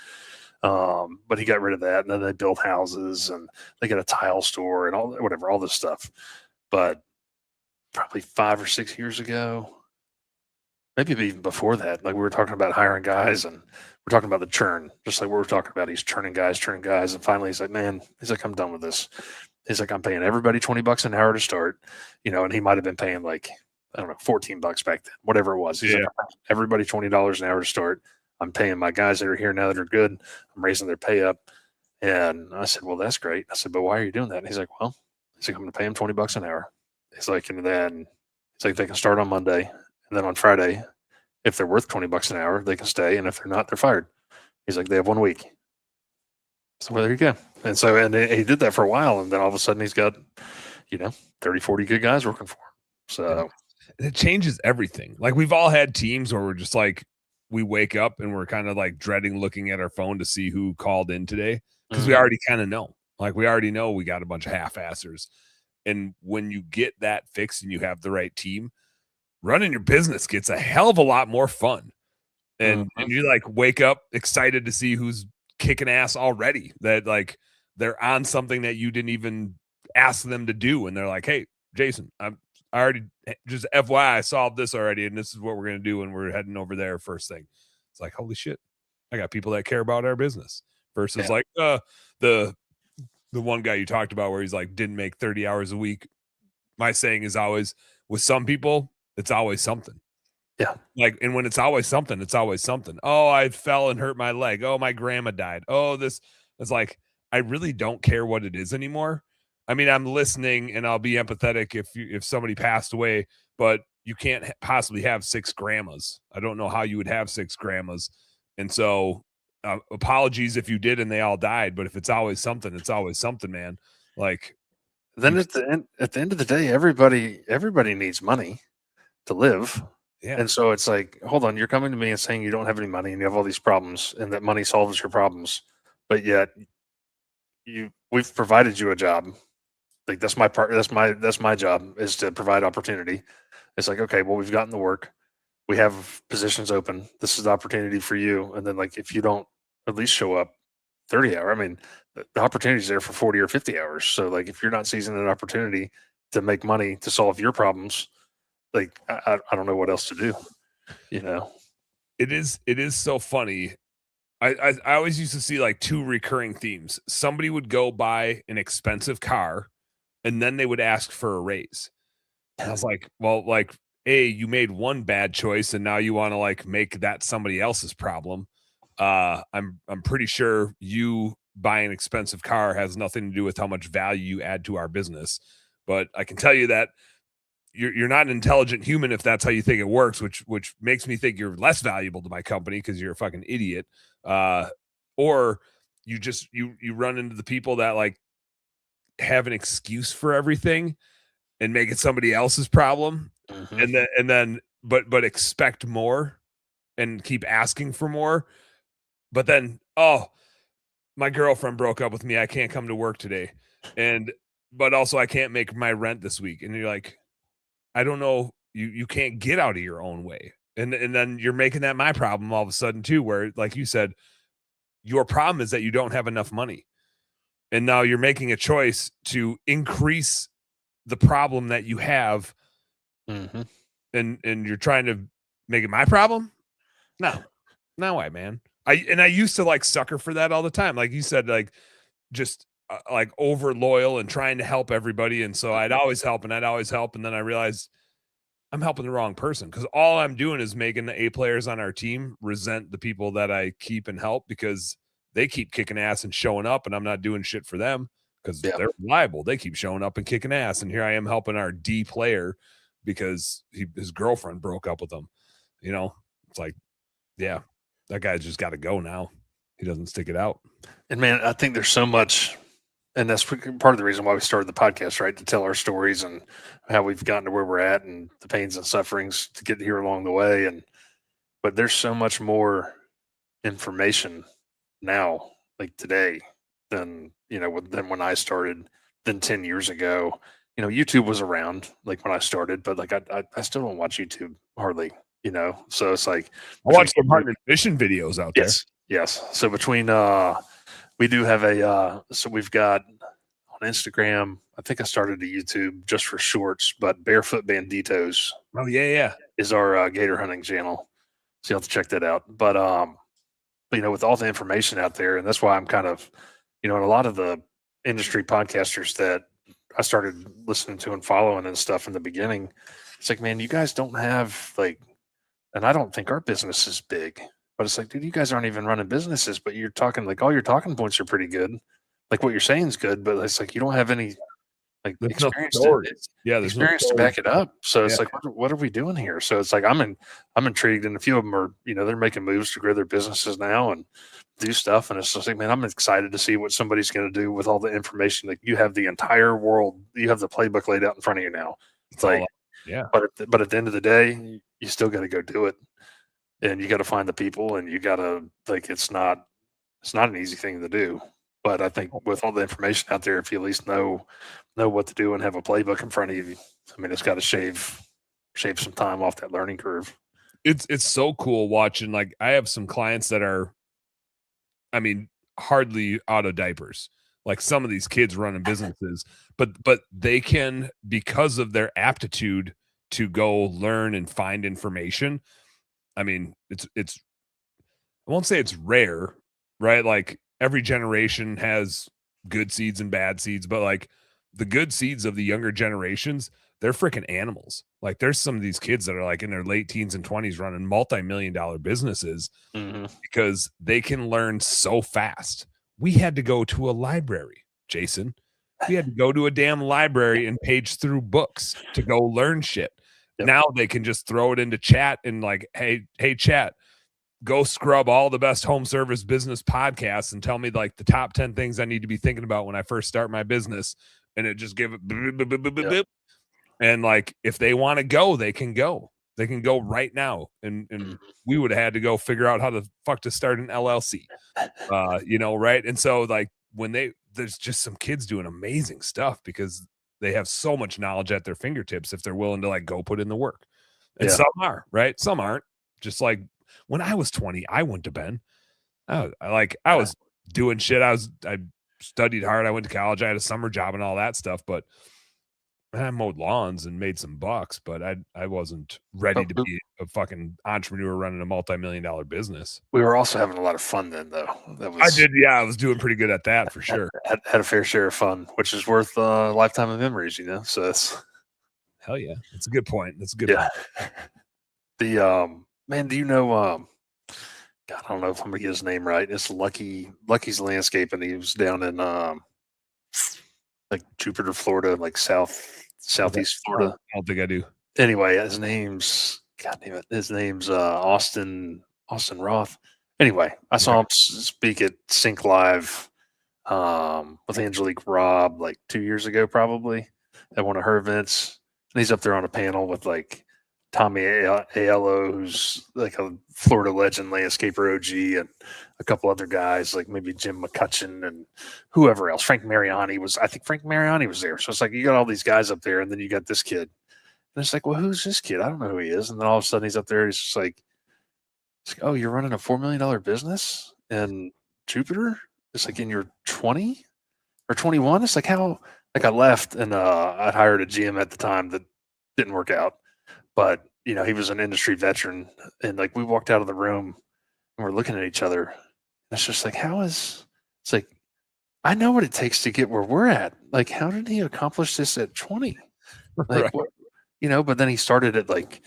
But he got rid of that, and then they built houses, and they got a tile store and all this stuff. But probably 5 or 6 years ago, maybe even before that, like we were talking about hiring guys, and we're talking about the churn, just like we were talking about. He's churning guys, and finally he's like, man, I'm done with this. He's like, I'm paying everybody $20 an hour to start, and he might have been paying like, I don't know, $14 back then, whatever it was. He's like, everybody $20 an hour to start. I'm paying my guys that are here now that are good. I'm raising their pay up. And I said, well, that's great. I said, but why are you doing that? And he's like, I'm going to pay them $20 an hour. He's like, and then it's like they can start on Monday, and then on Friday, if they're worth $20 an hour, they can stay, and if they're not, they're fired. He's like, they have 1 week. So well, there you go. And so, and he did that for a while, and then all of a sudden he's got, 30, 40 good guys working for him. So it changes everything. Like we've all had teams where we're just like, we wake up and we're kind of like dreading looking at our phone to see who called in today because we already kind of know. Like we already know we got a bunch of half-assers. And when you get that fixed and you have the right team, running your business gets a hell of a lot more fun. And you like wake up excited to see who's kicking ass already, that like they're on something that you didn't even ask them to do. And they're like, hey, Jason, I already just FYI, I solved this already, and this is what we're going to do when we're heading over there first thing. It's like, holy shit, I got people that care about our business versus like the one guy you talked about where he's like didn't make 30 hours a week. My saying is always, with some people, it's always something. Yeah. Like, and when it's always something, it's always something. Oh, I fell and hurt my leg. Oh, my grandma died. Oh, this. It's like, I really don't care what it is anymore. I mean, I'm listening and I'll be empathetic if somebody passed away, but you can't possibly have 6 grandmas. I don't know how you would have 6 grandmas. And so apologies if you did and they all died, but if it's always something, it's always something, man. Like then at the end of the day, everybody needs money to live. Yeah. And so it's like, hold on, you're coming to me and saying you don't have any money and you have all these problems and that money solves your problems, but yet we've provided you a job. Like that's my part. That's my job, is to provide opportunity. It's like, okay, well, we've gotten the work. We have positions open. This is the opportunity for you. And then like, if you don't at least show up 30 hours, I mean, the opportunity is there for 40 or 50 hours. So like, if you're not seizing an opportunity to make money to solve your problems, like I don't know what else to do. It is so funny. I always used to see like 2 recurring themes. Somebody would go buy an expensive car and then they would ask for a raise. And I was like, well, like, A, you made one bad choice and now you want to like make that somebody else's problem. I'm pretty sure you buying an expensive car has nothing to do with how much value you add to our business. But I can tell you that you're not an intelligent human if that's how you think it works, which makes me think you're less valuable to my company because you're a fucking idiot. Or you run into the people that like have an excuse for everything and make it somebody else's problem, and then but expect more and keep asking for more. But then, oh, my girlfriend broke up with me, I can't come to work today, but also I can't make my rent this week, and you're like, I don't know, you can't get out of your own way. And then you're making that my problem all of a sudden too, where like you said, your problem is that you don't have enough money. And now you're making a choice to increase the problem that you have. And you're trying to make it my problem. No way, man. I used to like sucker for that all the time. Like you said, like just like over loyal and trying to help everybody. And so I'd always help. And then I realized I'm helping the wrong person, because all I'm doing is making the A players on our team resent the people that I keep and help, because they keep kicking ass and showing up and I'm not doing shit for them because they're reliable. They keep showing up and kicking ass. And here I am helping our D player because his girlfriend broke up with him. It's like, yeah, that guy's just got to go now. he doesn't stick it out. And man, I think there's so much, and that's part of the reason why we started the podcast, right? To tell our stories and how we've gotten to where we're at and the pains and sufferings to get here along the way. But there's so much more information now, like today, than than when I started, than 10 years ago. YouTube was around like when I started, but like I still don't watch YouTube hardly. So it's like I watch some hunting and fishing videos out there. Yes. So between we do have so we've got on Instagram, I think I started a YouTube just for shorts, but Barefoot Banditos. Oh yeah. Is our gator hunting channel. So you'll have to check that out. But with all the information out there, and that's why I'm kind of, and a lot of the industry podcasters that I started listening to and following and stuff in the beginning, it's like, man, you guys don't have and I don't think our business is big, but it's like, dude, you guys aren't even running businesses, but you're talking like all your talking points are pretty good. Like what you're saying is good, but it's like, you don't have any there's experience there's experience to back it up. So it's like, what are we doing here? So it's like, I'm intrigued, and a few of them are, they're making moves to grow their businesses now and do stuff. And it's just like, man, I'm excited to see what somebody's going to do with all the information. Like you have the entire world, you have the playbook laid out in front of you now. It's like, but at the end of the day, you still got to go do it, and you got to find the people, and you got to it's not an easy thing to do. But I think with all the information out there, if you at least know what to do and have a playbook in front of you, I mean, it's got to shave some time off that learning curve. It's so cool watching. Like I have some clients that are, I mean, hardly out of diapers. Like some of these kids running businesses, but they can, because of their aptitude to go learn and find information. I mean, it's I won't say it's rare, right? Like every generation has good seeds and bad seeds, but like the good seeds of the younger generations, they're freaking animals. Like there's some of these kids that are like in their late teens and 20s running multi-million-dollar businesses because they can learn so fast. We had to go to a library, Jason. We had to go to a damn library and page through books to go learn shit. Yep. Now they can just throw it into chat and like, hey, chat, go scrub all the best home service business podcasts and tell me like the top 10 things I need to be thinking about when I first start my business. And it just give it. Yep. And like, if they want to go, they can go. They can go right now. And we would have had to go figure out how the fuck to start an LLC, right? And so like there's just some kids doing amazing stuff because they have so much knowledge at their fingertips if they're willing to like go put in the work. And some are, right? Some aren't. Just like when I was 20, I wouldn't have been. I was doing shit. I studied hard. I went to college. I had a summer job and all that stuff, but I mowed lawns and made some bucks, but I wasn't ready to be a fucking entrepreneur running a multi-million-dollar business. We were also having a lot of fun then, though. I was doing pretty good at that for sure. Had a fair share of fun, which is worth a lifetime of memories, So that's hell yeah. That's a good point. That's a good point. The man, do you know? God, I don't know if I'm gonna get his name right. It's Lucky's Landscape, and he was down in like Jupiter, Florida, like southeast Florida. I don't think I do. Anyway, his name's Austin Roth. Anyway, I saw him speak at Sync Live with Angelique Robb like 2 years ago, probably at one of her events. And he's up there on a panel with like Tommy Aiello, who's like a Florida legend landscaper OG, and a couple other guys like maybe Jim McCutcheon and whoever else. Frank Mariani was there. So it's like you got all these guys up there, and then you got this kid. And it's like, well, who's this kid? I don't know who he is. And then all of a sudden he's up there. He's just like, oh, you're running a $4 million business in Jupiter? It's like in your 20 or 21. It's like how, like I left and I hired a GM at the time that didn't work out. But, he was an industry veteran, and like we walked out of the room and we're looking at each other. And it's just like, it's like, I know what it takes to get where we're at. Like, how did he accomplish this at 20? Like, right. But then he started at like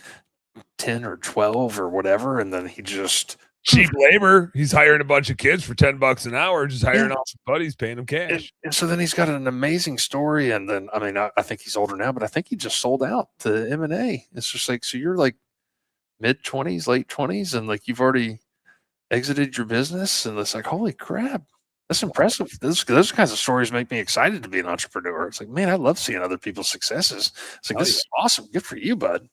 10 or 12 or whatever. And then he just cheap labor. He's hiring a bunch of kids for $10 an hour, just hiring all his buddies, paying them cash. And so then he's got an amazing story. And then, I mean, I think he's older now, but I think he just sold out to M&A. It's just like, so you're like mid 20s, late 20s, and like you've already, exited your business, and it's like, holy crap, that's impressive. Those kinds of stories make me excited to be an entrepreneur. It's like, man, I love seeing other people's successes. It's like, this is awesome. Good for you, bud.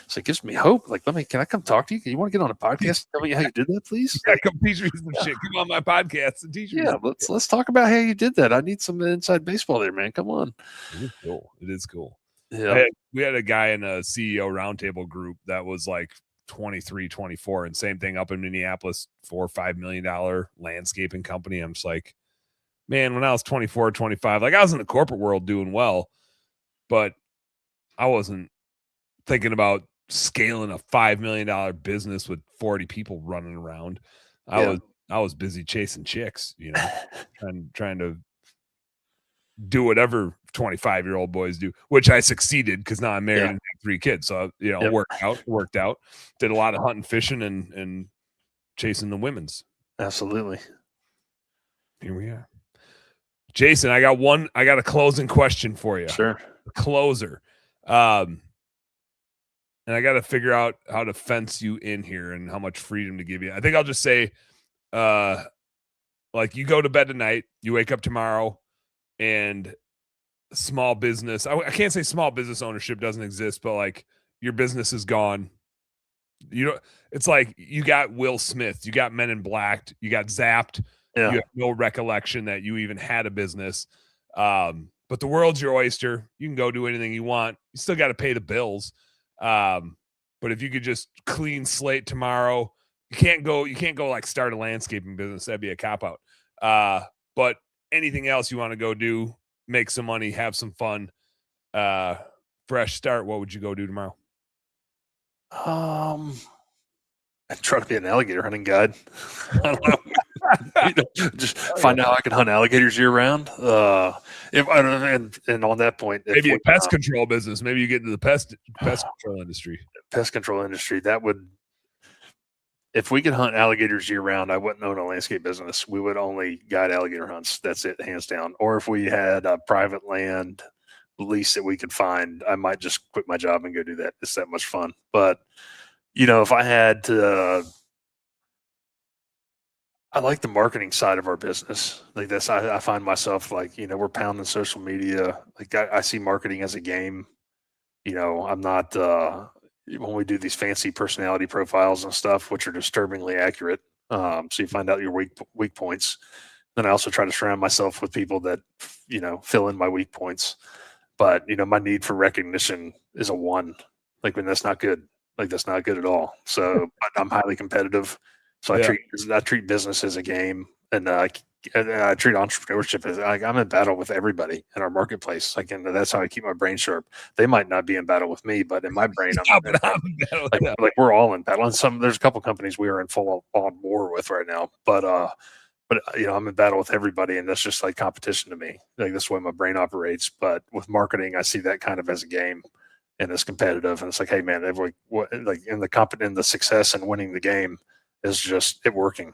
So it gives me hope. Like, can I come talk to you? You want to get on a podcast? Tell me how you did that, please. Yeah, come teach me some shit. Come on my podcast and teach me. Yeah, let's talk about how you did that. I need some inside baseball there, man. Come on. It is cool. It is cool. Yeah. We had a guy in a CEO roundtable group that was like 23, 24, and same thing up in Minneapolis, $4 or $5 million landscaping company. I'm just like, man, when I was 24, 25, like I was in the corporate world doing well, but I wasn't thinking about scaling a $5 million business with 40 people running around. I was busy chasing chicks, you know, trying to do whatever 25-year-old boys do, which I succeeded because now I'm married and have 3 kids. So, you know, worked out, did a lot of hunting, fishing, and chasing the women's. Absolutely. Here we are. Jason, I got a closing question for you. Sure. A closer. And I got to figure out how to fence you in here and how much freedom to give you. I think I'll just say, like you go to bed tonight, you wake up tomorrow, and small business. I can't say small business ownership doesn't exist, but like your business is gone. You know, it's like you got Will Smith, you got Men in Black, you got zapped. Yeah. You have no recollection that you even had a business. But the world's your oyster. You can go do anything you want. You still got to pay the bills. But if you could just clean slate tomorrow, you can't go like start a landscaping business. That'd be a cop out. But anything else you want to go do, make some money, have some fun, fresh start, what would you go do tomorrow? I'd try to be an alligator hunting guide. I don't know. Just find out how I can hunt alligators year round. And on that point, maybe a pest control business. Maybe you get into the pest control industry. Pest control industry. That would, if we could hunt alligators year round, I wouldn't own a landscape business. We would only guide alligator hunts. That's it, hands down. Or if we had a private land lease that we could find, I might just quit my job and go do that. It's that much fun. But you know, if I had to, I like the marketing side of our business. Like that's, I find myself like, you know, we're pounding social media. Like I see marketing as a game. You know, I'm not, when we do these fancy personality profiles and stuff, which are disturbingly accurate. So you find out your weak points. Then I also try to surround myself with people that, you know, fill in my weak points. But, you know, my need for recognition is a 1. Like when that's not good. Like that's not good at all. So I'm highly competitive. So I treat business as a game, and I treat entrepreneurship as I'm in battle with everybody in our marketplace. Like, and that's how I keep my brain sharp. They might not be in battle with me, but in my brain, like we're all in battle. And there's a couple companies we are in full on war with right now. But you know, I'm in battle with everybody, and that's just like competition to me. Like that's the way my brain operates. But with marketing, I see that kind of as a game. And it's competitive, and it's like, hey man, like in the success and winning the game is just it working.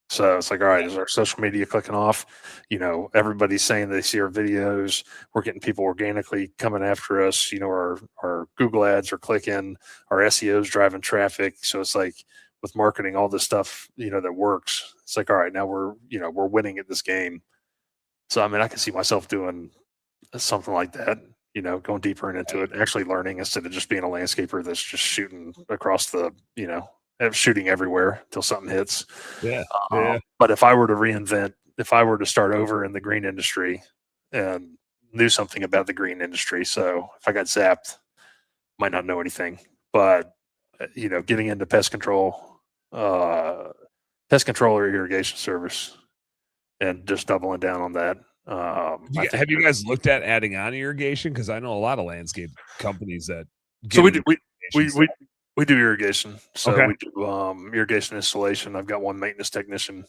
So it's like, all right, is our social media clicking off? You know, everybody's saying they see our videos. We're getting people organically coming after us. You know, our Google ads are clicking. Our SEO's driving traffic. So it's like with marketing, all this stuff, you know, that works. It's like, all right, now we're winning at this game. So I mean, I can see myself doing something like that. You know, going deeper into it, actually learning instead of just being a landscaper that's just shooting across the, you know, shooting everywhere till something hits. Yeah. But if I were to start over in the green industry and knew something about the green industry, so if I got zapped, might not know anything, but you know, getting into pest control or irrigation service and just doubling down on that. Have you guys looked at adding on irrigation? Because I know a lot of landscape companies that. So we do irrigation. So we do irrigation installation. I've got one maintenance technician.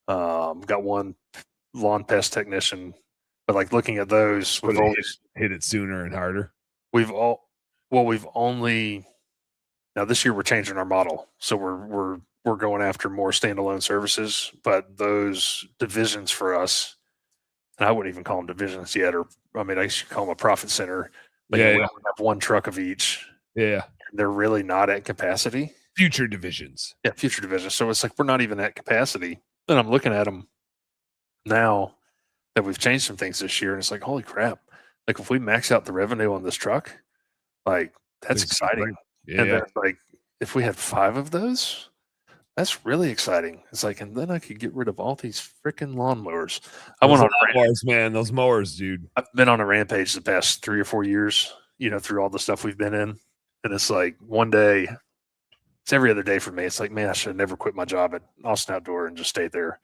Got one lawn pest technician. But like looking at those, we've always hit it sooner and harder. Now this year we're changing our model. So we're going after more standalone services, but those divisions for us. And I wouldn't even call them divisions yet, I should call them a profit center. But we only have one truck of each. Yeah. They're really not at capacity. future divisions. Yeah, future divisions. So it's like we're not even at capacity. And I'm looking at them now that we've changed some things this year, and it's like, holy crap! Like if we max out the revenue on this truck, like that's exciting. Yeah, and then like if we had 5 of those, that's really exciting. It's like, and then I could get rid of all these freaking lawnmowers. I went on lawnmowers, man. Those mowers, dude. I've been on a rampage the past 3 or 4 years, through all the stuff we've been in. And it's like one day, it's every other day for me. It's like, man, I should have never quit my job at Austin Outdoor and just stayed there.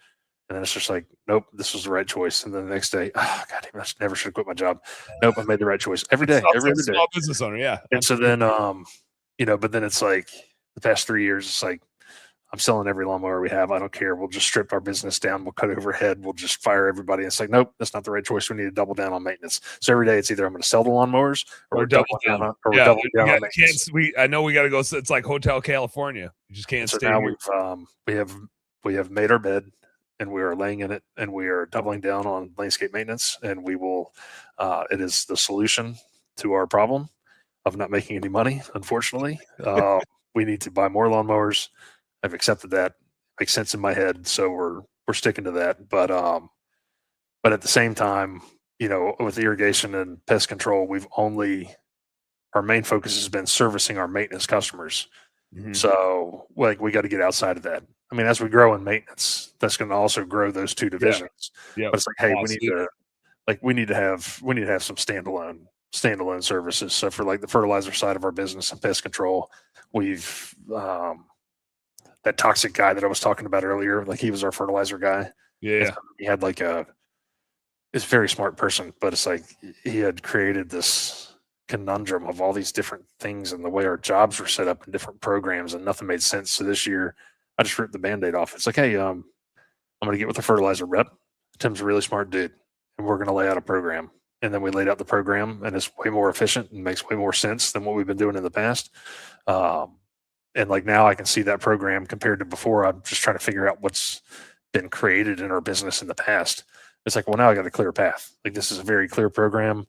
And then it's just like, nope, this was the right choice. And then the next day, oh, God damn, I never should have quit my job. Nope, I made the right choice every day, every other day. Small business owner, yeah. And so then, but then it's like the past 3 years, it's like, I'm selling every lawnmower we have. I don't care. We'll just strip our business down. We'll cut overhead. We'll just fire everybody. It's like, nope, that's not the right choice. We need to double down on maintenance. So every day it's either I'm going to sell the lawnmowers or we're doubling down on, or we're doubling down on maintenance. I know we got to go. It's like Hotel California. You just can't stay now here. we have made our bed and we are laying in it and we are doubling down on landscape maintenance. And we will, it is the solution to our problem of not making any money. Unfortunately, we need to buy more lawnmowers. I've accepted that. Makes sense in my head, so we're sticking to that. But at the same time, with irrigation and pest control, our main focus has been servicing our maintenance customers. Mm-hmm. So like we got to get outside of that. I mean, as we grow in maintenance, that's going to also grow those 2 divisions. Yeah. But it's like, hey, we need to have some standalone services. So for like the fertilizer side of our business and pest control, we've that toxic guy that I was talking about earlier, like he was our fertilizer guy. Yeah. He had he's a very smart person, but it's like he had created this conundrum of all these different things and the way our jobs were set up in different programs and nothing made sense. So this year I just ripped the Band-Aid off. It's like, hey, I'm going to get with the fertilizer rep. Tim's a really smart dude and we're going to lay out a program. And then we laid out the program and it's way more efficient and makes way more sense than what we've been doing in the past. And like now I can see that program compared to before. I'm just trying to figure out what's been created in our business in the past. It's like, well, now I got a clear path. Like this is a very clear program.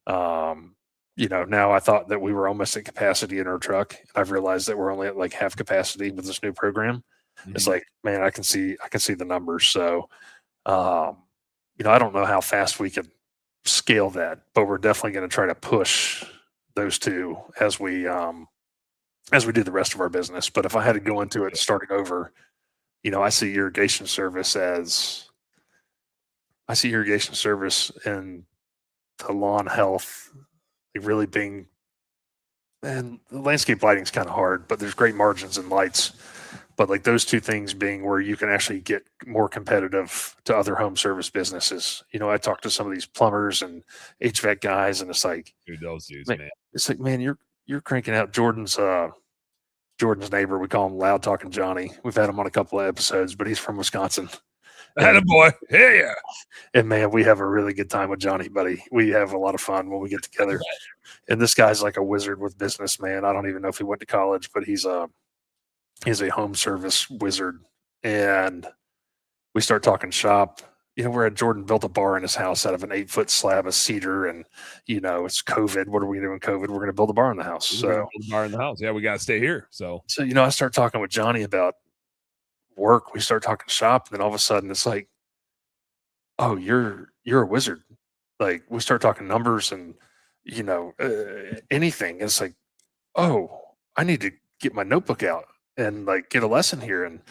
Now I thought that we were almost at capacity in our truck. And I've realized that we're only at like half capacity with this new program. Mm-hmm. It's like, man, I can see the numbers. So, I don't know how fast we can scale that, but we're definitely going to try to push those 2 as we do the rest of our business. But if I had to go into it starting over, I see irrigation service and the lawn health like really being, and the landscape lighting is kind of hard, but there's great margins in lights. But like those 2 things being where you can actually get more competitive to other home service businesses. I talked to some of these plumbers and HVAC guys, and it's like, dude, those dudes, man. It's like, man, you're cranking out Jordan's neighbor. We call him Loud Talking Johnny. We've had him on a couple of episodes, but he's from Wisconsin. Attaboy. Hey, yeah. And man, we have a really good time with Johnny, buddy. We have a lot of fun when we get together. And this guy's like a wizard with business, man. I don't even know if he went to college, but he's a home service wizard. And we start talking shop. We're at Jordan built a bar in his house out of an 8-foot slab of cedar, and it's COVID. What are we doing? COVID. We're going to build a bar in the house. So build a bar in the house. Yeah, we got to stay here. So I start talking with Johnny about work. We start talking shop, and then all of a sudden it's like, oh, you're a wizard. Like we start talking numbers and anything. It's like, oh, I need to get my notebook out and like get a lesson here. And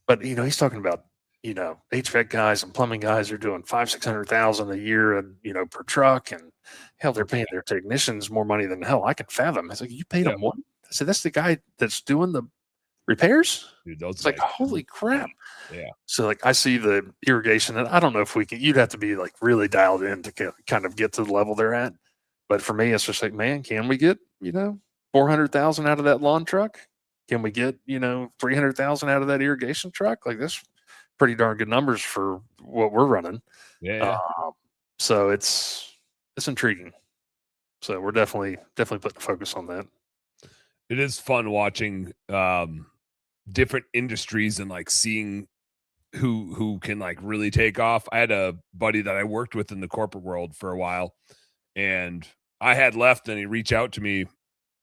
but he's talking about HVAC guys and plumbing guys are doing $500,000-$600,000 a year, and per truck, and hell, they're paying their technicians more money than hell I can fathom. It's like, you paid them what? I said, that's the guy that's doing the repairs. Dude, it's like, holy crap. Yeah. So like I see the irrigation, and I don't know if you'd have to be like really dialed in to kind of get to the level they're at. But for me, it's just like, man, can we get $400,000 out of that lawn truck? Can we get $300,000 out of that irrigation truck? Like that's pretty darn good numbers for what we're running. Yeah. So it's intriguing. So we're definitely putting focus on that. It is fun watching different industries and like seeing who can like really take off. I had a buddy that I worked with in the corporate world for a while, and I had left, and he reached out to me a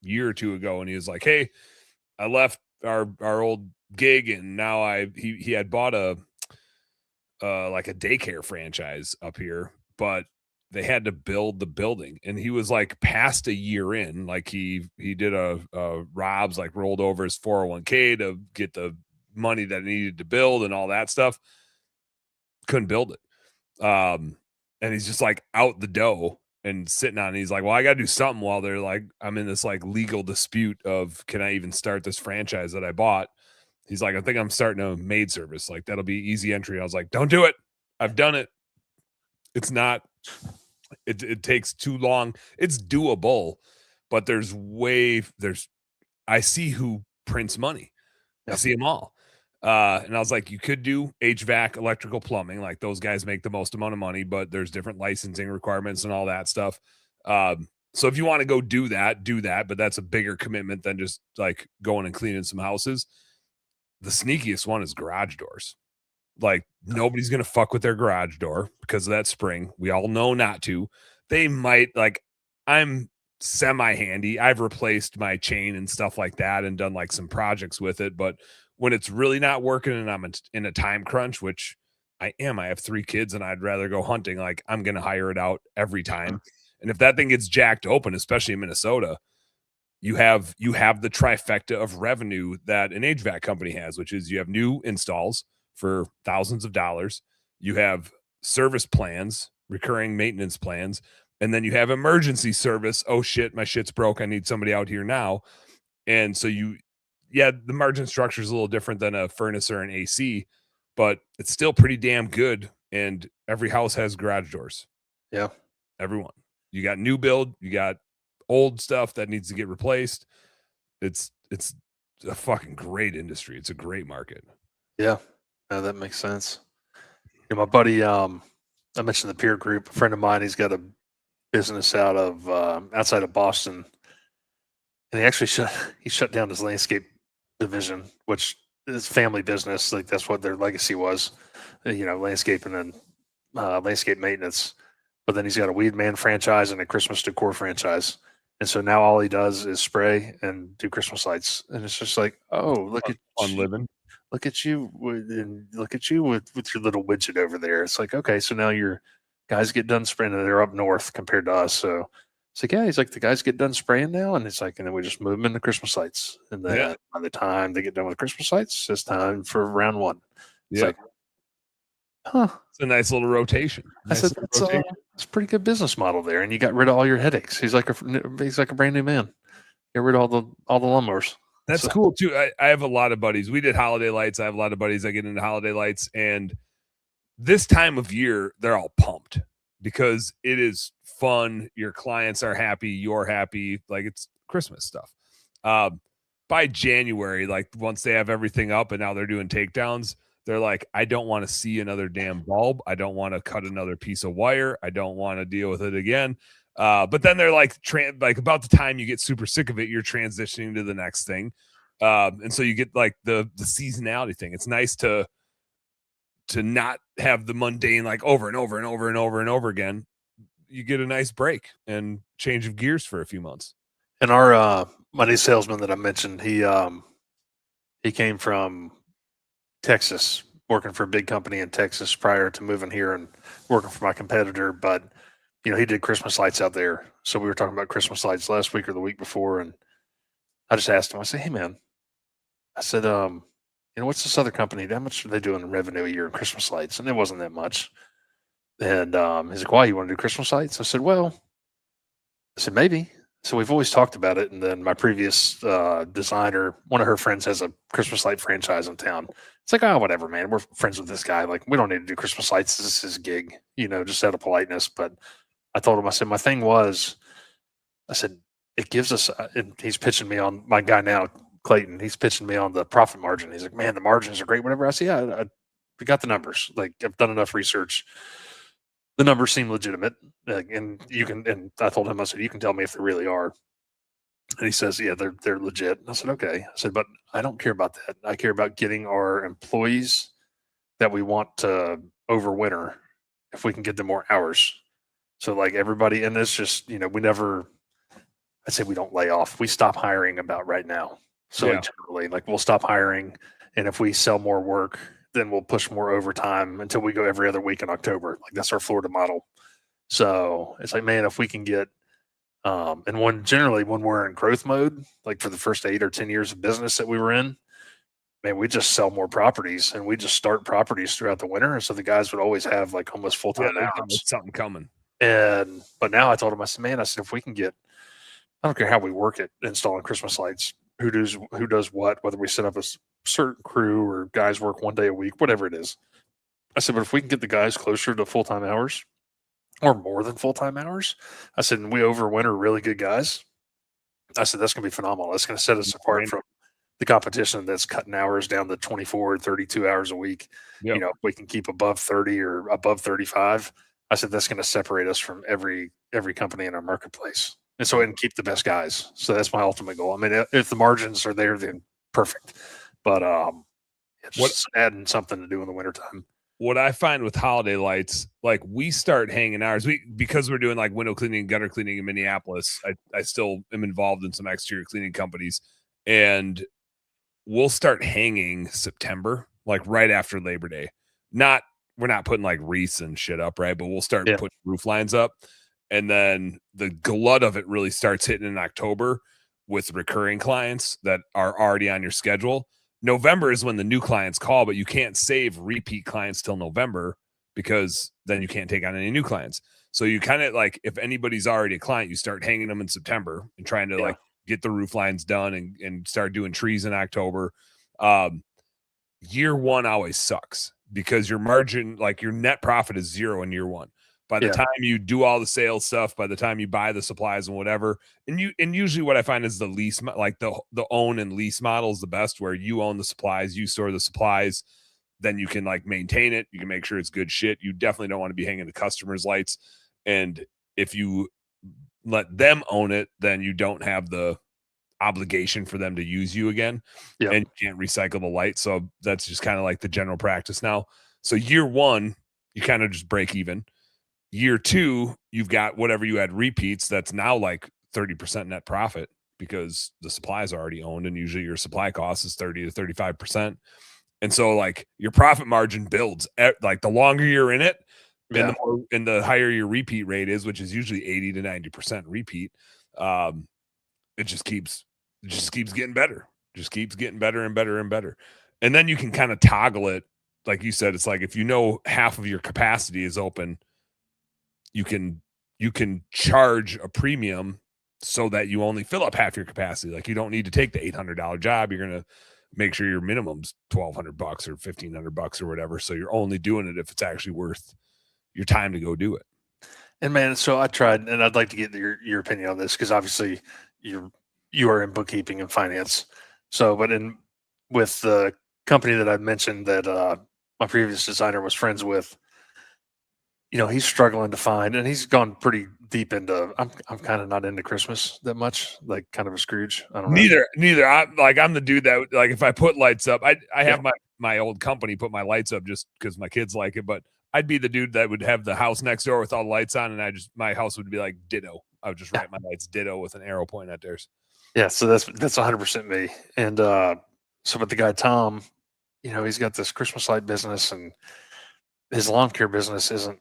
year or 2 ago, and he was like, hey, I left our old gig, and now he had bought a like a daycare franchise up here, but they had to build the building, and he was like past a year in. Like he did a Rob's, like rolled over his 401k to get the money that he needed to build and all that stuff. Couldn't build it. And he's just like out the dough and sitting on it. He's like, well, I got to do something while they're like, I'm in this like legal dispute of, can I even start this franchise that I bought? He's like, I think I'm starting a maid service. Like, that'll be easy entry. I was like, don't do it. I've done it. It's not, it takes too long. It's doable, but I see who prints money. I see them all. And I was like, you could do HVAC, electrical, plumbing. Like those guys make the most amount of money, but there's different licensing requirements and all that stuff. So if you want to go do that, but that's a bigger commitment than just like going and cleaning some houses. The sneakiest one is garage doors. Like nobody's going to fuck with their garage door because of that spring. We all know not to. They might, like, I'm semi-handy. I've replaced my chain and stuff like that and done like some projects with it. But when it's really not working and I'm in a time crunch, which I have 3 kids and I'd rather go hunting, like I'm going to hire it out every time. And if that thing gets jacked open, especially in Minnesota, you have the trifecta of revenue that an HVAC company has, which is you have new installs for thousands of dollars. You have service plans, recurring maintenance plans, and then you have emergency service. Oh shit, my shit's broke. I need somebody out here now. And so the margin structure is a little different than a furnace or an AC, but it's still pretty damn good. And every house has garage doors. Yeah. Everyone. You got new build, you got old stuff that needs to get replaced. It's a fucking great industry. It's a great market. Yeah. No, that makes sense. My buddy, I mentioned the peer group. A friend of mine, he's got a business out of outside of Boston, and he actually shut down his landscape division, which is family business. Like that's what their legacy was, landscaping and landscape maintenance. But then he's got a Weed Man franchise and a Christmas decor franchise. And so now all he does is spray and do Christmas lights. And it's just like, oh, look at fun living. Look at you with your little widget over there. It's like, okay, so now your guys get done spraying and they're up north compared to us. So it's like, yeah, he's like, the guys get done spraying now. And it's like, and then we just move them into Christmas lights. And then by the time they get done with Christmas lights, it's time for round one. It's like, huh. It's a nice little rotation. I said, it's a pretty good business model there. And you got rid of all your headaches. He's like a brand new man. Get rid of all the lawnmowers. That's cool too. I have a lot of buddies. We did holiday lights. I have a lot of buddies that get into holiday lights, and this time of year, they're all pumped because it is fun. Your clients are happy. You're happy. Like it's Christmas stuff. By January, like once they have everything up and now they're doing takedowns, they're like, I don't want to see another damn bulb. I don't want to cut another piece of wire. I don't want to deal with it again. But then they're like about the time you get super sick of it, you're transitioning to the next thing. And so you get like the seasonality thing. It's nice to not have the mundane, like over and over and over and over and over again. You get a nice break and change of gears for a few months. And our money salesman that I mentioned, he came from Texas, working for a big company in Texas prior to moving here and working for my competitor. But he did Christmas lights out there. So we were talking about Christmas lights last week or the week before, and I just asked him. I said, "Hey man," I said, what's this other company? How much are they doing in revenue a year in Christmas lights?" And it wasn't that much. And he's like, "Why, you want to do Christmas lights?" I said, "Well," I said, "maybe." So we've always talked about it. And then my previous designer, one of her friends has a Christmas light franchise in town. It's like, oh, whatever, man. We're friends with this guy. Like, we don't need to do Christmas lights. This is his gig, just out of politeness. But I told him, I said, my thing was, I said, it gives us, and he's pitching me on my guy now, Clayton. He's pitching me on the profit margin. He's like, man, the margins are great. Whatever. I said, yeah, we got the numbers. Like, I've done enough research. The numbers seem legitimate, and you can. And I told him, I said, you can tell me if they really are. And he says, yeah, they're legit. And I said, okay. I said, but I don't care about that. I care about getting our employees that we want to overwinter if we can get them more hours. So like everybody, and it's just, I'd say we don't lay off. We stop hiring about right now. So like generally, like we'll stop hiring, and if we sell more work, then we'll push more overtime until we go every other week in October. Like that's our Florida model. So it's like, man, if we can get, and generally when we're in growth mode, like for the first 8 or 10 years of business that we were in, man, we just sell more properties and we just start properties throughout the winter. And so the guys would always have like almost full-time hours. Something coming. But now I told him, I said, man, I said, if we can get, I don't care how we work it, installing Christmas lights, who does what, whether we set up a certain crew or guys work 1 day a week, whatever it is. I said, but if we can get the guys closer to full-time hours or more than full-time hours, I said, and we overwinter really good guys, I said, that's going to be phenomenal. That's going to set us apart from the competition that's cutting hours down to 24, 32 hours a week. Yep. You know, if we can keep above 30 or above 35, I said, that's going to separate us from every company in our marketplace. And so, and keep the best guys. So that's my ultimate goal. I mean, if the margins are there, then perfect. But just adding something to do in the wintertime. What I find with holiday lights, like we start hanging ours, because we're doing like window cleaning, gutter cleaning in Minneapolis. I still am involved in some exterior cleaning companies, and we'll start hanging September, like right after Labor Day. We're not putting like wreaths and shit up, right? But we'll start putting roof lines up. And then the glut of it really starts hitting in October with recurring clients that are already on your schedule. November is when the new clients call, but you can't save repeat clients till November because then you can't take on any new clients. So you kind of like, if anybody's already a client, you start hanging them in September and trying to like get the roof lines done and start doing trees in October. Year one always sucks because your margin, like your net profit is zero in year one. By the time you do all the sales stuff, by the time you buy the supplies and whatever, and usually what I find is the lease, like the own and lease model is the best, where you own the supplies, you store the supplies, then you can like maintain it. You can make sure it's good shit. You definitely don't want to be hanging the customers' lights. And if you let them own it, then you don't have the obligation for them to use you again. And you can't recycle the light. So that's just kind of like the general practice now. So year one, you kind of just break even. Year two, you've got whatever you had repeats. That's now like 30% net profit because the supplies are already owned. And usually your supply cost is 30 to 35%. And so like your profit margin builds like the longer you're in it and the higher your repeat rate is, which is usually 80 to 90% repeat. It just keeps getting better. Just keeps getting better and better and better. And then you can kind of toggle it. Like you said, it's like, if you know half of your capacity is open, you can charge a premium so that you only fill up half your capacity. Like you don't need to take the $800 job. You're going to make sure your minimum's $1,200 or $1,500 or whatever. So you're only doing it if it's actually worth your time to go do it. And man, so I tried, and I'd like to get your opinion on this, because obviously you are in bookkeeping and finance. So, but with the company that I mentioned that my previous designer was friends with, you know, he's struggling to find, and he's gone pretty deep into, I'm kind of not into Christmas that much, like kind of a Scrooge. I don't know. Neither. I'm the dude that, like, if I put lights up, I have my old company put my lights up just because my kids like it, but I'd be the dude that would have the house next door with all the lights on, and my house would be like ditto. I would just write my lights ditto with an arrow pointing at theirs. Yeah, so that's 100% me. And so, but the guy Tom, you know, he's got this Christmas light business, and his lawn care business isn't.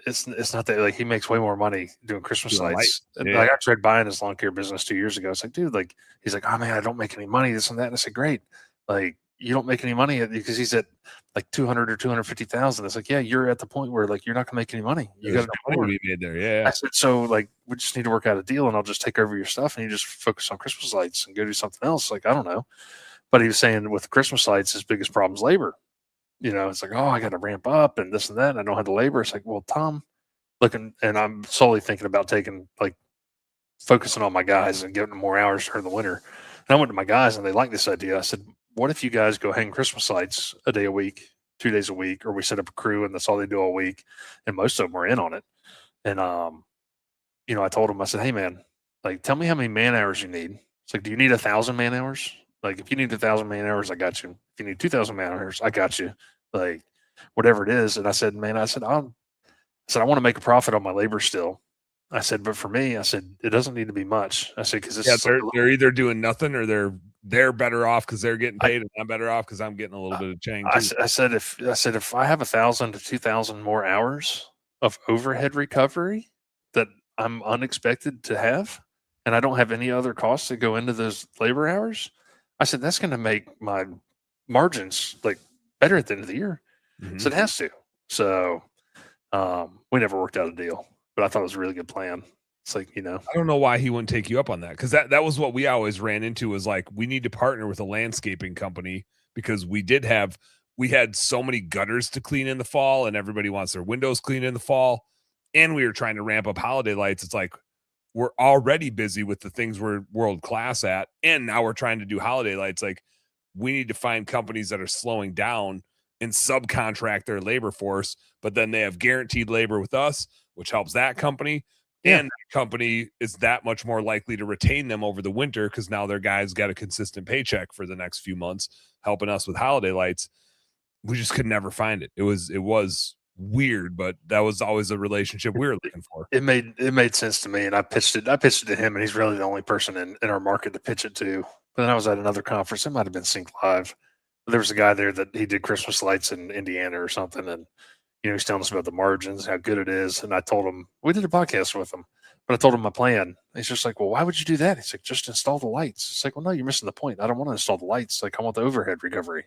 It's not that, like, he makes way more money doing Christmas lights. Yeah. Like, I tried buying his lawn care business 2 years ago. It's like, dude, like, he's like, oh man, I don't make any money, this and that. And I said, great, like, you don't make any money because he's at like 200 or 250,000. It's like, yeah, you're at the point where like you're not gonna make any money. You got no money to be made there. Yeah. I said, so like, we just need to work out a deal, and I'll just take over your stuff, and you just focus on Christmas lights and go do something else. Like, I don't know. But he was saying with Christmas lights, his biggest problem is labor. You know, it's like, oh, I got to ramp up and this and that, and I don't have the labor. It's like, well, Tom, looking, and I'm solely thinking about focusing on my guys and giving them more hours during the winter. And I went to my guys, and they liked this idea. I said, what if you guys go hang Christmas lights a day a week, 2 days a week, or we set up a crew and that's all they do all week? And most of them were in on it. And, you know, I told them, I said, hey man, like, tell me how many man hours you need. It's like, do you need 1,000 man hours? Like, if you need 1,000 man hours, I got you. If you need 2,000 man hours, I got you. Like, whatever it is. And I said, man, I want to make a profit on my labor still. I said, but for me, I said, it doesn't need to be much. I said, because they're either doing nothing or they're they're better off because they're getting paid, and I'm better off because I'm getting a little bit of chang too. I said if I have 1,000 to 2,000 more hours of overhead recovery that I'm unexpected to have, and I don't have any other costs that go into those labor hours, I said that's going to make my margins like better at the end of the year. Mhm. So it has to. So we never worked out a deal, but I thought it was a really good plan. It's like, I don't know why he wouldn't take you up on that, because that was what we always ran into, was like, we need to partner with a landscaping company because we had so many gutters to clean in the fall, and everybody wants their windows cleaned in the fall, and we were trying to ramp up holiday lights. It's like, we're already busy with the things we're world class at, and now we're trying to do holiday lights. Like, we need to find companies that are slowing down and subcontract their labor force, but then they have guaranteed labor with us, which helps that company. Yeah. And that company is that much more likely to retain them over the winter because now their guys got a consistent paycheck for the next few months, helping us with holiday lights. We just could never find it. It was weird, but that was always a relationship we were looking for. It made sense to me, and I pitched it to him, and he's really the only person in our market to pitch it to. But then I was at another conference. It might have been Sync Live. There was a guy there that he did Christmas lights in Indiana or something, and he's telling us about the margins, how good it is. And I told him, we did a podcast with him, but I told him my plan. He's just like, well, why would you do that? He's like, just install the lights. It's like, well, no, you're missing the point. I don't want to install the lights. Like, I want the overhead recovery.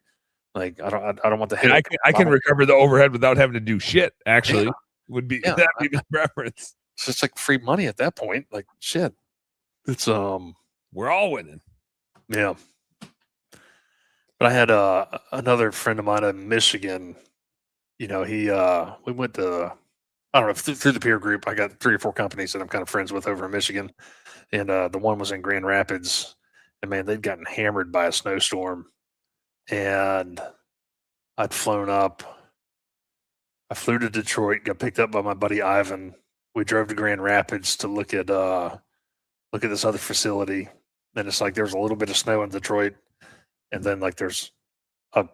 Like, I don't want the head. I can recover the overhead without having to do shit. Actually, that'd be my preference. It's just like free money at that point. Like, shit. It's we're all winning. Yeah. But I had another friend of mine in Michigan. We went to, I don't know, through the peer group. I got 3 or 4 companies that I'm kind of friends with over in Michigan, and the one was in Grand Rapids, and man, they'd gotten hammered by a snowstorm, and I'd flown up. I flew to Detroit, got picked up by my buddy Ivan. We drove to Grand Rapids to look at this other facility, and it's like there's a little bit of snow in Detroit, and then like there's a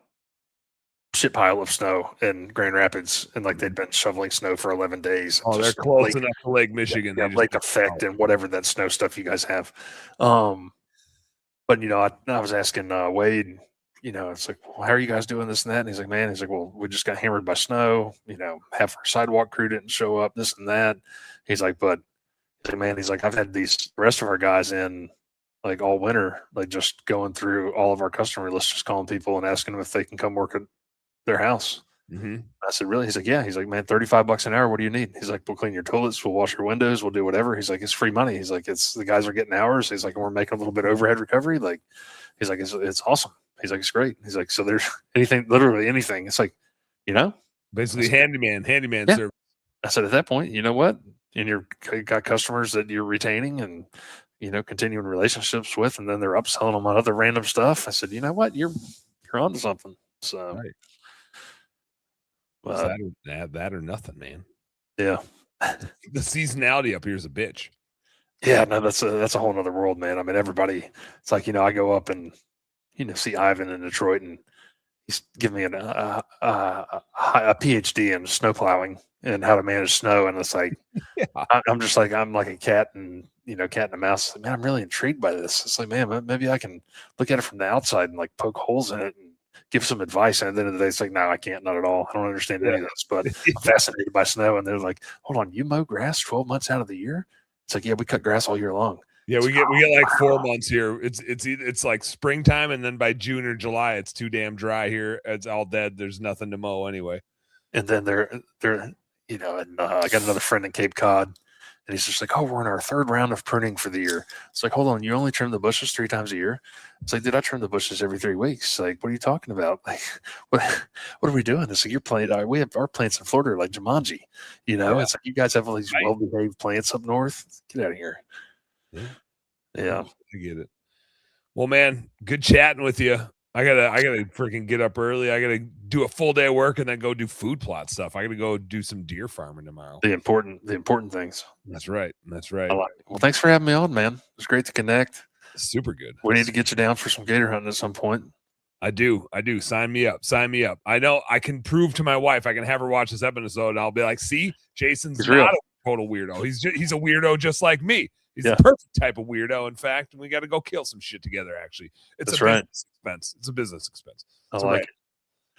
shit pile of snow in Grand Rapids, and like they'd been shoveling snow for 11 days. Oh, they're close enough to Lake Michigan. Yeah, Lake Effect and whatever that snow stuff you guys have. But I was asking Wade, it's like, well, how are you guys doing this and that? And he's like, well, we just got hammered by snow. Half our sidewalk crew didn't show up, this and that. He's like, but he's like, I've had the rest of our guys in like all winter, like just going through all of our customer lists, just calling people and asking them if they can come work at their house. Mm-hmm. I said, really? He's like, yeah. He's like, man, $35 an hour. What do you need? He's like, we'll clean your toilets. We'll wash your windows. We'll do whatever. He's like, it's free money. He's like, it's the guys are getting hours. He's like, and we're making a little bit of overhead recovery. Like, he's like, it's awesome. He's like, it's great. He's like, so there's literally anything. It's like, basically handyman service. I said, at that point, you know what? And you got customers that you're retaining and, continuing relationships with, and then they're upselling them on other random stuff. I said, you know what? You're onto something. So, right. That or nothing, man. Yeah. The seasonality up here is a bitch. Yeah, no, that's a whole nother world, man. I mean, everybody, it's like, I go up and, see Ivan in Detroit, and he's giving me a PhD in snow plowing and how to manage snow. And it's like, yeah. I'm just like, I'm like a cat and, cat and a mouse. Man, I'm really intrigued by this. It's like, man, maybe I can look at it from the outside and like poke holes in it and give some advice. And at the end of the day, it's like, no, I can't, not at all. I don't understand any of this, but I'm fascinated by snow. And they're like, hold on, you mow grass 12 months out of the year? It's like, yeah, we cut grass all year long. Yeah, we get like 4 months here. It's like springtime, and then by June or July, it's too damn dry here. It's all dead. There's nothing to mow anyway. And then they're and I got another friend in Cape Cod, and he's just like, oh, we're in our 3rd round of pruning for the year. It's like, hold on, you only trim the bushes 3 times a year? It's like, dude, I trim the bushes every 3 weeks. Like, what are you talking about? Like, what are we doing? It's like, your plant. We have our plants in Florida are like Jumanji. Yeah. It's like you guys have all these well-behaved plants up north. Get out of here. Yeah. I get it. Well, man, good chatting with you. I gotta freaking get up early. I gotta do a full day of work and then go do food plot stuff. I gotta go do some deer farming tomorrow. The important things. That's right. Well, thanks for having me on, man. It was great to connect. Super good. We need to get you down for some gator hunting at some point. I do. Sign me up. I know I can prove to my wife. I can have her watch this episode, and I'll be like, see, Jason's not a total weirdo. He's a weirdo just like me. He's the perfect type of weirdo, in fact, and we got to go kill some shit together, actually. It's That's a right. business expense. It's a business expense. I like it.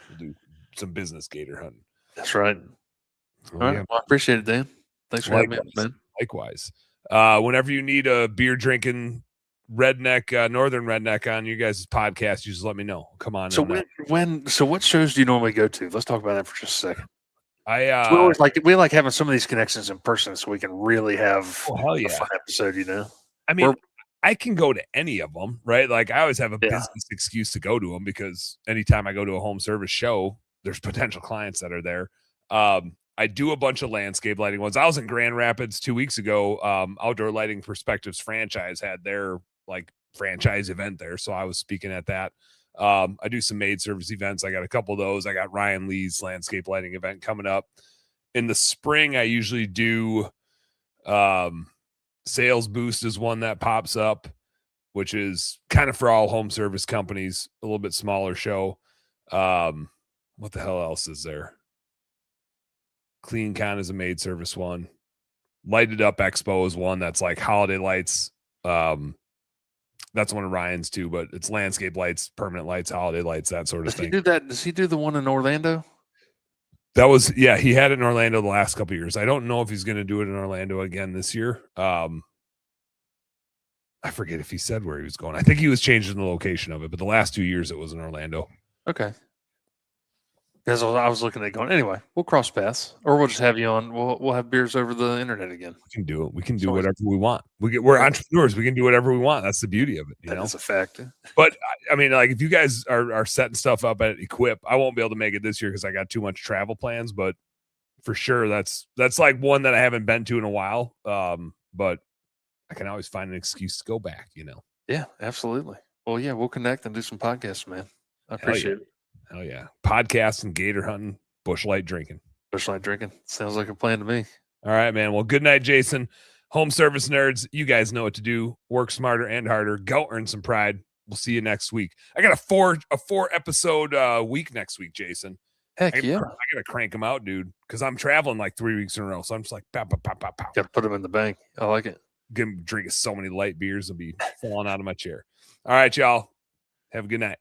We'll do some business gator hunting. That's right. Oh, All right. yeah. Well, I appreciate it, Dan. Thanks for having me, man. Likewise. Whenever you need a beer drinking redneck, northern redneck on you guys' podcast, you just let me know. Come on. So so what shows do you normally go to? Let's talk about that for just a second. We always like having some of these connections in person so we can really have a fun episode, you know? I mean, I can go to any of them, right? Like I always have a business excuse to go to them because anytime I go to a home service show, there's potential clients that are there. I do a bunch of landscape lighting ones. I was in Grand Rapids 2 weeks ago. Outdoor Lighting Perspectives franchise had their like franchise event there. So I was speaking at that. I do some maid service events. I got a couple of those. I got Ryan Lee's landscape lighting event coming up in the spring. I usually do Sales Boost is one that pops up, which is kind of for all home service companies, a little bit smaller show. What the hell else is there? Clean Con is a maid service one. Lighted Up Expo is one that's like holiday lights. That's one of Ryan's too, but it's landscape lights, permanent lights, holiday lights, that sort of thing. Does he do the one in Orlando? That was, he had it in Orlando the last couple of years. I don't know if he's going to do it in Orlando again this year. I forget if he said where he was going. I think he was changing the location of it, but the last 2 years it was in Orlando. Okay. Because I was looking at going, anyway, we'll cross paths or we'll just have you on. We'll have beers over the internet again. We can do it. We can do whatever we want. We're entrepreneurs. We can do whatever we want. That's the beauty of it. That's a fact. But I mean, like if you guys are setting stuff up at Equip, I won't be able to make it this year because I got too much travel plans, but for sure that's like one that I haven't been to in a while. But I can always find an excuse to go back, Yeah, absolutely. Well, yeah, we'll connect and do some podcasts, man. I appreciate it. Hell yeah. Podcasting, gator hunting, bushlight drinking. Bushlight drinking. Sounds like a plan to me. All right, man. Well, good night, Jason. Home service nerds, you guys know what to do. Work smarter and harder. Go earn some pride. We'll see you next week. I got a four episode week next week, Jason. Heck yeah. I gotta crank them out, dude, because I'm traveling like 3 weeks in a row. So I'm just like, pow, pow, pow, pow, pow. Got to put them in the bank. I like it. Drinking so many light beers, I'll be falling out of my chair. All right, y'all. Have a good night.